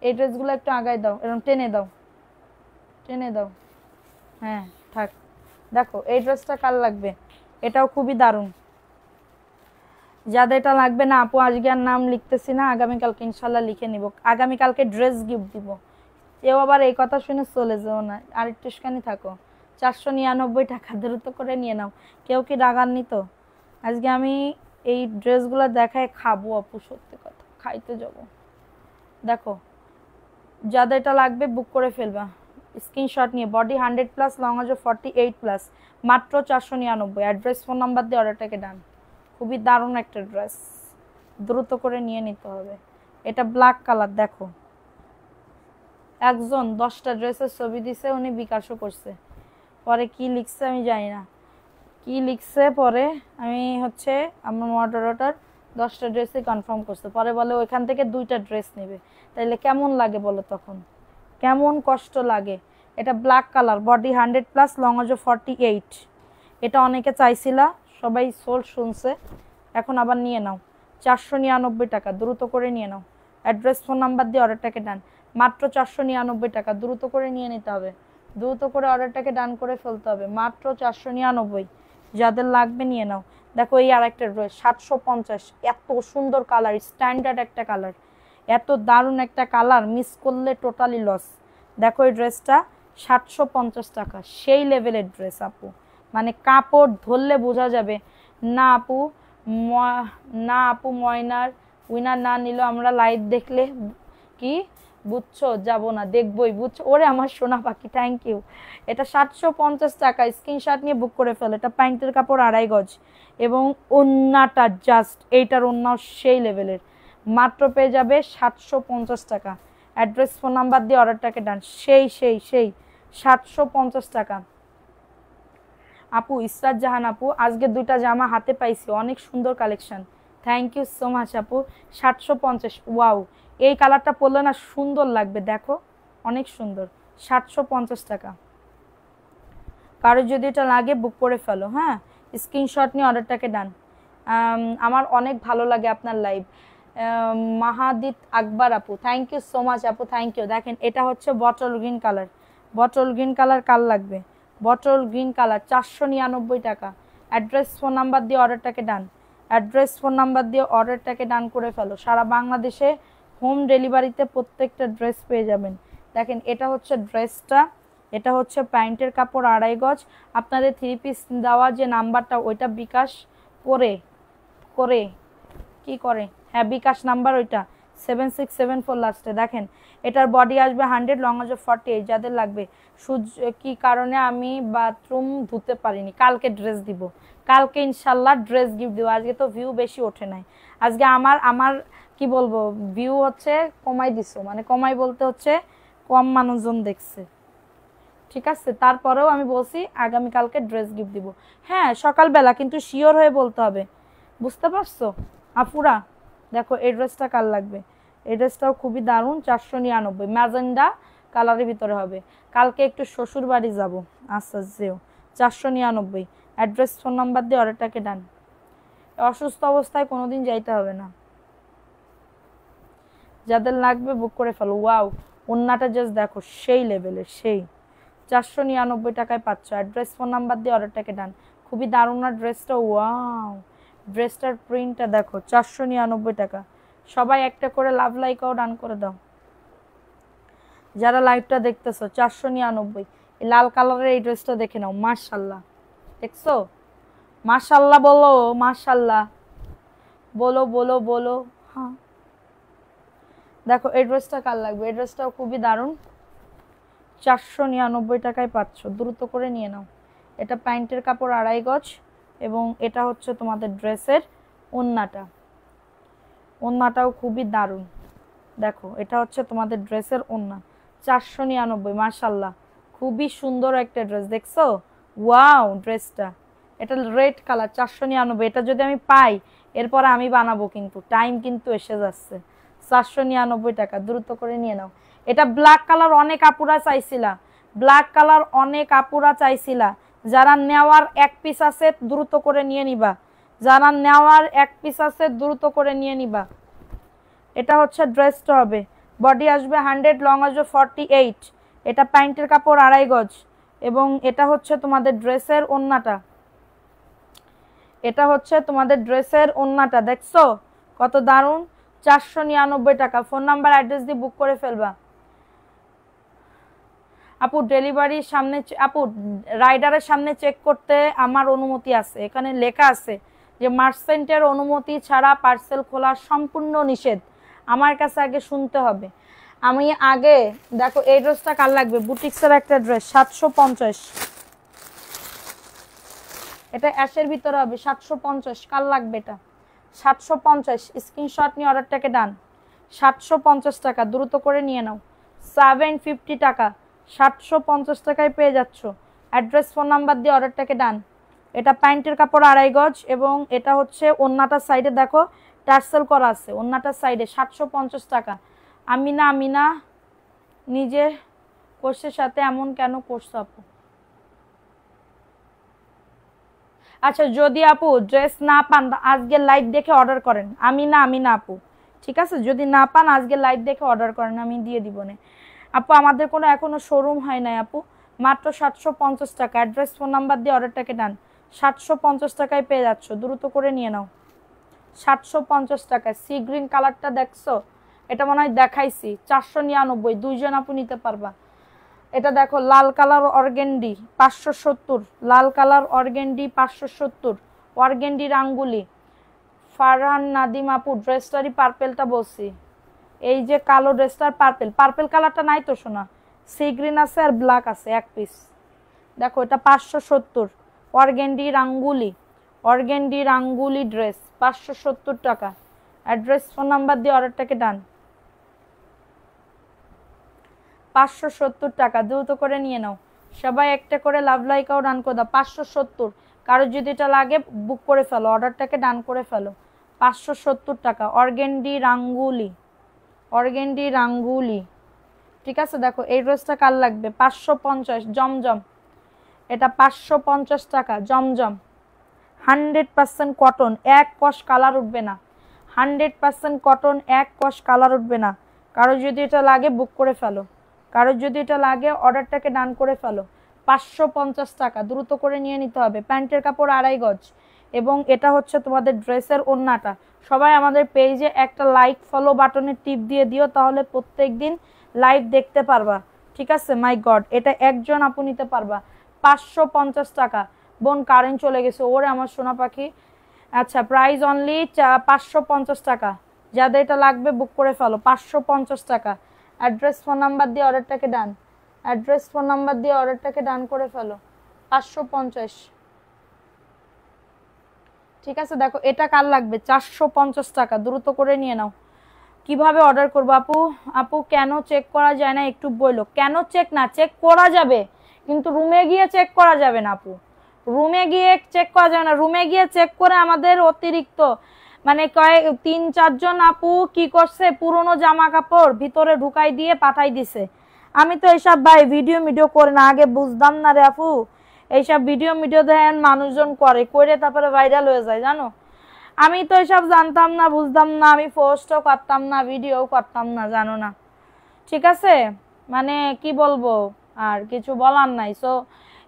এই ড্রেসগুলো একটু আগায় দাও, এরকম টেনে দাও, টেনে দাও, হ্যাঁ থাক। দেখো এই ড্রেসটা কার লাগবে, এটাও খুবই দারুণ। যাদের এটা লাগবে না আপু, আজকে আর নাম লিখতেছি না, আগামীকালকে ইনশাল্লাহ লিখে নিব। আগামীকালকে ড্রেস গিফট দিব। কেউ আবার এই কথা শুনে চলে যাও না, আর একটুখানি থাকো। 499 টাকা, দ্রুত করে নিয়ে নাও। কেউ কি রাগাননি তো? আজকে আমি এই ড্রেসগুলো দেখায় খাবো আপু, সত্যি কথা, খাইতে যাব। দেখো যাদের এটা লাগবে বুক করে ফেলবা, স্ক্রিনশট নিয়ে। বডি 100+, লং আছে 48+, মাত্র 499। অ্যাড্রেস ফোন নাম্বার দিয়ে অর্ডারটাকে ডান। খুবই দারুণ একটা ড্রেস, দ্রুত করে নিয়ে নিতে হবে। এটা ব্ল্যাক কালার। দেখো একজন 10টা ড্রেসের ছবি দিছে, উনি বিকাশও করছে, পরে কি লিখছে আমি জানি না, কি লিখছে পরে আমি হচ্ছে আমার মডারেটর 10টা ড্রেসই কনফার্ম করছে, পরে বলে ওইখান থেকে 2টা ড্রেস নেবে। তাইলে কেমন লাগে বলো, তখন কেমন কষ্ট লাগে। এটা ব্ল্যাক কালার, বডি 100+, লং হচ্ছে 48। এটা অনেকে চাইছিলা, সবাই সোল শুনছে, এখন আবার নিয়ে নাও 499 টাকা, দ্রুত করে নিয়ে নাও। অ্যাড্রেস ফোন নাম্বার দিয়ে অর্ডারটাকে ডান, মাত্র 499 টাকা, দ্রুত করে নিয়ে নিতে হবে, দ্রুত করে অর্ডারটাকে ডান করে ফেলতে হবে, মাত্র 499। যাদের লাগবে নিয়ে নাও। দেখো এই আরেকটা ড্রেস 750, এত সুন্দর কালার, স্ট্যান্ডার্ড একটা কালার, এত দারুণ একটা কালার, মিস করলে টোটালি লস। দেখো এই ড্রেসটা 750 টাকা, সেই লেভেলের ড্রেস আপু, মানে কাপড় ধরলে বোঝা যাবে। না আপু, না আপু ময়নার উইনার না নিল আমরা লাইভ দেখলে কি বুঝছো, যাব না, দেখবই, বুঝছো। ওরে আমার সোনা পাখি, থ্যাংক ইউ। এটা 750 টাকা, স্ক্রিনশট নিয়ে বুক করে ফেলো। এটা প্যান্টের কাপড় 2.5 গজ এবং ওন্নাটা জাস্ট, এইটার ওন্না সেই লেভেলের, মাত্র পেয়ে যাবে 750 টাকা। অ্যাড্রেস ফোন নাম্বার দিয়ে অর্ডারটাকে ডান, সেই সেই সেই 750 টাকা। আপু ইসরাত জাহান আপু, আজকে 2টা জামা হাতে পাইছি, অনেক সুন্দর collection, thank you so much আপু। 750, ওয়াও, এই কালারটা পরলে না সুন্দর লাগবে, দেখো অনেক সুন্দর। 750 টাকা। কারো যদি এটা লাগে বুক করে ফেলো, হ্যাঁ, স্ক্রিনশট নিয়ে অর্ডারটাকে ডান। আমার অনেক ভালো লাগে আপনার লাইভ। মাহাদিত আকবর আপু, থ্যাংক ইউ সো মাচ আপু, থ্যাংক ইউ। দেখেন এটা হচ্ছে bottle green colour, bottle green colour, কাল লাগবে বটল গ্রিন কালার, 499 টাকা। অ্যাড্রেস ফোন নাম্বার দিয়ে অর্ডারটাকে ডান, অ্যাড্রেস ফোন নাম্বার দিয়ে অর্ডারটাকে ডান করে ফেলো। সারা বাংলাদেশে হোম ডেলিভারিতে প্রত্যেকটা ড্রেস পেয়ে যাবেন। দেখেন এটা হচ্ছে ড্রেসটা, এটা হচ্ছে প্যান্টের কাপড় 2.5 গজ। আপনাদের 3 পিস দেওয়া যে নাম্বারটা ওইটা বিকাশ করে করে কি করে, হ্যাঁ বিকাশ নাম্বার ওইটা 7674 লাস্টে। দেখেন এটার বডি আসবে 100, লং আসবে 48। যাদের লাগবে, সূর্য কি কারণে আমি বাথরুম ধুতে পারিনি, কালকে ড্রেস দিব, কালকে ইনশাল্লাহ ড্রেস গিফট দিব। আজকে তো ভিউ বেশি ওঠে নাই, আজকে আমার কি বলবো, ভিউ হচ্ছে কমাই দিছো, মানে কমাই বলতে হচ্ছে কম মানুষজন দেখছে, ঠিক আছে। তারপরেও আমি বলছি আগামীকালকে ড্রেস গিফট দিব, হ্যাঁ সকালবেলা, কিন্তু শিওর হয়ে বলতে হবে, বুঝতে পারছো আপুরা। দেখো এই ড্রেসটা কাল লাগবে, এই ড্রেসটাও খুবই দারুণ, 499, ম্যাজেন্ডা কালারের ভিতরে হবে। কালকে একটু শ্বশুর বাড়ি যাবো, আচ্ছা যেও, 499। অ্যাড্রেস ফোন নাম্বার দিয়ে অর্ডারটাকে ডান। অসুস্থ অবস্থায় কোনোদিন যাইতে হবে না, যাদের লাগবে বুক করে ফেলো। ওয়াও, ওন্নাটা জাস্ট দেখো সেই লেভেলের, সেই 499 টাকায় পাচ্ছ। অ্যাড্রেস ফোন নাম্বার দিয়ে অর্ডারটাকে ডান। খুবই দারুণ না ড্রেসটা, ওয়াও, ড্রেসটার প্রিন্টটা দেখো, 499 টাকা। সবাই একটা করে লাভ লাইকাও ডান করে দাও যারা লাইভটা দেখতেছো। 499, লাল কালারের এই ড্রেসটা দেখে নাও, মাশাল্লাহ, দেখছো, মাশাল্লাহ বলো, মাশাল্লাহ বলো বলো বলো, হ্যাঁ। দেখো এই ড্রেসটা কাল লাগবে, এই ড্রেসটাও খুবই দারুণ, 499 টাকায় পাচ্ছ, দ্রুত করে নিয়ে নাও। এটা প্যান্টের কাপড় 2.5 গজ এবং এটা হচ্ছে তোমাদের ড্রেসের ওন্নাটা, ওন্নাটাও খুবই দারুণ। দেখো এটা হচ্ছে তোমাদের ড্রেসের ওন্না, 499, মাশাল্লাহ, খুবই সুন্দর একটা ড্রেস, দেখছো, ওয়াও ড্রেসটা। এটা রেড কালার, 499। এটা যদি আমি পাই এরপর আমি বানাবো, কিন্তু টাইম কিন্তু এসে যাচ্ছে। 499 টাকা, দ্রুত করে নিয়ে নাও। এটা ব্ল্যাক কালার অনেক আপুরা চাইছিলা, ব্ল্যাক কালার অনেক আপুরা চাইছিলা, যারা নেওয়ার এক পিস আছে দ্রুত করে নিয়ে নিবা, যারা নেওয়ার এক পিস আছে দ্রুত করে নিয়ে নিবা। এটা হচ্ছে ড্রেসটা হবে, বডি আসবে 100, লং আসবে 48। এটা প্যান্টের কাপড় 2.5 গজ এবং এটা হচ্ছে তোমাদের ড্রেসের ওন্নাটা, এটা হচ্ছে তোমাদের ড্রেসের ওন্নাটা, দেখছো কত দারুণ, 499 টাকা। ফোন নাম্বার অ্যাড্রেস দিয়ে বুক করে ফেলবা। আপু ডেলিভারির সামনে, আপু রাইডারের সামনে চেক করতে আমার অনুমতি আছে, এখানে লেখা আছে যে মার্চেন্টের অনুমতি ছাড়া পার্সেল খোলা সম্পূর্ণ নিষেধ, আমার কাছে আগে শুনতে হবে। আমি আগে, দেখো এই ড্রেসটা কার লাগবে, বুটিক্সের একটা ড্রেস, 750, এটা অ্যাশের ভিতরে হবে, 750, কার লাগবে এটা, 750। স্ক্রিনশট নিয়ে অর্ডারটাকে ডান, 750 টাকা, দ্রুত করে নিয়ে নাও। 750 টাকা, 750 টাকায় পেয়ে যাচ্ছ। অ্যাড্রেস ফোন নাম্বার দিয়ে অর্ডারটাকে ডান। এটা প্যান্টের কাপড় 2.5 গজ এবং এটা হচ্ছে ওন্নাটার সাইডে দেখো টার্সেল করা আছে, ওন্নাটার সাইডে 750 টাকা। আমিনা নিজে কোর্সের সাথে এমন কেন করছো আপু? আচ্ছা যদি আপু ড্রেস না পান আজকে লাইভ দেখে অর্ডার করেন, আমি না আপু, ঠিক আছে? যদি না পান আজকে লাইভ দেখে অর্ডার করেন, আমি দিয়ে দিব না আপু। আমাদের কোনো এখনো শোরুম হয় নাই আপু, মাত্র 750 টাকা। অ্যাড্রেস ফোন নাম্বার দিয়ে অর্ডারটাকে ডান, 750 টাকায় পেয়ে যাচ্ছ, দ্রুত করে নিয়ে নাও। 750 টাকা। সি গ্রিন কালারটা দেখছো? এটা মনে হয় দেখাইছি, 499, দুইজন আপু নিতে পারবা। এটা দেখো লাল কালার অর্গেন্ডি 570, লাল কালার অর্গেন্ডি 570, অর্গেন্ডির আঙ্গুলি। ফারহান নাদিম আপু ড্রেসটারই পার্পেলটা বলছি, এই যে কালো ড্রেসটার পার্পেল, পার্পেল কালারটা নাই তো শোনা, সি গ্রিন আছে আর ব্ল্যাক আছে এক পিস। দেখো এটা 570, অর্গেন্ডির আঙ্গুলি, অর্গেন্ডির আঙ্গুলি ড্রেস 570 টাকা। অ্যাড্রেস ফোন নাম্বার দিয়ে অর্ডারটাকে ডান, 570 টাকা, দ্রুত করে নিয়ে নাও সবাই। একটা করে লাভ লাইকাও ডান করে দাও। 570, কারো যদি এটা লাগে বুক করে ফেলো, অর্ডারটাকে ডান করে ফেলো। 570 টাকা। অর্গেন্ডি রাঙ্গুলি, অর্গেন্ডি রাঙ্গুলি, ঠিক আছে? দেখো এই ড্রেসটা কার লাগবে? 550, জমজম, এটা 550 টাকা। জমজম 100% কটন, এক কষ কালার উঠবে না। 100% কটন, এক কষ কালার উঠবে না। কারো যদি এটা লাগে বুক করে ফেলো, কারো যদি এটা লাগে অর্ডারটাকে ডান করে ফেলো। 550 টাকা, দ্রুত করে নিয়ে নিতে হবে। প্যান্টের কাপড় 2.5 গজ, এবং এটা হচ্ছে তোমাদের ড্রেসের ওড়নাটা। সবাই আমাদের পেজে একটা লাইক ফলো বাটনে টিপ দিয়ে দিও, তাহলে প্রত্যেক দিন লাইভ দেখতে পারবা, ঠিক আছে? মাই গড, এটা একজন আপু নিতে পারবা। 550 টাকা। বোন কারেন্ট চলে গেছে, ওরে আমার সোনা পাখি। আচ্ছা প্রাইস অনলি 550 টাকা। যাদের এটা লাগবে বুক করে ফেলো, 550 টাকা। অ্যাড্রেস ফোন নাম্বার দিয়ে অর্ডারটাকে ডান, অ্যাড্রেস ফোন নাম্বার দিয়ে অর্ডারটাকে ডান করে ফেলো। 550, ঠিক আছে? দেখো এটা কার লাগবে? 450 টাকা, দ্রুত করে নিয়ে নাও। কিভাবে অর্ডার করবো আপু? আপু কেন চেক করা যায় না একটু বললো। কেন চেক না, চেক করা যাবে কিন্তু রুমে গিয়ে চেক করা যাবে না আপু, রুমে গিয়ে চেক করা যাবে না। রুমে গিয়ে চেক করে আমাদের অতিরিক্ত মানে 3-4 জন আপু কি করছে, পুরনো জামা কাপড় ভিতরে ঢুকাই দিয়ে পাঠাই দিছে। আমি তো এইসব ভাই ভিডিও করে না, আগে বুঝতাম না রে আপু, এইসব ভিডিও দেখেন মানুষজন করে তারপরে ভাইরাল হয়ে যায় জানো। আমি তো এসব জানতাম না, বুঝতাম না, আমি পোস্টও করতাম না, ভিডিও করতাম না, জানো না, ঠিক আছে? মানে কি বলবো, আর কিছু বলার নাই। সো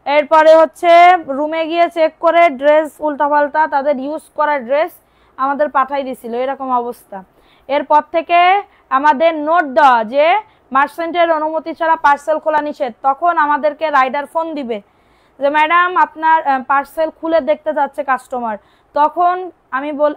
এরপরে হচ্ছে রুমে গিয়ে চেক করে ড্রেস উল্টাপাল্টা তাদের ইউজ করা ড্রেস আমাদের পাঠাই দিছিল, এরকম অবস্থা। এরপর থেকে আমাদের নোট দেওয়া যে মার্চেন্টের অনুমতি ছাড়া পার্সেল খোলা নিষেধ। তখন আমাদেরকে রাইডার ফোন দিবে যে ম্যাডাম আপনার পার্সেল খুলে দেখতে যাচ্ছে কাস্টমার। তখন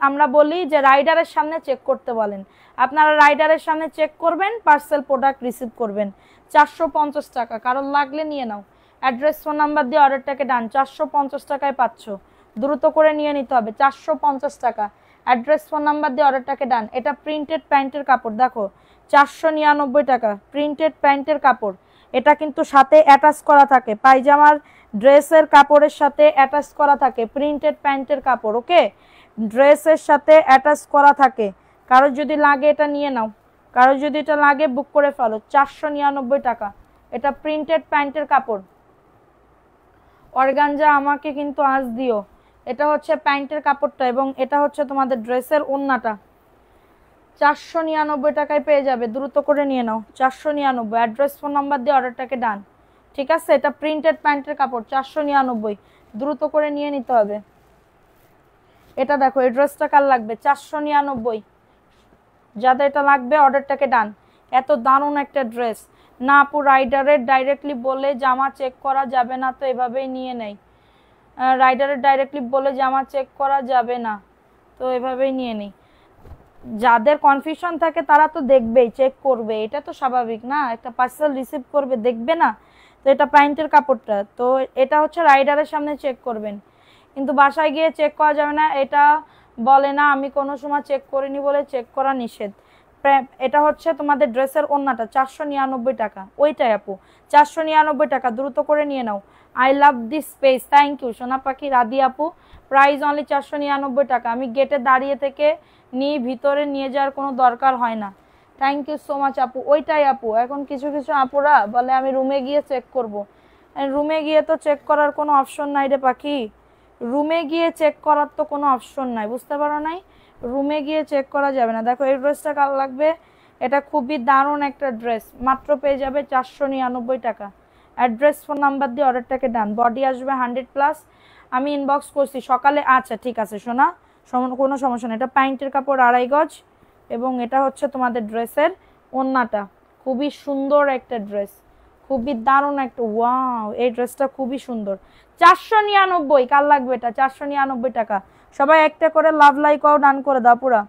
আমরা বলি যে রাইডারের সামনে চেক করতে বলেন। আপনারা রাইডারের সামনে চেক করবেন, পার্সেল প্রোডাক্ট রিসিভ করবেন। 450 টাকা, কারণ লাগলে নিয়ে নাও। অ্যাড্রেস ফোন নাম্বার দিয়ে অর্ডারটাকে ডান, 450 টাকায় পাচ্ছ, দ্রুত করে নিয়ে নিতে হবে। 450 টাকা। অ্যাড্রেস ফোন নাম্বার দিয়ে অর্ডারটাকে ডান। এটা প্রিন্টেড প্যান্টের কাপড়, দেখো 499 টাকা, প্রিন্টেড প্যান্টের কাপড়। এটা কিন্তু সাথে অ্যাটাচ করা থাকে, পায়জামার ড্রেসের কাপড়ের সাথে অ্যাটাচ করা থাকে, প্রিন্টেড প্যান্টের কাপড়। ওকে, ড্রেসের সাথে অ্যাটাচ করা থাকে। কারো যদি লাগে এটা নিয়ে নাও, কারো যদি এটা লাগে বুক করে ফেলো। 499 টাকা। এটা প্রিন্টেড প্যান্টের কাপড়, অর্গানজা আমাকে কিন্তু আজ দিও। এটা হচ্ছে প্যান্টের কাপড়টা, এবং এটা হচ্ছে তোমাদের ড্রেসের ওড়নাটা। 499 টাকায় পেয়ে যাবে, দ্রুত করে নিয়ে নাও। 499। অ্যাড্রেস ফোন নাম্বার দিয়ে অর্ডারটাকে ডান, ঠিক আছে? এটা প্রিন্টেড প্যান্টের কাপড়, 499, দ্রুত করে নিয়ে নিতে হবে। এটা দেখো এই ড্রেসটা কার লাগবে? 499। যাদের এটা লাগবে অর্ডারটাকে ডান। এত দারুণ একটা ড্রেস না আপু, রাইডারের ডাইরেক্টলি বলে জামা চেক করা যাবে না তো এভাবেই নিয়ে নেই। রাইডারের ডাইরেক্টলি বলে জামা চেক করা যাবে না তো এভাবেই নিয়ে নেই। যাদের কনফিউশন থাকে তারা তো দেখবেই, চেক করবে, এটা তো স্বাভাবিক না? একটা পার্সেল রিসিভ করবে, দেখবে না? তো এটা প্যান্টের কাপড়টা, তো এটা হচ্ছে রাইডারের সামনে চেক করবেন, কিন্তু বাসায় গিয়ে চেক করা যাবে না। এটা বলে না, আমি কোনো সময় চেক করিনি বলে চেক করা নিষেধ। এটা হচ্ছে তোমাদের ড্রেসের ওড়নাটা, 499 টাকা। ওইটাই আপু, 499 টাকা, দ্রুত করে নিয়ে নাও। I love this space, thank you সোনা পাখি রাধি আপু। প্রাইস অনলি 499 টাকা। আমি গেটে দাঁড়িয়ে থেকে ভিতরে নিয়ে যাওয়ার কোনো দরকার হয় না। থ্যাংক ইউ সো মাচ আপু। ওইটাই আপু, এখন কিছু কিছু আপুরা বলে আমি রুমে গিয়ে চেক করব। রুমে গিয়ে তো চেক করার কোনো অপশন নাই রে পাখি, রুমে গিয়ে চেক করার তো কোনো অপশন নাই, বুঝতে পারো নাই? রুমে গিয়ে চেক করা যাবে না। দেখো এই ড্রেসটা কার লাগবে, এটা খুবই দারুণ একটা ড্রেস, মাত্র পেয়ে যাবে 499 টাকা। অ্যাড্রেস ফোন নাম্বার দিয়ে অর্ডারটাকে ডান। বডি আসবে 100+। আমি ইনবক্স করছি সকালে। আচ্ছা ঠিক আছে শোনা, কোনো সমস্যা নেই। এটা প্যান্টের কাপড় 2.5 গজ এবং এটা হচ্ছে তোমাদের ড্রেসের ওড়নাটা। খুবই সুন্দর একটা ড্রেস, খুবই দারুণ একটা, ওয়াও এই ড্রেসটা খুবই সুন্দর। 499, কার লাগবে এটা? 499 টাকা। সবাই একটা করে লাভ লাইকও ডান করে দাও, পুরা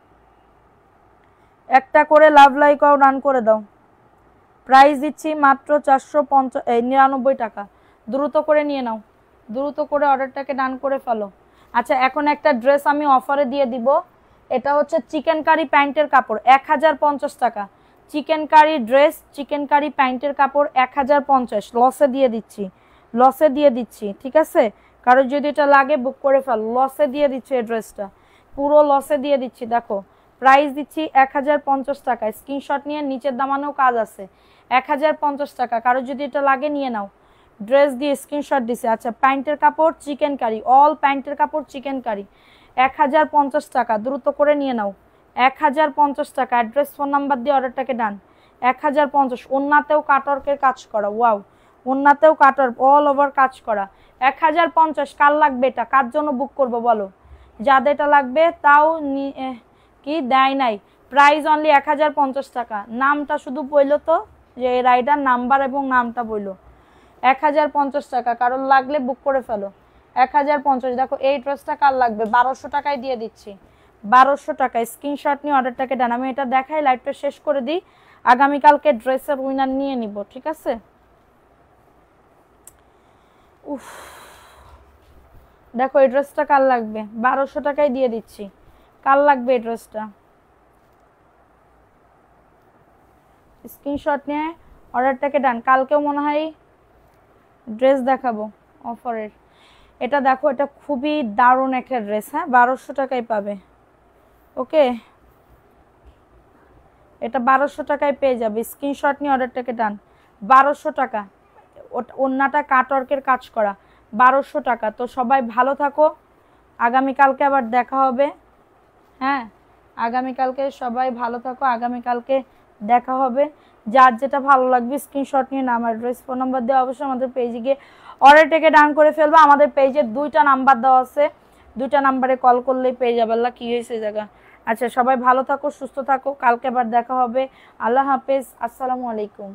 একটা করে লাভ লাইকও ডান করে দাও। প্রাইস দিচ্ছি মাত্র 499 টাকা। দ্রুত করে নিয়ে নাও, দ্রুত করে অর্ডারটাকে ডান করে ফেলো। আচ্ছা এখন একটা ড্রেস আমি অফারে দিয়ে দিব, এটা হচ্ছে চিকেন কারি প্যান্টের কাপড় 1050 টাকা। Chicken curry dress, chicken curry প্যান্টের কাপড় 1050, লসে দিয়ে দিচ্ছি, লসে দিয়ে দিচ্ছি, ঠিক আছে? কারোর যদি এটা লাগে বুক করে ফেল, লসে দিয়ে দিচ্ছি এই ড্রেসটা, পুরো লসে দিয়ে দিচ্ছি। দেখো প্রাইস দিচ্ছি 1050 টাকা। স্ক্রিনশট নিয়ে নিচের দামানেও কাজ আছে, 1050 টাকা। কারোর যদি এটা লাগে নিয়ে নাও। ড্রেস দিয়ে স্ক্রিনশট দিছে। আচ্ছা প্যান্টের কাপড় চিকেন কারি, অল প্যান্টের কাপড় চিকেন কারি 1050 টাকা। দ্রুত করে নিয়ে নাও, 1050 টাকা। অ্যাড্রেস ফোন নাম্বার দিয়ে অর্ডারটাকে ডান। 1050। ওন্নাতেও কাটওয়ার্কের কাজ করা, ওয়াও, ওন্নাতেও কাটওয়ার্ক অল ওভার কাজ করা। 1050। কার লাগবে এটা? কার জন্য বুক করবো বলো? যাদের এটা লাগবে তাও কি দেয় নাই। প্রাইস অনলি 1050 টাকা। নামটা শুধু বললো তো, যে রাইডার নাম্বার এবং নামটা বললো। 1050 টাকা। কারোর লাগলে বুক করে ফেলো। 1050। দেখো এই ড্রেসটা কার লাগবে? 1200 টাকায় দিয়ে দিচ্ছি, 1200 টাকায়। স্ক্রিনশট নিয়ে অর্ডারটাকে ডান। আমি এটা দেখাই, লাইভটা শেষ করে দিই, আগামীকালকে ড্রেসের উইনার নিয়ে নিব, ঠিক আছে? উফ, দেখো এই ড্রেসটা কার লাগবে? 1200 টাকায় দিয়ে দিচ্ছি। কার লাগবে এই ড্রেসটা? স্ক্রিনশট নিয়ে অর্ডারটাকে ডান। কালকেও মনে হয় ড্রেস দেখাবো অফারের। এটা দেখো, এটা খুবই দারুণ একটা ড্রেস, হ্যাঁ 1200 টাকায় পাবে। ওকে, এটা 1200 টাকায় পেয়ে যাবে। স্ক্রিনশট নিয়ে অর্ডারটাকে ডান। 1200 টাকা। ওন্নাটা কাটওয়ার্কের কাজ করা, 1200 টাকা। তো সবাই ভালো থাকো, আগামীকালকে আবার দেখা হবে। হ্যাঁ আগামীকালকে সবাই ভালো থাকো, আগামীকালকে দেখা হবে। যার যেটা ভালো লাগবে স্ক্রিনশট নিয়ে নাম, অ্যাড্রেস, ফোন নাম্বার দিয়ে অবশ্যই আমাদের পেজে গিয়ে অর্ডারটাকে ডান করে ফেলবো। আমাদের পেজে 2টা নাম্বার দেওয়া আছে, 2টা নাম্বারে কল করলেই পেয়ে যাবে। আল্লাহ কি হয়েছে জায়গা। আচ্ছা সবাই ভালো থাকো, সুস্থ থাকো, কালকে আবার দেখা হবে। আল্লাহ হাফেজ, আসসালামু আলাইকুম।